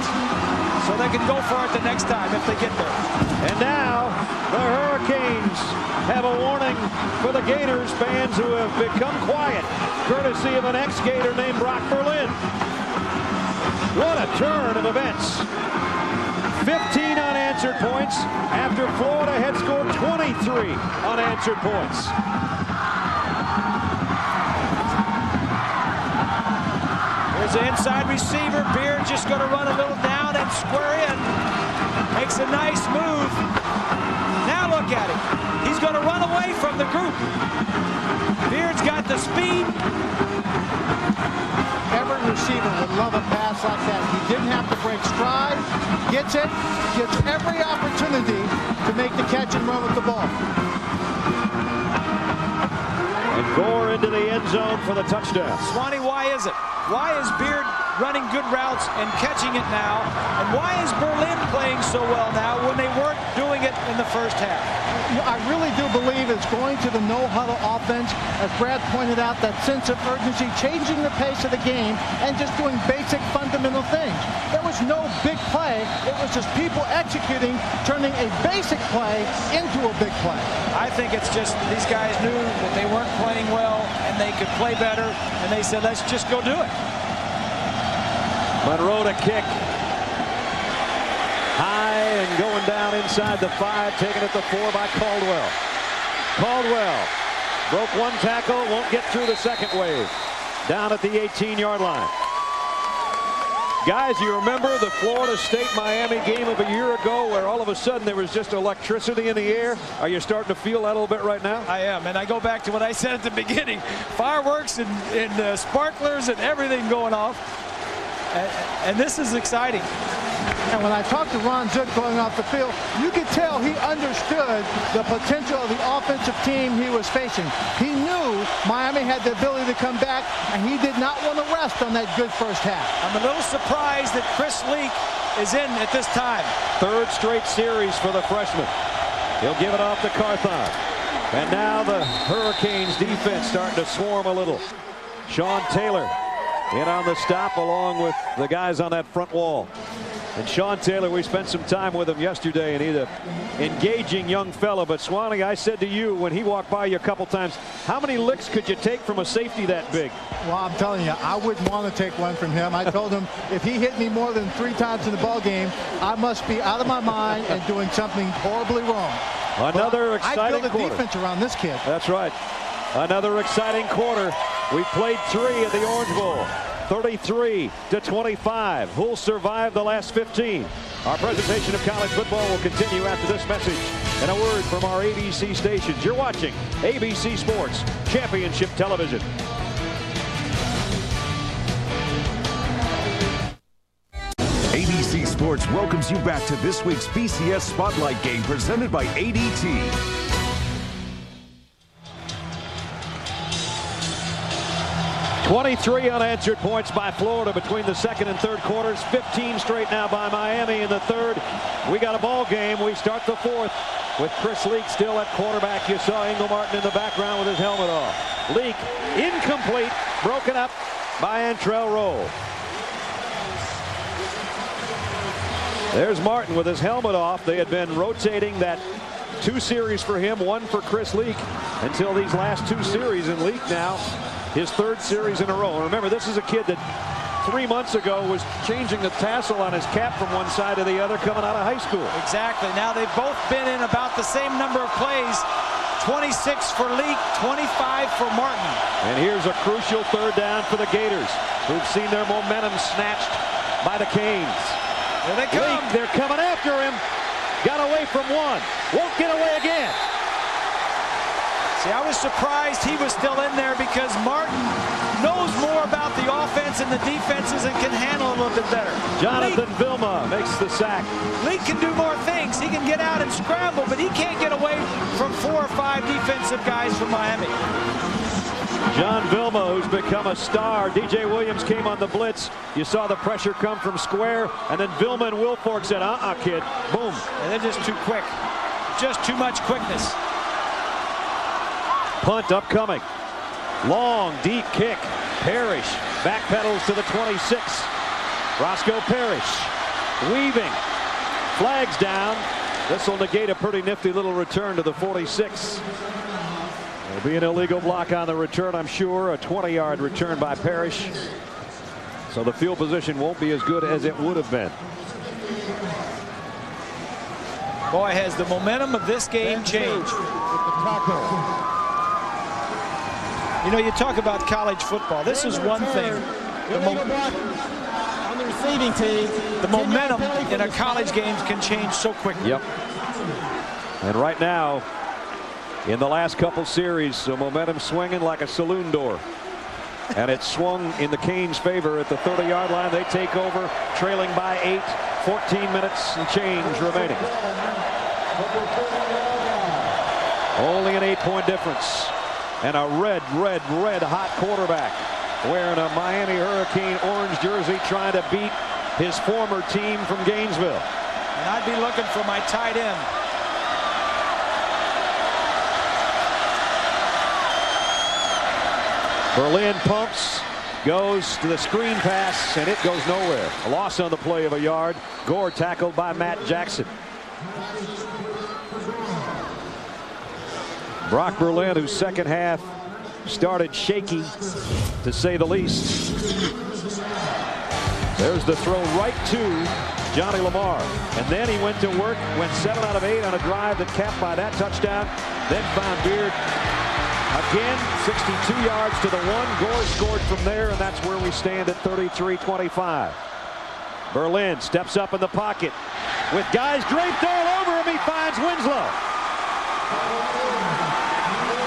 So they can go for it the next time if they get there. And now the Hurricanes have a warning for the Gators fans who have become quiet, courtesy of an ex-Gator named Brock Berlin. What a turn of events. 15 unanswered points after Florida had scored 23 unanswered points. There's an inside receiver. Beard just going to run a little down and square in. Makes a nice move. Now look at him. He's going to run away from the group. Beard's got the speed. Every receiver would love a pass like that. He didn't have to break stride. Gets it. Gets every opportunity to make the catch and run with the ball. And Gore into the end zone for the touchdown. Swanee, why is it? Why is Beard running good routes and catching it now? And why is Berlin playing so well now when they weren't doing it in the first half? I really do believe it's going to the no-huddle offense. As Brad pointed out, that sense of urgency, changing the pace of the game, and just doing basic fundamental things. There was no big play. It was just people executing, turning a basic play into a big play. I think it's just these guys knew that they weren't playing well and they could play better, and they said, let's just go do it. Monroe to kick. High and going down inside the 5, taken at the 4 by Caldwell. Caldwell broke one tackle, won't get through the second wave. Down at the 18-yard line. Guys, you remember the Florida State-Miami game of a year ago where all of a sudden there was just electricity in the air? Are you starting to feel that a little bit right now? I am, and I go back to what I said at the beginning. Fireworks and sparklers and everything going off. And this is exciting. And when I talked to Ron Zook going off the field, you could tell he understood the potential of the offensive team he was facing. He knew Miami had the ability to come back, and he did not want to rest on that good first half. I'm a little surprised that Chris Leak is in at this time. 3rd straight series for the freshman. He'll give it off to Carthon. And now the Hurricanes defense starting to swarm a little. Sean Taylor in on the stop along with the guys on that front wall. And Sean Taylor, we spent some time with him yesterday, and he's an engaging young fella. But Swanee, I said to you when he walked by you a couple times, how many licks could you take from a safety that big? Well, I'm telling you, I wouldn't want to take one from him. I told him if he hit me more than 3 times in the ball game, I must be out of my mind and doing something horribly wrong. Another exciting I build a quarter. defense around this kid. That's right. Another exciting quarter. We played 3 at the Orange Bowl. 33-25. Who'll survive the last 15? Our presentation of college football will continue after this message and a word from our ABC stations. You're watching ABC Sports Championship Television. ABC Sports welcomes you back to this week's BCS Spotlight game presented by ADT. 23 unanswered points by Florida between the second and third quarters. 15 straight now by Miami in the third. We got a ball game. We start the fourth with Chris Leak still at quarterback. You saw Ingle Martin in the background with his helmet off. Leak incomplete, broken up by Antrell Roll. There's Martin with his helmet off. They had been rotating that 2 series for him, 1 for Chris Leak until these last 2 series, and Leak now his 3rd series in a row. And remember, this is a kid that 3 months ago was changing the tassel on his cap from one side to the other coming out of high school. Exactly. Now they've both been in about the same number of plays. 26 for Leak, 25 for Martin. And here's a crucial 3rd down for the Gators, who've seen their momentum snatched by the Canes. Here they come. Leak, they're coming after him. Got away from 1. Won't get away again. See, I was surprised he was still in there because Martin knows more about the offense and the defenses and can handle it a little bit better. Jonathan Vilma makes the sack. Leak can do more things. He can get out and scramble, but he can't get away from 4 or 5 defensive guys from Miami. John Vilma, who's become a star. DJ Williams came on the blitz. You saw the pressure come from square, and then Vilma and Wilfork said, kid. Boom. And they're just too quick. just too much quickness. Punt upcoming. Long, deep kick. Parrish backpedals to the 26. Roscoe Parrish weaving. Flags down. This will negate a pretty nifty little return to the 46. There'll be an illegal block on the return, I'm sure. A 20-yard return by Parrish. So the field position won't be as good as it would have been. Boy, has the momentum of this game changed. You know, you talk about college football. This is one thing. On the receiving team, the momentum in a college game can change so quickly. Yep. And right now, in the last couple series, the momentum swinging like a saloon door. And it swung in the Canes' favor at the 30-yard line. They take over, trailing by 8, 14 minutes and change remaining. Only an 8-point difference. And a red hot quarterback wearing a Miami Hurricane orange jersey, trying to beat his former team from Gainesville. And I'd be looking for my tight end. Berlin pumps, goes to the screen pass, and it goes nowhere. A loss on the play of a yard. Gore tackled by Matt Jackson. Brock Berlin, whose second half started shaky, to say the least. There's the throw right to Johnny Lamar. And then he went to work, went 7 out of 8 on a drive that capped by that touchdown. Then found Beard again, 62 yards to the 1. Gore scored from there, and that's where we stand at 33-25. Berlin steps up in the pocket. With guys draped all over him, he finds Winslow.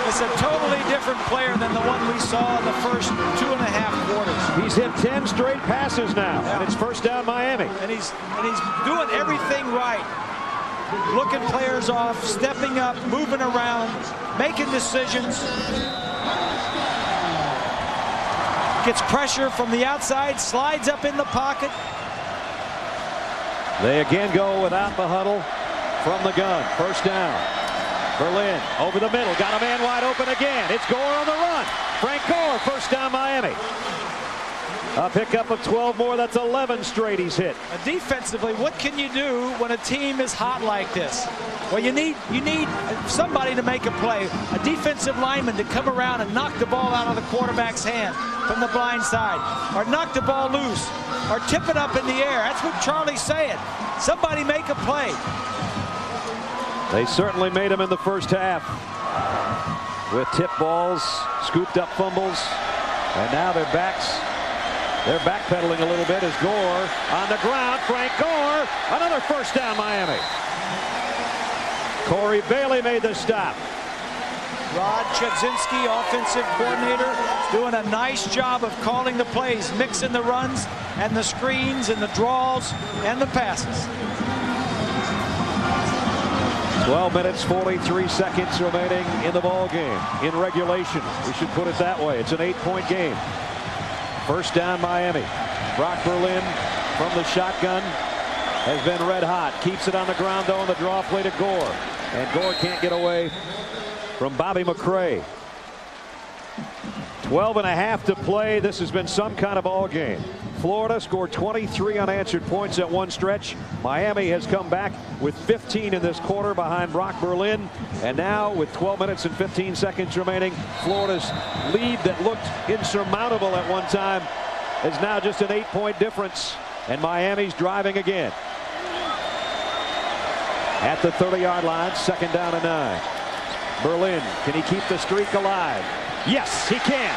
It's a totally different player than the one we saw in the first 2.5 quarters. He's hit 10 straight passes now, and it's first down Miami. And he's doing everything right. Looking players off, stepping up, moving around, making decisions. Gets pressure from the outside, slides up in the pocket. They again go without the huddle from the gun. First down. Berlin over the middle, got a man wide open again. It's Gore on the run. Frank Gore, first down Miami. A pickup of 12 more. That's 11 straight he's hit. Defensively, what can you do when a team is hot like this? Well, you need somebody to make a play, a defensive lineman to come around and knock the ball out of the quarterback's hand from the blind side, or knock the ball loose, or tip it up in the air. That's what Charlie's saying. Somebody make a play. They certainly made him in the first half with tip balls, scooped up fumbles, and now they're backpedaling a little bit as Gore on the ground. Frank Gore, another first down Miami. Corey Bailey made the stop. Rod Chudzinski, offensive coordinator, doing a nice job of calling the plays, mixing the runs and the screens and the draws and the passes. 12 minutes, 43 seconds remaining in the ball game. In regulation, we should put it that way. It's an 8-point game. First down Miami. Brock Berlin from the shotgun has been red hot. Keeps it on the ground though on the draw play to Gore. And Gore can't get away from Bobby McCray. 12.5 to play. This has been some kind of ball game. Florida scored 23 unanswered points at one stretch. Miami has come back with 15 in this quarter behind Brock Berlin. And now with 12 minutes and 15 seconds remaining, Florida's lead that looked insurmountable at one time is now just an 8-point difference. And Miami's driving again. At the 30-yard line, second down and 9. Berlin, can he keep the streak alive? Yes, he can.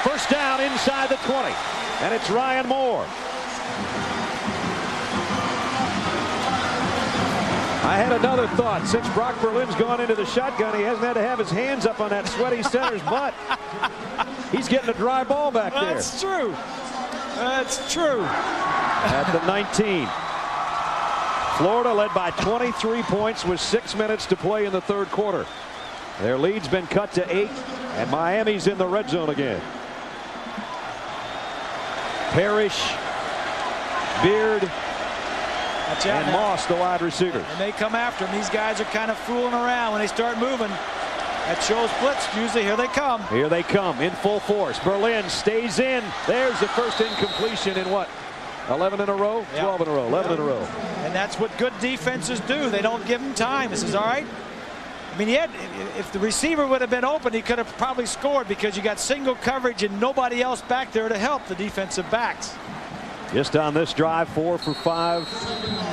First down inside the 20. And it's Ryan Moore. I had another thought. Since Brock Berlin's gone into the shotgun, he hasn't had to have his hands up on that sweaty center's butt. He's getting a dry ball back there. That's true. That's true. At the 19. Florida led by 23 points with 6 minutes to play in the third quarter. Their lead's been cut to 8, and Miami's in the red zone again. Parrish, Beard, And Moss, the wide receiver. And they come after him. These guys are kind of fooling around when they start moving. That shows blitz. Usually, here they come. Here they come in full force. Berlin stays in. There's the first incompletion in what? 11 in a row? 12 in a row. 11 in a row. And that's what good defenses do. They don't give him time. This is all right. I mean, if the receiver would have been open, he could have probably scored because you got single coverage and nobody else back there to help the defensive backs. Just on this drive, 4 for 5,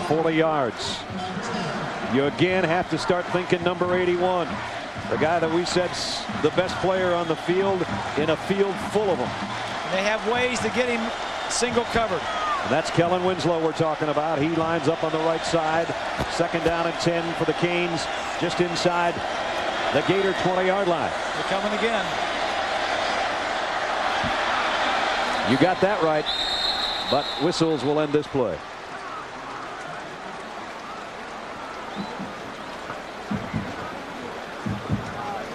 40 yards. You again have to start thinking number 81. The guy that we said's the best player on the field in a field full of them. And they have ways to get him single covered. And that's Kellen Winslow we're talking about. He lines up on the right side. 2nd down and 10 for the Canes, just inside the Gator 20-yard line. They're coming again. You got that right, but whistles will end this play.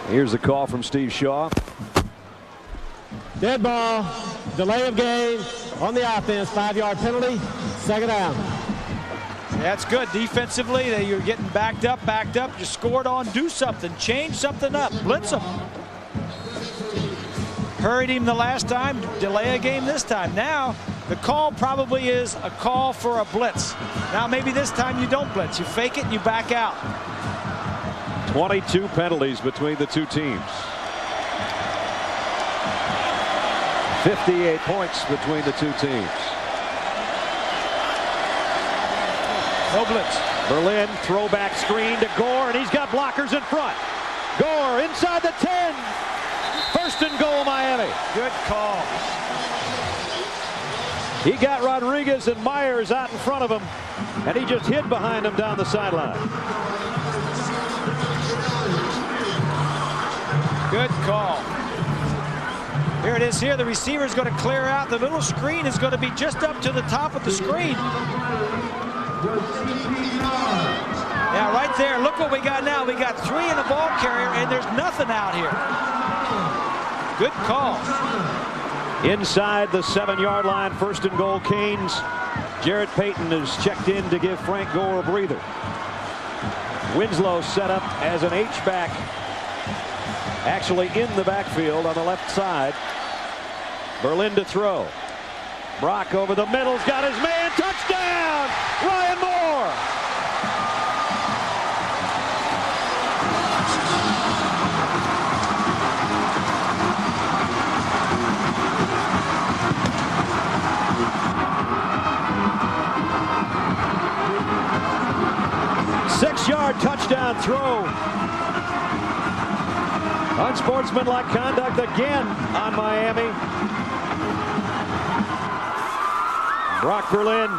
Here's the call from Steve Shaw. Dead ball, delay of game on the offense, 5-yard penalty, 2nd down. That's good defensively. You're getting backed up. You scored on. Do something. Change something up. Blitz them. Hurried him the last time. Delay a game this time. Now the call probably is a call for a blitz. Now maybe this time you don't blitz. You fake it and you back out. 22 penalties between the two teams. 58 points between the two teams. No blitz. Berlin throwback screen to Gore, and he's got blockers in front. Gore inside the 10. 1st and goal, Miami. Good call. He got Rodriguez and Myers out in front of him, and he just hid behind him down the sideline. Good call. Here it is here. The receiver is going to clear out. The little screen is going to be just up to the top of the screen. Yeah, right there. Look what we got now. We got 3 in the ball carrier, and there's nothing out here. Good call. Inside the 7-yard line, 1st and goal, Canes. Jarrett Payton is checked in to give Frank Gore a breather. Winslow set up as an H-back, actually in the backfield on the left side. Berlin to throw. Brock over the middle's got his man. Touchdown! Ryan Moore! Six-yard touchdown throw. Unsportsmanlike conduct again on Miami. Brock Berlin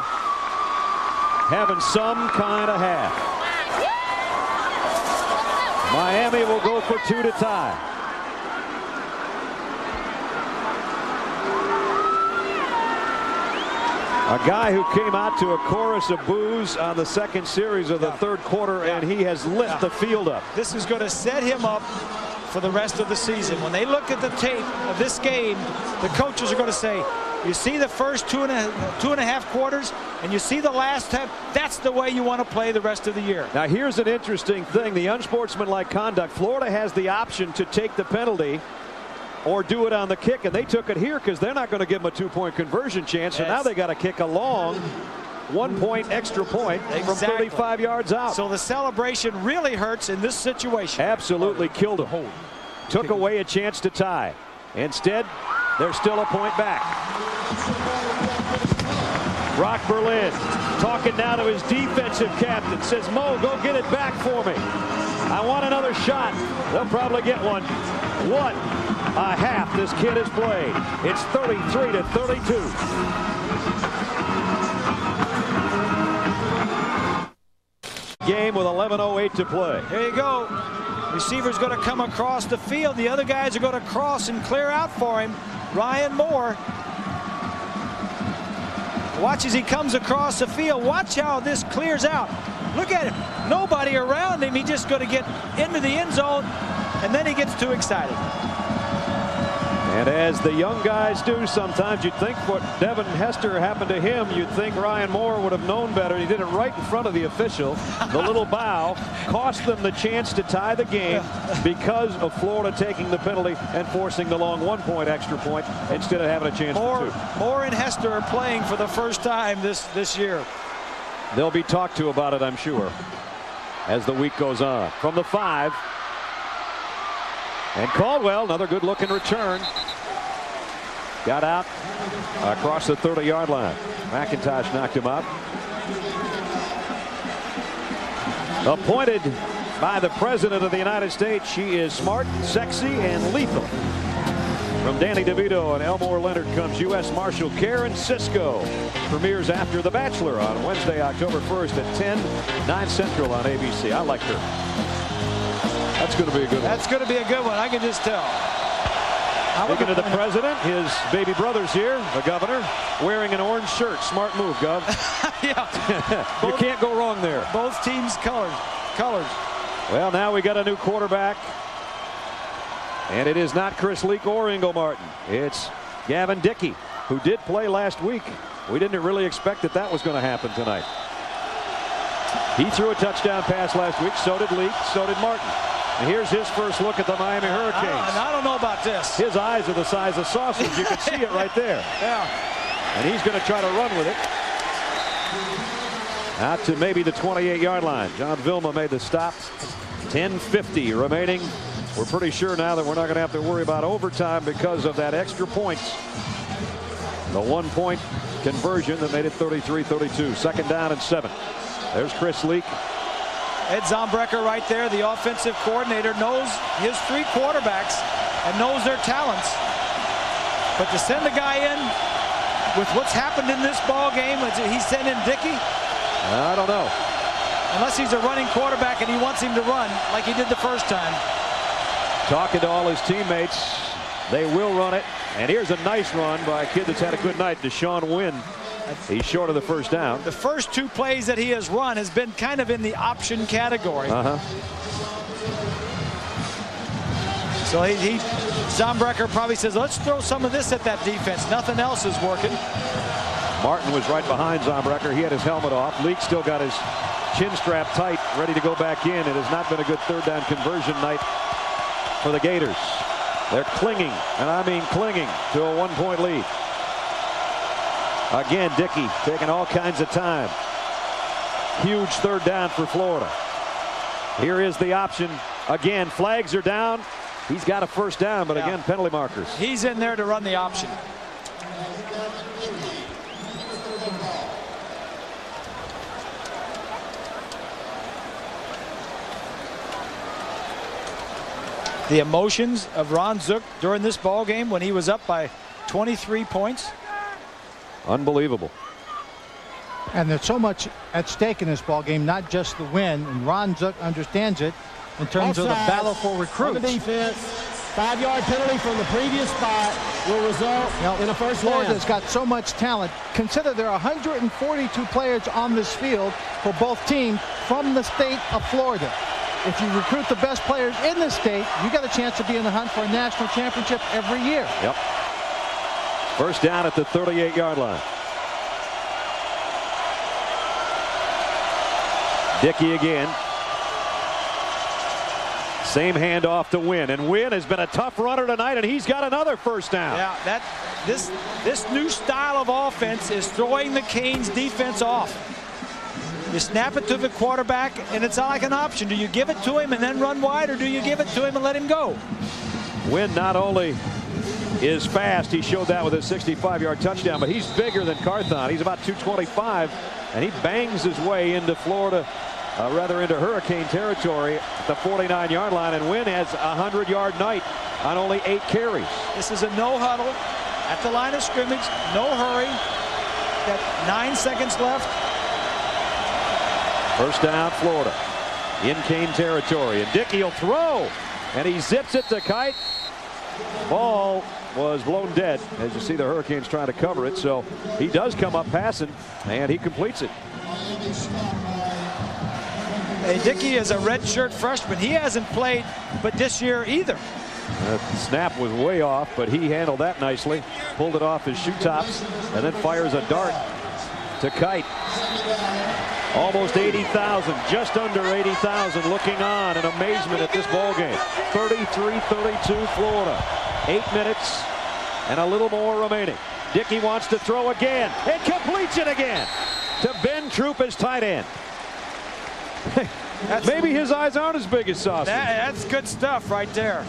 having some kind of half. Miami will go for 2 to tie. A guy who came out to a chorus of boos on the 2nd series of the 3rd quarter, and he has lit the field up. This is going to set him up for the rest of the season. When they look at the tape of this game, the coaches are going to say, you see the first two and a half quarters, and you see the last half. That's the way you want to play the rest of the year. Now here's an interesting thing. The unsportsmanlike conduct. Florida has the option to take the penalty or do it on the kick, and they took it here because they're not going to give them a 2-point conversion chance. So now they got to kick a long 1-point extra point from 35 yards out. So the celebration really hurts in this situation. Absolutely killed him. Took away a chance to tie. Instead, they're still a point back. Brock Berlin talking now to his defensive captain. Says, Mo, go get it back for me. I want another shot. They'll probably get one. What a half this kid has played. It's 33 to 32. Game with 11:08 to play. There you go. Receiver's going to come across the field. The other guys are going to cross and clear out for him. Ryan Moore. Watch as he comes across the field. Watch how this clears out. Look at him. Nobody around him. He's just going to get into the end zone, and then he gets too excited. And as the young guys do sometimes, you'd think what Devin Hester happened to him, you'd think Ryan Moore would have known better. He did it right in front of the official. The little bow cost them the chance to tie the game because of Florida taking the penalty and forcing the long 1-point extra point instead of having a chance for 2. Moore and Hester are playing for the first time this year. They'll be talked to about it, I'm sure, as the week goes on. From the 5. And Caldwell, another good-looking return. Got out across the 30-yard line. McIntosh knocked him out. Appointed by the President of the United States, she is smart, sexy, and lethal. From Danny DeVito and Elmore Leonard comes U.S. Marshal Karen Sisko. Premieres after The Bachelor on Wednesday, October 1st at 10, 9 Central on ABC. I like her. That's going to be a good one. That's going to be a good one. I can just tell. Speaking of the president, his baby brother's here, the governor, wearing an orange shirt. Smart move, Gov. Yeah. You can't go wrong there. Both teams' colors. Well, now we got a new quarterback. And it is not Chris Leak or Ingle Martin. It's Gavin Dickey, who did play last week. We didn't really expect that was going to happen tonight. He threw a touchdown pass last week. So did Leak. So did Martin. And here's his first look at the Miami Hurricanes. I don't know about this. His eyes are the size of sausage. You can see it right there. Yeah. And he's going to try to run with it. Out to maybe the 28-yard line. John Vilma made the stop. 10:50 remaining. We're pretty sure now that we're not going to have to worry about overtime because of that extra points. The 1-point conversion that made it 33-32. 2nd down and 7. There's Chris Leak. Ed Zombrecker right there, the offensive coordinator, knows his 3 quarterbacks and knows their talents. But to send a guy in with what's happened in this ball game, he's sending Dickey? I don't know. Unless he's a running quarterback and he wants him to run like he did the first time. Talking to all his teammates, they will run it. And here's a nice run by a kid that's had a good night, Deshaun Wynn. He's short of the first down. The first 2 plays that he has run has been kind of in the option category. So Zombrecker probably says, let's throw some of this at that defense. Nothing else is working. Martin was right behind Zombrecker. He had his helmet off. Leak still got his chin strap tight, ready to go back in. It has not been a good 3rd down conversion night for the Gators. They're clinging, and I mean clinging, to a 1-point lead. Again, Dickey taking all kinds of time. Huge 3rd down for Florida. Here is the option. Again, flags are down. He's got a first down, but again, penalty markers. He's in there to run the option. The emotions of Ron Zook during this ball game when he was up by 23 points. Unbelievable. And there's so much at stake in this ball game, not just the win. And Ron Zook understands it in terms of the battle for recruits. On the defense, 5-yard penalty from the previous spot will result in a first down. Florida's got so much talent. Consider there are 142 players on this field for both teams from the state of Florida. If you recruit the best players in the state, you got a chance to be in the hunt for a national championship every year. Yep. First down at the 38-yard line. Dickey again. Same handoff to Wynn, and Wynn has been a tough runner tonight, and he's got another first down. Yeah, this new style of offense is throwing the Canes defense off. You snap it to the quarterback, and it's not like an option. Do you give it to him and then run wide, or do you give it to him and let him go? Wynn not only is fast, he showed that with a 65-yard touchdown, but he's bigger than Carthon. He's about 225, and he bangs his way into Florida, into Hurricane territory at the 49-yard line, and Wynn has a 100-yard night on only 8 carries. This is a no huddle at the line of scrimmage, no hurry. Got 9 seconds left. First down, Florida in Cane territory, and Dickey will throw, and he zips it to Kite. Ball was blown dead. As you see, the Hurricanes trying to cover it, so he does come up passing, and he completes it. Hey, Dickey is a redshirt freshman. He hasn't played but this year either. The snap was way off, but he handled that nicely. Pulled it off his shoe tops and then fires a dart to Kite. Almost 80,000, just under 80,000 looking on in amazement at this ball game. 33-32 Florida. 8 minutes and a little more remaining. Dickey wants to throw again and completes it again to Ben Troop as tight end. Maybe his eyes aren't as big as Saucy. That's good stuff right there.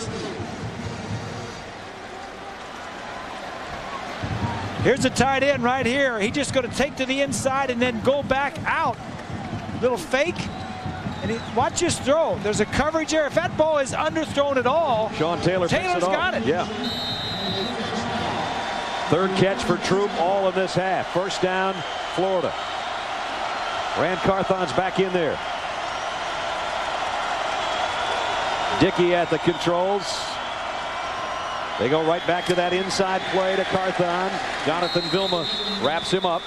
Here's a tight end right here. He's just going to take to the inside and then go back out. Little fake. And watch his throw. There's a coverage there. If that ball is underthrown at all, Sean Taylor's got it. Yeah. Third catch for Troop all in this half. First down, Florida. Rand Carthon's back in there. Dickey at the controls. They go right back to that inside play to Carthon. Jonathan Vilma wraps him up.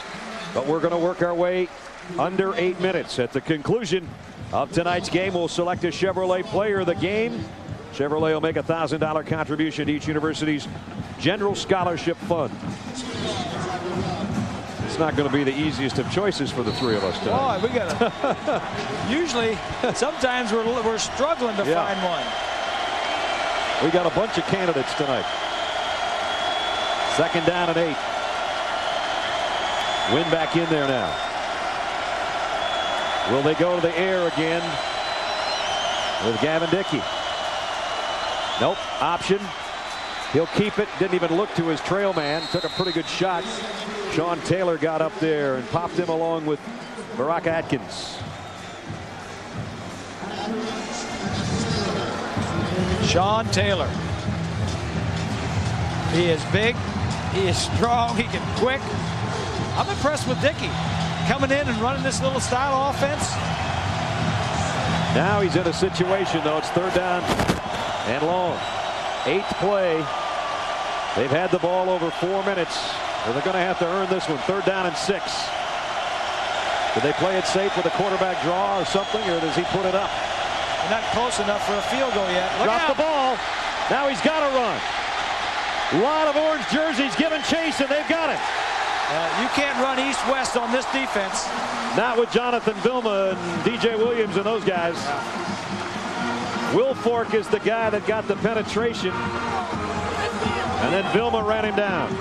But we're going to work our way under 8 minutes. At the conclusion of tonight's game, we'll select a Chevrolet player of the game. Chevrolet will make a $1,000 contribution to each university's general scholarship fund. It's not going to be the easiest of choices for the three of us tonight. Boy, we got to. Usually, sometimes we're struggling to find one. We got a bunch of candidates tonight. Second down and 8. Win back in there now. Will they go to the air again with Gavin Dickey? Nope. Option. He'll keep it. Didn't even look to his trail man. Took a pretty good shot. Sean Taylor got up there and popped him along with Barack Atkins. Sean Taylor. He is big. He is strong. He can quick. I'm impressed with Dickey coming in and running this little style offense. Now he's in a situation, though. It's third down and long. 8th play. They've had the ball over 4 minutes. So they're going to have to earn this one. Third down and 6. Did they play it safe with a quarterback draw or something, or does he put it up? They're not close enough for a field goal yet. Drop the ball. Now he's got to run. A lot of orange jerseys giving chase, and they've got it. You can't run east-west on this defense. Not with Jonathan Vilma and DJ Williams and those guys. Will Fork is the guy that got the penetration. And then Vilma ran him down.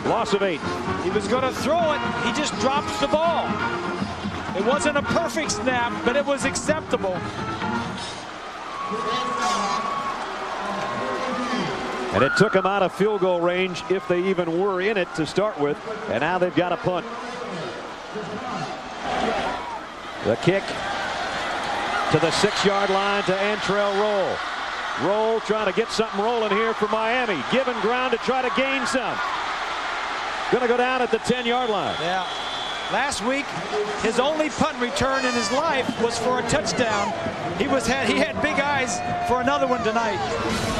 Loss of 8. He was going to throw it. He just drops the ball. It wasn't a perfect snap, but it was acceptable. And it took them out of field goal range, if they even were in it to start with. And now they've got a punt. The kick to the 6-yard line to Antrell Roll. Roll trying to get something rolling here for Miami. Giving ground to try to gain some. Going to go down at the 10-yard line. Yeah. Last week, his only punt return in his life was for a touchdown. He had big eyes for another one tonight.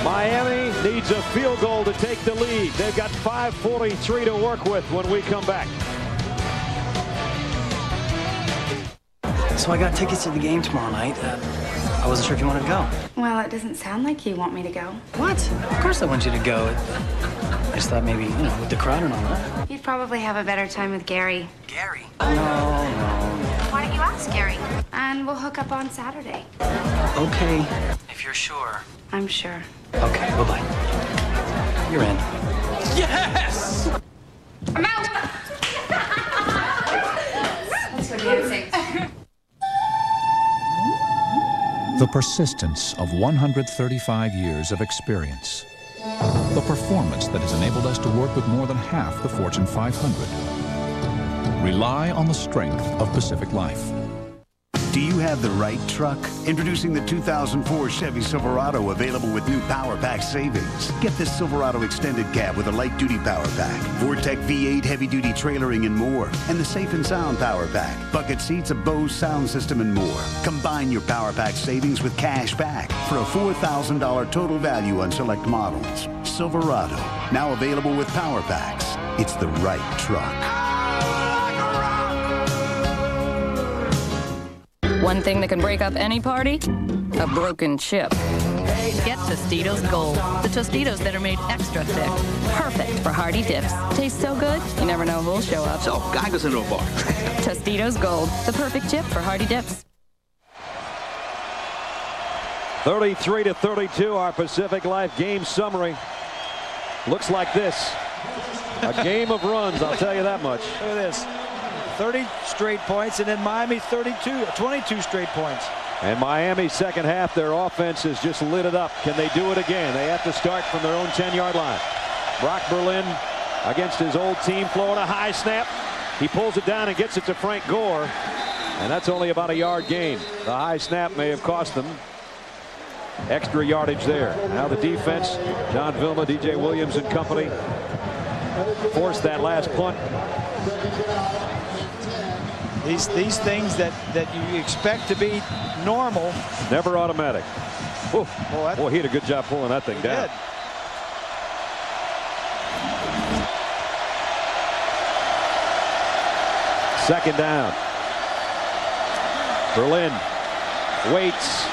Miami needs a field goal to take the lead. They've got 5:43 to work with when we come back. So I got tickets to the game tomorrow night. I wasn't sure if you wanted to go. Well, it doesn't sound like you want me to go. What? Of course I want you to go. I just thought maybe, with the crowd and all that. You'd probably have a better time with Gary. Gary? No. Why don't you ask Gary? And we'll hook up on Saturday. Okay. If you're sure. I'm sure. Okay, bye-bye. You're in. Yes! I'm out! Let's go dancing. The persistence of 135 years of experience. The performance that has enabled us to work with more than half the Fortune 500. Rely on the strength of Pacific Life. Do you have the right truck? Introducing the 2004 Chevy Silverado, available with new Power Pack savings. Get this Silverado extended cab with a light-duty Power Pack, Vortec V8 heavy-duty trailering and more, and the Safe and Sound Power Pack, bucket seats, a Bose sound system, and more. Combine your Power Pack savings with cash back for a $4,000 total value on select models. Silverado, now available with Power Packs. It's the right truck. One thing that can break up any party? A broken chip. Get Get Tostitos Gold, the Tostitos that are made extra thick. Perfect for hearty dips. Tastes so good, you never know who'll show up. So, guy goes into a bar. Tostitos Gold, the perfect chip for hearty dips. 33-32, our Pacific Life game summary. Looks like this. A game of runs, I'll tell you that much. Look at this. 30 straight points, and then Miami 22 straight points. And Miami's second half, their offense has just lit it up. Can they do it again? They have to start from their own 10-yard line. Brock Berlin against his old team, Florida. High snap. He pulls it down and gets it to Frank Gore. And that's only about a yard gain. The high snap may have cost them extra yardage there. Now the defense, John Vilma, DJ Williams and company, forced that last punt. These things that you expect to be normal. Never automatic. Boy, he had a good job pulling that thing down. Second down. Berlin waits,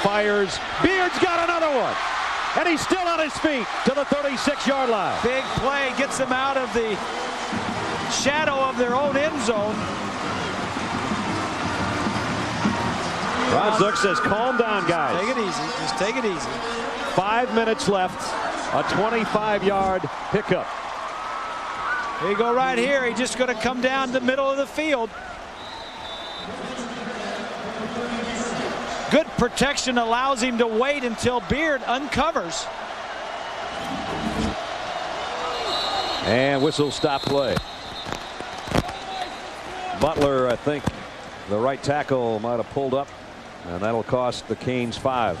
fires. Beard's got another one. And he's still on his feet to the 36-yard line. Big play gets them out of the shadow of their own end zone. Ron Zook says, calm down, guys. Take it easy. Just take it easy. 5 minutes left. A 25-yard pickup. Here you go right here. He's just going to come down the middle of the field. Good protection allows him to wait until Beard uncovers. And whistle stop play. Butler, I think the right tackle might have pulled up, and that'll cost the Canes 5.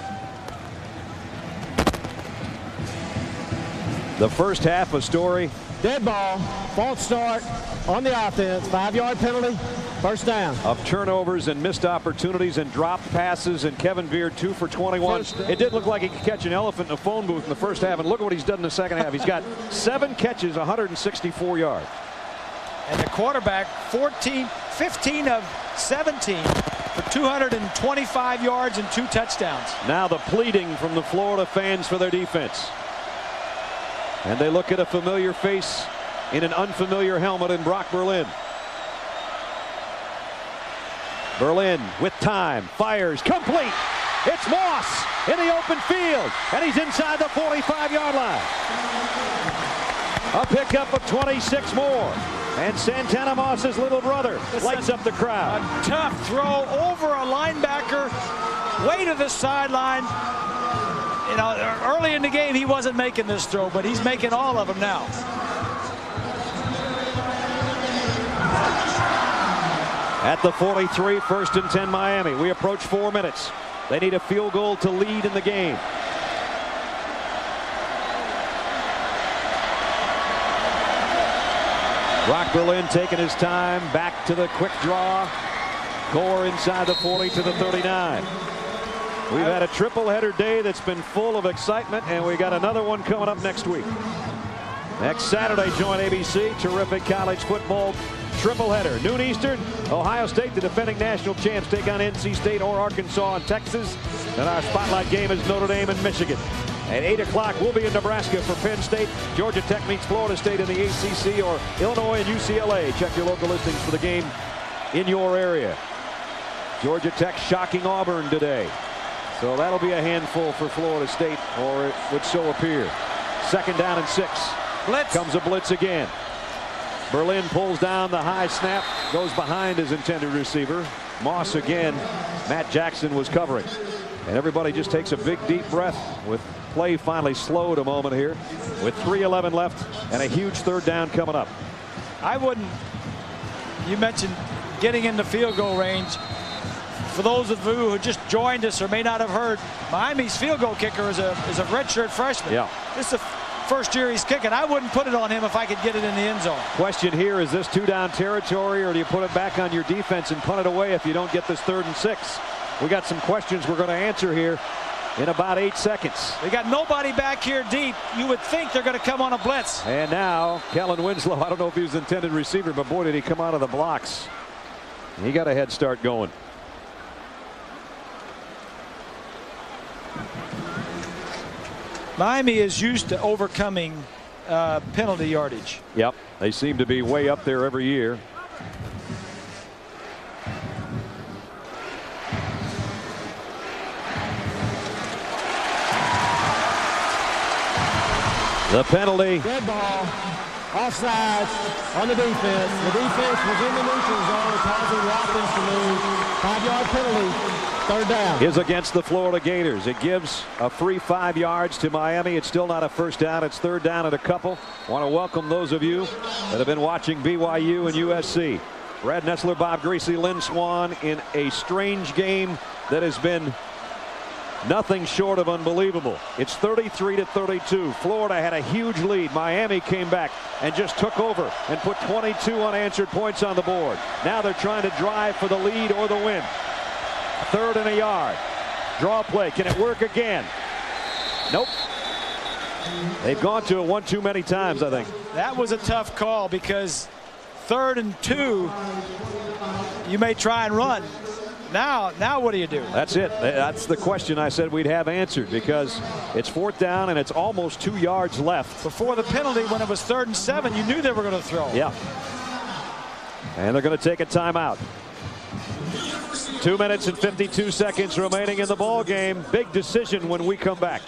The first half of Story. Dead ball, false start on the offense, 5-yard penalty, first down. Of turnovers and missed opportunities and dropped passes, and Kevin Beard 2 for 21. It did look like he could catch an elephant in a phone booth in the first half, and look at what he's done in the second half. He's got 7 catches, 164 yards. And the quarterback 15 of 17 for 225 yards and 2 touchdowns. Now the pleading from the Florida fans for their defense. And they look at a familiar face in an unfamiliar helmet in Brock Berlin. Berlin with time, fires, complete. It's Moss in the open field, and he's inside the 45-yard line. A pickup of 26 more. And Santana Moss's little brother lights up the crowd. A tough throw over a linebacker, way to the sideline. You know, early in the game he wasn't making this throw, but he's making all of them now. At the 43, 1st and 10 Miami. We approach 4 minutes. They need a field goal to lead in the game. Brock Berlin taking his time, back to the quick draw. Gore inside the 40 to the 39. We've had a triple header day that's been full of excitement, and we got another one coming up next week. Next Saturday, join ABC. Terrific college football triple header. Noon Eastern, Ohio State, the defending national champs, take on NC State or Arkansas and Texas. And our spotlight game is Notre Dame and Michigan. At 8 o'clock, we'll be in Nebraska for Penn State. Georgia Tech meets Florida State in the ACC, or Illinois and UCLA. Check your local listings for the game in your area. Georgia Tech shocking Auburn today. So that'll be a handful for Florida State, or it would so appear. 2nd down and 6. Blitz. Comes a blitz again. Berlin pulls down the high snap, goes behind his intended receiver. Moss again. Matt Jackson was covering. And everybody just takes a big deep breath with play finally slowed a moment here with 3:11 left and a huge 3rd down coming up. I wouldn't. You mentioned getting into field goal range. For those of you who just joined us or may not have heard, Miami's field goal kicker is a redshirt freshman. Yeah. This is the first year he's kicking. I wouldn't put it on him if I could get it in the end zone. Question here, is this 2-down territory, or do you put it back on your defense and punt it away if you don't get this 3rd and 6? We got some questions we're going to answer here in about 8 seconds. They got nobody back here deep. You would think they're going to come on a blitz. And now Kellen Winslow, I don't know if he was intended receiver, but boy, did he come out of the blocks. He got a head start going. Miami is used to overcoming penalty yardage. Yep, they seem to be way up there every year. The penalty. Red ball. Offside on the defense. The defense was in the neutral zone, causing the offense to move. 5-yard penalty. Third down. Is against the Florida Gators. It gives a free 5 yards to Miami. It's still not a first down. It's third down and a couple. Want to welcome those of you that have been watching BYU and USC. Brad Nessler, Bob Greasy, Lynn Swan in a strange game that has been nothing short of unbelievable. It's 33-32. Florida had a huge lead. Miami came back and just took over and put 22 unanswered points on the board. Now they're trying to drive for the lead or the win. Third and a yard. Draw play. Can it work again? Nope. They've gone to it one too many times, I think. That was a tough call because 3rd and 2, you may try and run. Now what do you do? That's it. That's the question I said we'd have answered, because it's 4th down and it's almost 2 yards left. Before the penalty, when it was 3rd and 7, you knew they were going to throw. Yeah. And they're going to take a timeout. 2 minutes and 52 seconds remaining in the ball game. Big decision when we come back.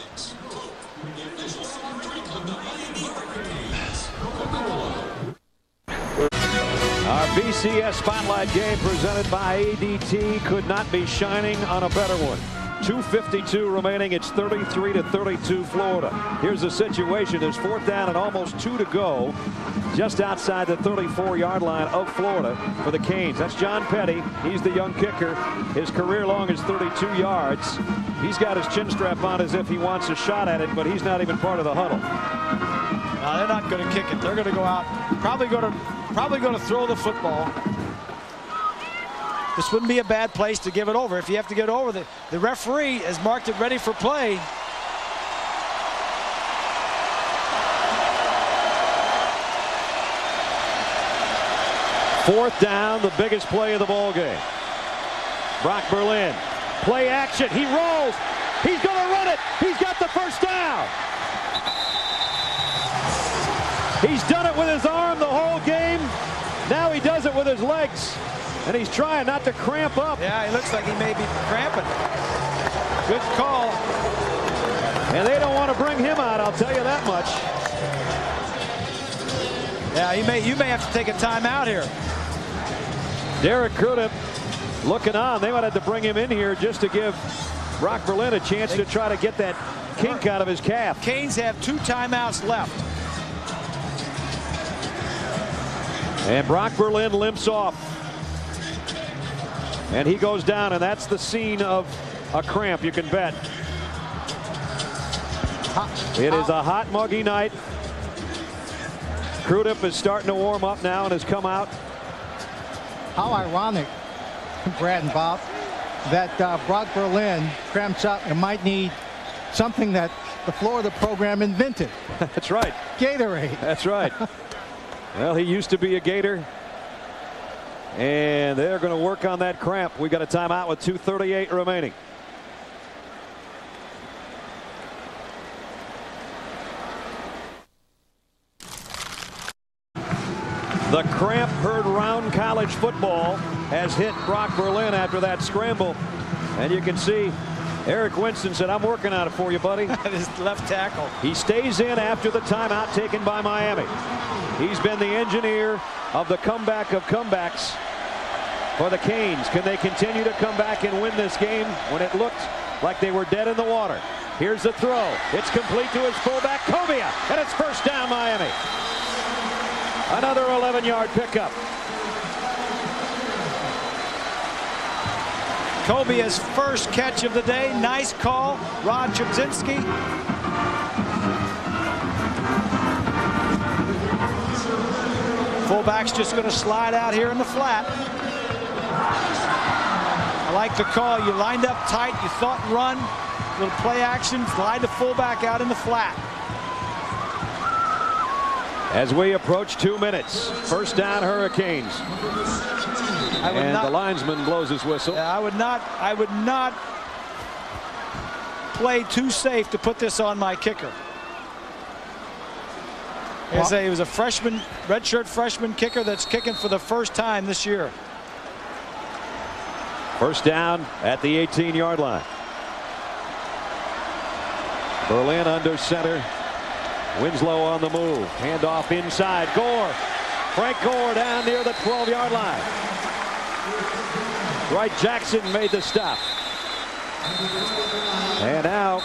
Our BCS Spotlight game presented by ADT could not be shining on a better one. 2:52 remaining. It's 33-32 Florida. Here's the situation. There's 4th down and almost 2 to go, just outside the 34-yard line of Florida for the Canes. That's John Petty. He's the young kicker. His career long is 32 yards. He's got his chin strap on as if he wants a shot at it, but he's not even part of the huddle. No, they're not going to kick it. They're going to go out. Probably going to throw the football. This wouldn't be a bad place to give it over. If you have to get over, the referee has marked it ready for play. Fourth down, the biggest play of the ball game. Brock Berlin, play action. He rolls. He's going to run it. He's got the first down. He's done it with his arm the whole game. Now he does it with his legs. And he's trying not to cramp up. Yeah, he looks like he may be cramping. Good call. And they don't want to bring him out, I'll tell you that much. Yeah, you may have to take a timeout here. Derek Crudup looking on. They might have to bring him in here just to give Brock Berlin a chance to try to get that kink out of his calf. Canes have 2 timeouts left. And Brock Berlin limps off. And he goes down, and that's the scene of a cramp, you can bet. It is a hot, muggy night. Crudup is starting to warm up now and has come out. How ironic, Brad and Bob, that Brock Berlin cramps up and might need something that the Florida program invented. That's right. Gatorade. That's right. Well, he used to be a Gator. And they're going to work on that cramp. We got a timeout with 2:38 remaining. The cramp heard round college football has hit Brock Berlin after that scramble. And you can see Eric Winston said, I'm working on it for you, buddy. His left tackle. He stays in after the timeout taken by Miami. He's been the engineer of the comeback of comebacks for the Canes. Can they continue to come back and win this game when it looked like they were dead in the water? Here's the throw. It's complete to his fullback, Cobia, and it's first down, Miami. Another 11-yard pickup. Cobia's first catch of the day. Nice call, Rod Chubzinski. Fullback's just going to slide out here in the flat. I like the call. You lined up tight. You thought run. Little play action. Slide the fullback out in the flat. As we approach 2 minutes. First down, Hurricanes. And the linesman blows his whistle. I would not play too safe to put this on my kicker. He was a freshman, redshirt freshman kicker that's kicking for the first time this year. First down at the 18-yard line. Berlin under center. Winslow on the move. Handoff inside. Gore. Frank Gore down near the 12-yard line. Dwight Jackson made the stop. And now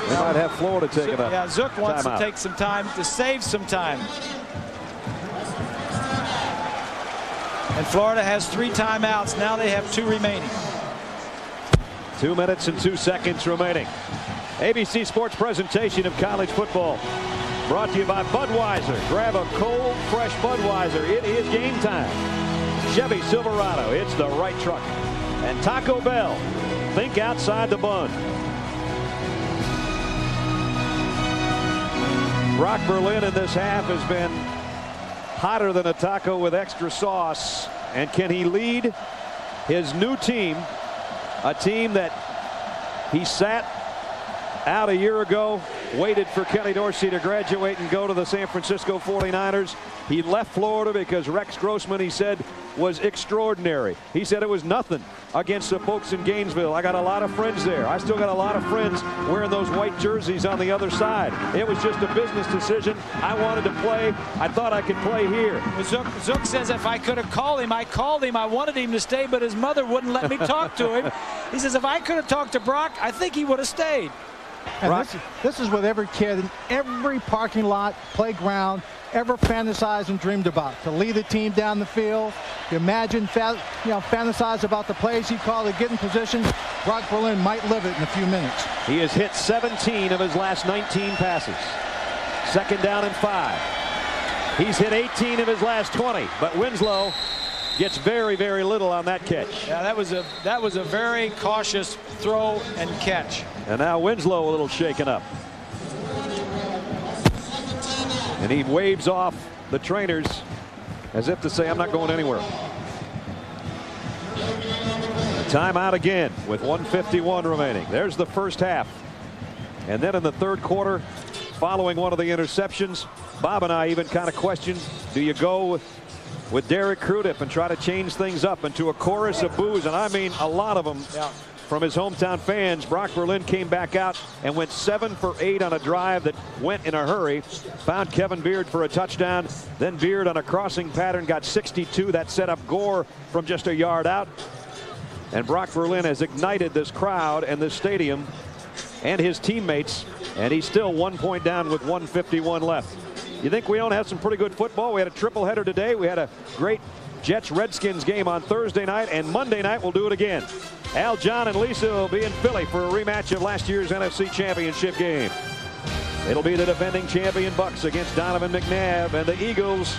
we might have Florida taking up. Yeah, Zook wants to take some time to save some time. And Florida has 3 timeouts. Now they have 2 remaining. 2 minutes and 2 seconds remaining. ABC Sports presentation of college football brought to you by Budweiser. Grab a cold, fresh Budweiser. It is game time. Chevy Silverado. It's the right truck. And Taco Bell. Think outside the bun. Brock Berlin in this half has been hotter than a taco with extra sauce. And can he lead his new team, a team that he sat out a year ago, waited for Kenny Dorsey to graduate and go to the San Francisco 49ers. He left Florida because Rex Grossman, he said, was extraordinary. He said it was nothing against the folks in Gainesville. I got a lot of friends there. I still got a lot of friends wearing those white jerseys on the other side. It was just a business decision. I wanted to play. I thought I could play here. Zook says if I could have called him, I called him. I wanted him to stay, but his mother wouldn't let me talk to him. He says if I could have talked to Brock, I think he would have stayed. And this is what every kid in every parking lot, playground, ever fantasized and dreamed about. To lead the team down the field. You imagine, fantasize about the plays he called to get in position. Brock Berlin might live it in a few minutes. He has hit 17 of his last 19 passes. 2nd down and 5. He's hit 18 of his last 20. But Winslow gets very, very little on that catch. Yeah, that was a very cautious throw and catch. And now Winslow a little shaken up. And he waves off the trainers as if to say, I'm not going anywhere. Timeout again with 1:51 remaining. There's the first half. And then in the third quarter, following one of the interceptions, Bob and I even kind of questioned, do you go with Derek Crudup and try to change things up into a chorus of boos? And I mean a lot of them. Yeah. From his hometown fans. Brock Berlin came back out and went 7 for 8 on a drive that went in a hurry. Found Kevin Beard for a touchdown. Then Beard on a crossing pattern got 62. That set up Gore from just a yard out. And Brock Berlin has ignited this crowd and this stadium and his teammates. And he's still 1 point down with 1:51 left. You think we don't have some pretty good football? We had a triple header today. We had a great Jets-Redskins game on Thursday night, and Monday night we'll do it again. Al, John, and Lisa will be in Philly for a rematch of last year's NFC Championship game. It'll be the defending champion Bucks against Donovan McNabb and the Eagles.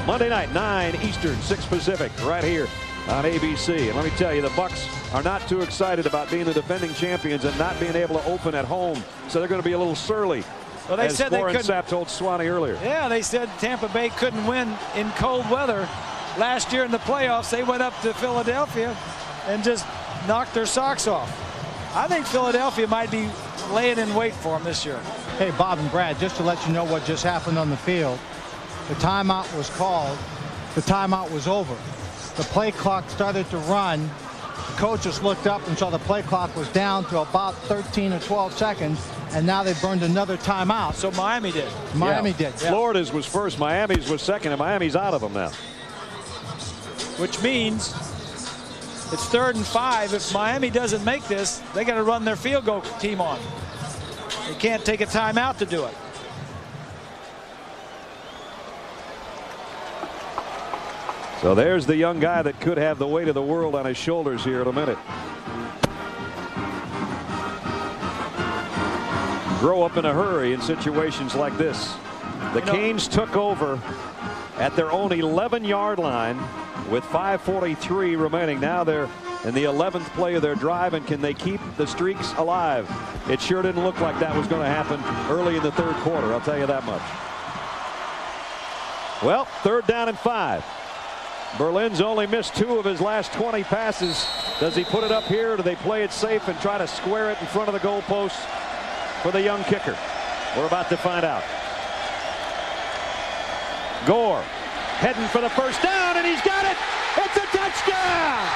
Monday night, 9 Eastern, 6 Pacific, right here on ABC. And let me tell you, the Bucks are not too excited about being the defending champions and not being able to open at home, so they're going to be a little surly. Well, they said they couldn't. Sapp told Swanee earlier. Yeah, they said Tampa Bay couldn't win in cold weather. Last year in the playoffs, they went up to Philadelphia and just knocked their socks off. I think Philadelphia might be laying in wait for them this year. Hey, Bob and Brad, just to let you know what just happened on the field. The timeout was called. The timeout was over. The play clock started to run. The coach just looked up and saw the play clock was down to about 13 or 12 seconds. And now they burned another timeout. So Miami did. Miami did. Yeah. Florida's was first. Miami's was second. And Miami's out of them now. Which means it's 3rd and 5. If Miami doesn't make this, they got to run their field goal team on. They can't take a timeout to do it. So there's the young guy that could have the weight of the world on his shoulders here in a minute. Grow up in a hurry in situations like this. The Canes took over at their own 11-yard line with 5:43 remaining. Now they're in the 11th play of their drive, and can they keep the streaks alive? It sure didn't look like that was going to happen early in the third quarter, I'll tell you that much. Well, 3rd down and 5. Berlin's only missed 2 of his last 20 passes Does he put it up here, or do they play it safe and try to square it in front of the goalpost for the young kicker? We're about to find out. Gore heading for the first down, and he's got it. It's a touchdown.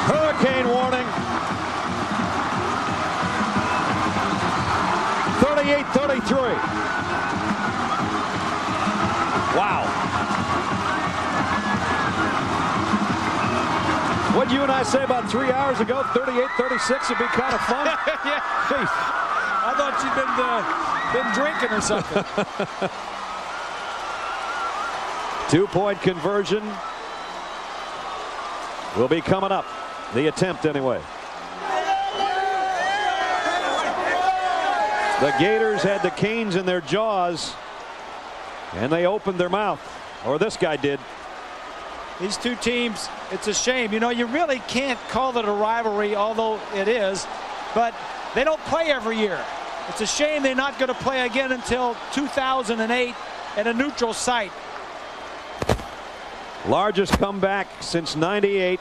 Hurricane warning. 38-33. Wow. What you and I say about 3 hours ago, 38-36 would be kind of fun. Yeah. Jeez. I thought you'd been drinking or something. 2-point conversion will be coming up. The attempt anyway. The Gators had the Canes in their jaws, and they opened their mouth, or this guy did. These two teams, it's a shame. You know, you really can't call it a rivalry, although it is, but they don't play every year. It's a shame they're not going to play again until 2008 at a neutral site. Largest comeback since '98.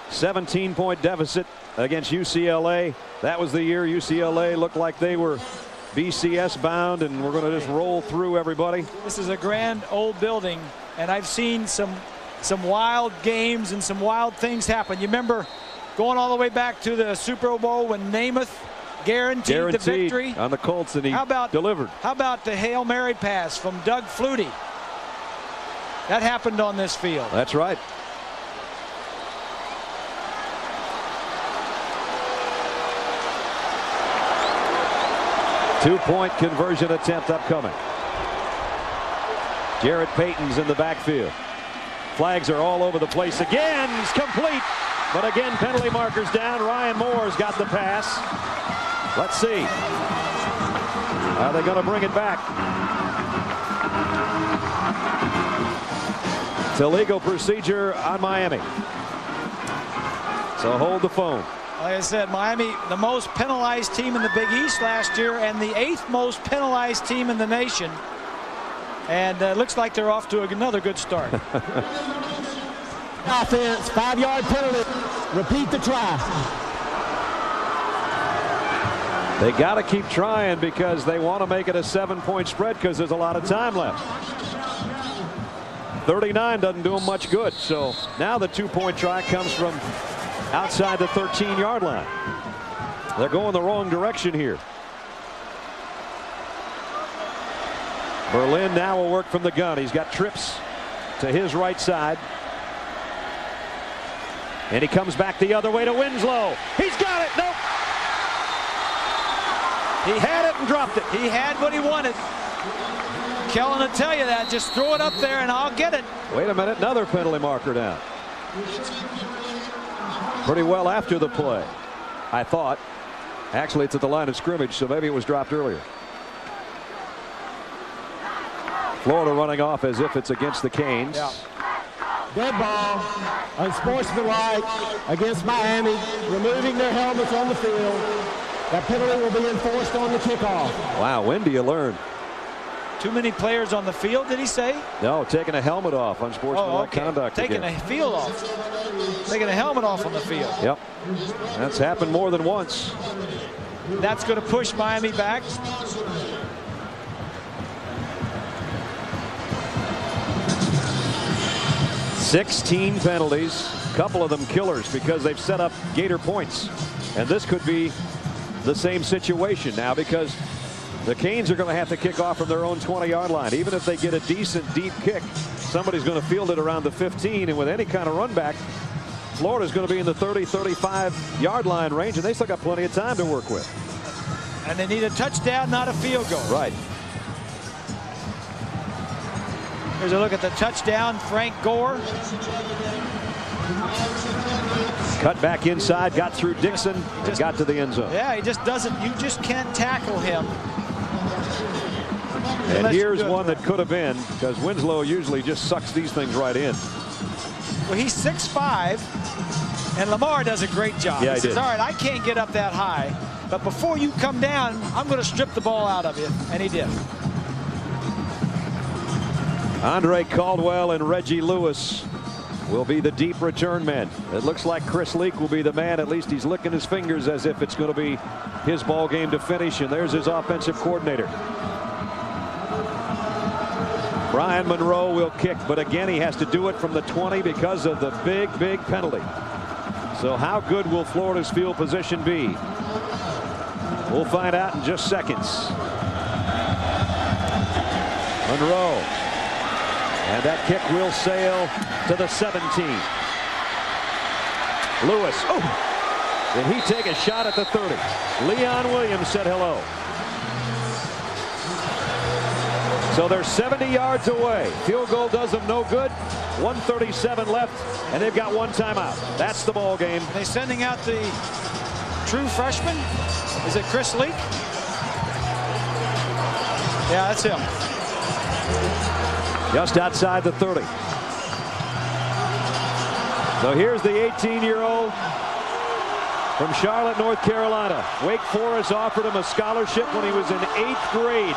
17-point deficit against UCLA. That was the year UCLA looked like they were BCS bound, and we're going to just roll through everybody. This is a grand old building, and I've seen some wild games and some wild things happen. You remember going all the way back to the Super Bowl when Namath guaranteed the victory on the Colts, and he delivered. How about the Hail Mary pass from Doug Flutie? That happened on this field. That's right. Two-point conversion attempt upcoming. Jarrett Payton's in the backfield. Flags are all over the place again. It's complete. But again, penalty markers down. Ryan Moore's got the pass. Let's see. Are they going to bring it back? It's a legal procedure on Miami. So hold the phone. Like I said, Miami, the most penalized team in the Big East last year and the 8th most penalized team in the nation. And it looks like they're off to another good start. Offense, 5-yard penalty. Repeat the try. They got to keep trying because they want to make it a 7-point spread because there's a lot of time left. 39 doesn't do them much good. So now the 2-point try comes from outside the 13-yard line. They're going the wrong direction here. Berlin now will work from the gun. He's got trips to his right side. And he comes back the other way to Winslow. He's got it. Nope. He had it and dropped it. He had what he wanted. Kellen will tell you that. Just throw it up there and I'll get it. Wait a minute. Another penalty marker down. Pretty well after the play, I thought. Actually, it's at the line of scrimmage, so maybe it was dropped earlier. Florida running off as if it's against the Canes. Yeah. Dead ball, unsportsmanlike against Miami, removing their helmets on the field. That penalty will be enforced on the kickoff. Wow, when do you learn? Too many players on the field, did he say? No, taking a helmet off, unsportsmanlike conduct. Taking a field off. Taking a helmet off on the field. Yep. That's happened more than once. That's going to push Miami back. $16 penalties, a couple of them killers because they've set up Gator points. And this could be the same situation now because the Canes are going to have to kick off from their own 20-yard line. Even if they get a decent deep kick, somebody's going to field it around the 15. And with any kind of run back, Florida's going to be in the 30, 35-yard line range, and they still got plenty of time to work with. And they need a touchdown, not a field goal. Right. Here's a look at the touchdown. Frank Gore. Cut back inside, got through Dixon, and got to the end zone. Yeah, he just doesn't. You just can't tackle him. And here's one that could have been, because Winslow usually just sucks these things right in. Well, he's 6'5", and Lamar does a great job. Yeah, he says, all right, I can't get up that high. but before you come down, I'm going to strip the ball out of you. And he did. Andre Caldwell and Reggie Lewis will be the deep return men. It looks like Chris Leak will be the man. At least he's licking his fingers as if it's going to be his ball game to finish. And there's his offensive coordinator. Brian Monroe will kick, but again, he has to do it from the 20 because of the big penalty. So how good will Florida's field position be? We'll find out in just seconds. Monroe. And that kick will sail to the 17. Lewis. Oh! Did he take a shot at the 30? Leon Williams said hello. So they're 70 yards away. Field goal does them no good. 1:37 left, and they've got one timeout. That's the ball game. Are they sending out the true freshman? Is it Chris Leak? Yeah, that's him. Just outside the 30. So here's the 18-year-old from Charlotte, North Carolina. Wake Forest offered him a scholarship when he was in 8th grade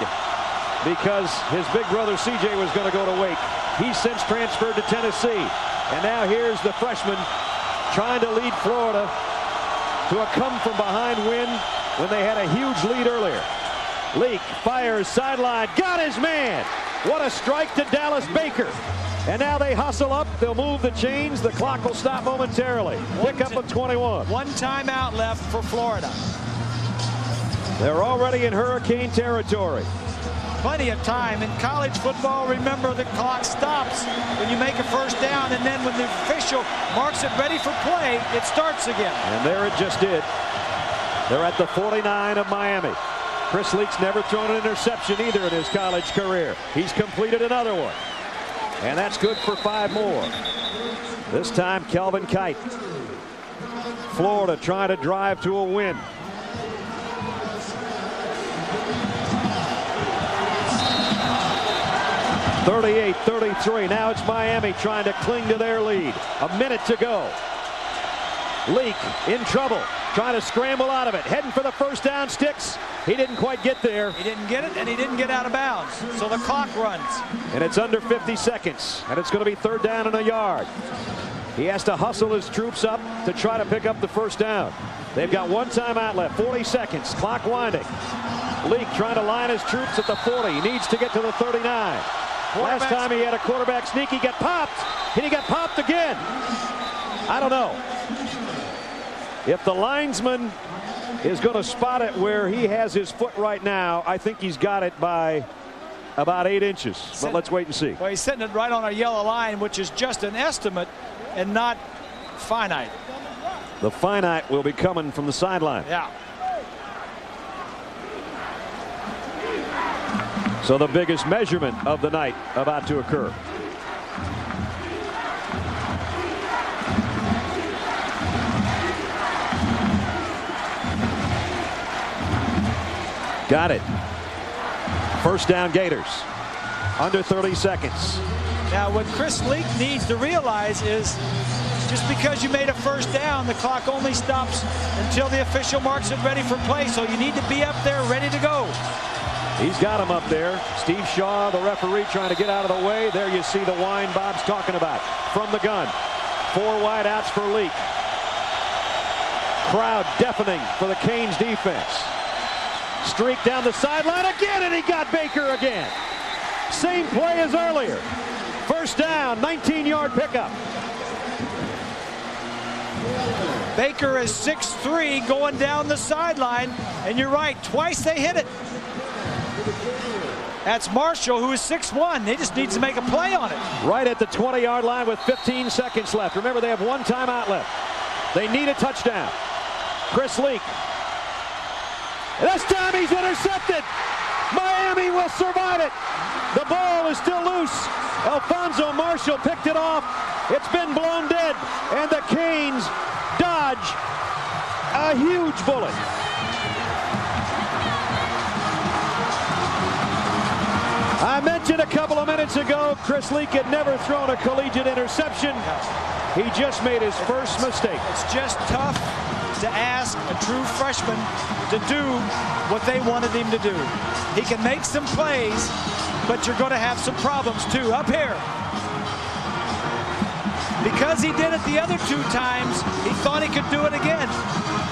because his big brother CJ was going to go to Wake. He's since transferred to Tennessee. And now here's the freshman trying to lead Florida to a come-from-behind win when they had a huge lead earlier. Leak fires sideline. Got his man. What a strike to Dallas Baker. And now they hustle up. They'll move the chains. The clock will stop momentarily. Pick up of 21. One timeout left for Florida. They're already in hurricane territory. Plenty of time. In college football, remember the clock stops when you make a first down, and then when the official marks it ready for play, it starts again. And there it just did. They're at the 49 of Miami. Chris Leak's never thrown an interception either in his college career. He's completed another one. And that's good for 5 more. This time, Kelvin Kite. Florida trying to drive to a win. (38-33). Now it's Miami trying to cling to their lead. A minute to go. Leak in trouble, trying to scramble out of it, heading for the first down. Sticks. He didn't quite get there. He didn't get it, and he didn't get out of bounds. So the clock runs. And it's under 50 seconds, and it's going to be 3rd down and a yard. He has to hustle his troops up to try to pick up the first down. They've got one timeout left, 40 seconds, clock winding. Leak trying to line his troops at the 40. He needs to get to the 39. Last time he had a quarterback sneak, he got popped, and he got popped again. I don't know. If the linesman is going to spot it where he has his foot right now, I think he's got it by about 8 inches. But let's wait and see. Well, he's setting it right on our yellow line, which is just an estimate and not finite. The finite will be coming from the sideline. Yeah. So the biggest measurement of the night about to occur. Got it. First down, Gators. Under 30 seconds. Now what Chris Leak needs to realize is just because you made a first down, the clock only stops until the official marks it ready for play. So you need to be up there ready to go. He's got him up there. Steve Shaw, the referee, trying to get out of the way. There you see the wind Bob's talking about from the gun. 4 wideouts for Leak. Crowd deafening for the Canes defense. Streak down the sideline again, and he got Baker again. Same play as earlier. First down, 19-yard pickup. Baker is 6'3", going down the sideline, and you're right, twice they hit it. That's Marshall, who is 6'1". He just needs to make a play on it. Right at the 20-yard line with 15 seconds left. Remember, they have one timeout left. They need a touchdown. Chris Leak. This time he's intercepted. Miami will survive it. The ball is still loose. Alfonso Marshall picked it off. It's been blown dead, and the Canes dodge a huge bullet. I mentioned a couple of minutes ago, Chris Leak had never thrown a collegiate interception. He just made his first mistake. It's just tough to ask a true freshman to do what they wanted him to do. He can make some plays, but you're going to have some problems too. Up here. Because he did it the other 2 times, he thought he could do it again.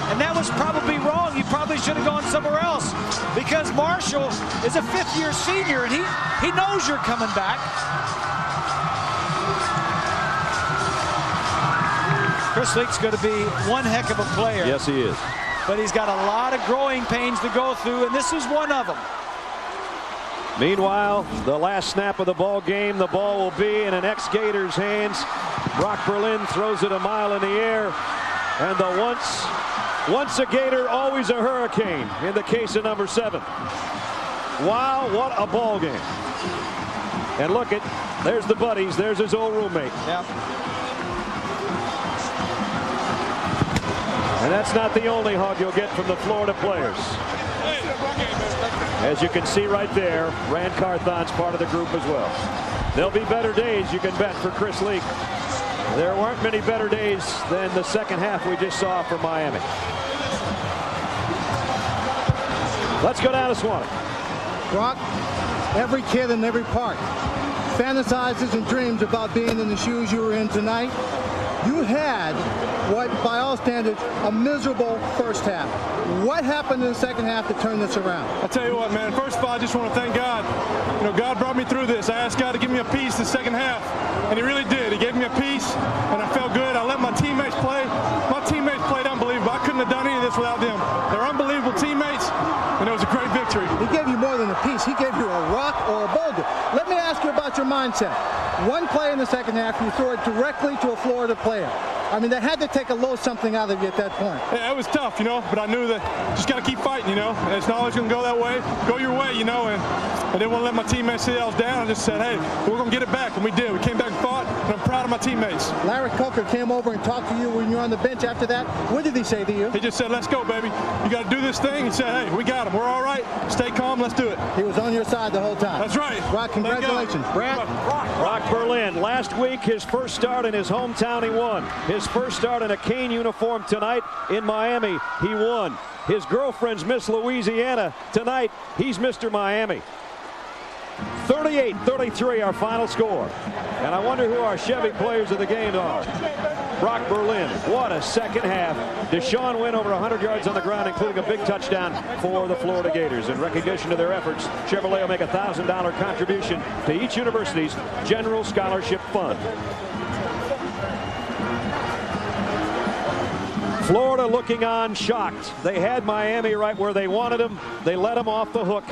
And that was probably wrong. He probably should have gone somewhere else, because Marshall is a 5th-year senior, and he knows you're coming back. Chris Leak's going to be one heck of a player. Yes, he is. But he's got a lot of growing pains to go through, and this is one of them. Meanwhile, the last snap of the ball game, the ball will be in an ex-Gators hands. Brock Berlin throws it a mile in the air, and the once a Gator, always a Hurricane in the case of number 7. Wow, what a ball game. And look there's the buddies, there's his old roommate. Yep. And that's not the only hug you'll get from the Florida players. As you can see right there, Rand Carthon's part of the group as well. There'll be better days, you can bet, for Chris Leak. There weren't many better days than the second half we just saw from Miami. Let's go down to Swanee. Brock, every kid in every park fantasizes and dreams about being in the shoes you were in tonight. You had what, by all standards, a miserable first half. What happened in the second half to turn this around? I'll tell you what, man. First of all, I just want to thank God. You know, God brought me through this. I asked God to give me a piece the second half, and He really did. He gave me a piece, and I felt good. I let my teammates play. My teammates played unbelievable. I couldn't have done any of this without them. They're unbelievable teammates, and it was a great victory. He gave you more than a piece. He gave you a rock or a boulder. Let me ask you about your mindset. One play in the second half, you throw it directly to a Florida player. I mean, they had to take a little something out of you at that point. Yeah, it was tough, you know, but I knew that just got to keep fighting, you know, and it's not always going to go that way. Go your way, you know, and I didn't want to let my teammates see I was down. I just said, hey, we're going to get it back, and we did. We came back and fought, and I'm proud of my teammates. Larry Coker came over and talked to you when you were on the bench after that. What did he say to you? He just said, let's go, baby. You got to do this thing. He said, hey, we got him. We're all right. Stay calm. Let's do it. He was on your side the whole time. That's right. Brock, congratulations. Brad? Brock Berlin, last week, his first start in his hometown, he won. His first start in a Cane uniform tonight in Miami, he won. His girlfriend's Miss Louisiana. Tonight, he's Mr. Miami. 38-33 our final score. And I wonder who our Chevy players of the game are. Brock Berlin, what a second half. Deshaun went over 100 yards on the ground, including a big touchdown for the Florida Gators. In recognition of their efforts, Chevrolet will make a $1,000 contribution to each university's general scholarship fund. Florida looking on, shocked. They had Miami right where they wanted them. They let them off the hook,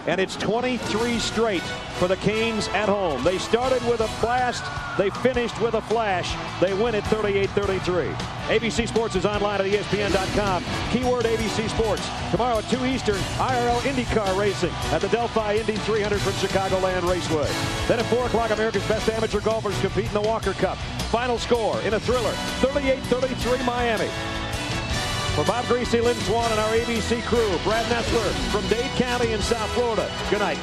and it's 23 straight for the Canes at home. They started with a blast. They finished with a flash. They win it 38-33. ABC Sports is online at ESPN.com. Keyword ABC Sports. Tomorrow at 2 Eastern, IRL IndyCar racing at the Delphi Indy 300 from Chicagoland Raceway. Then at 4 o'clock, America's best amateur golfers compete in the Walker Cup. Final score in a thriller, 38-33 Miami. For Bob Greasy, Lynn Swan, and our ABC crew, Brad Nessler from Dade County in South Florida. Good night.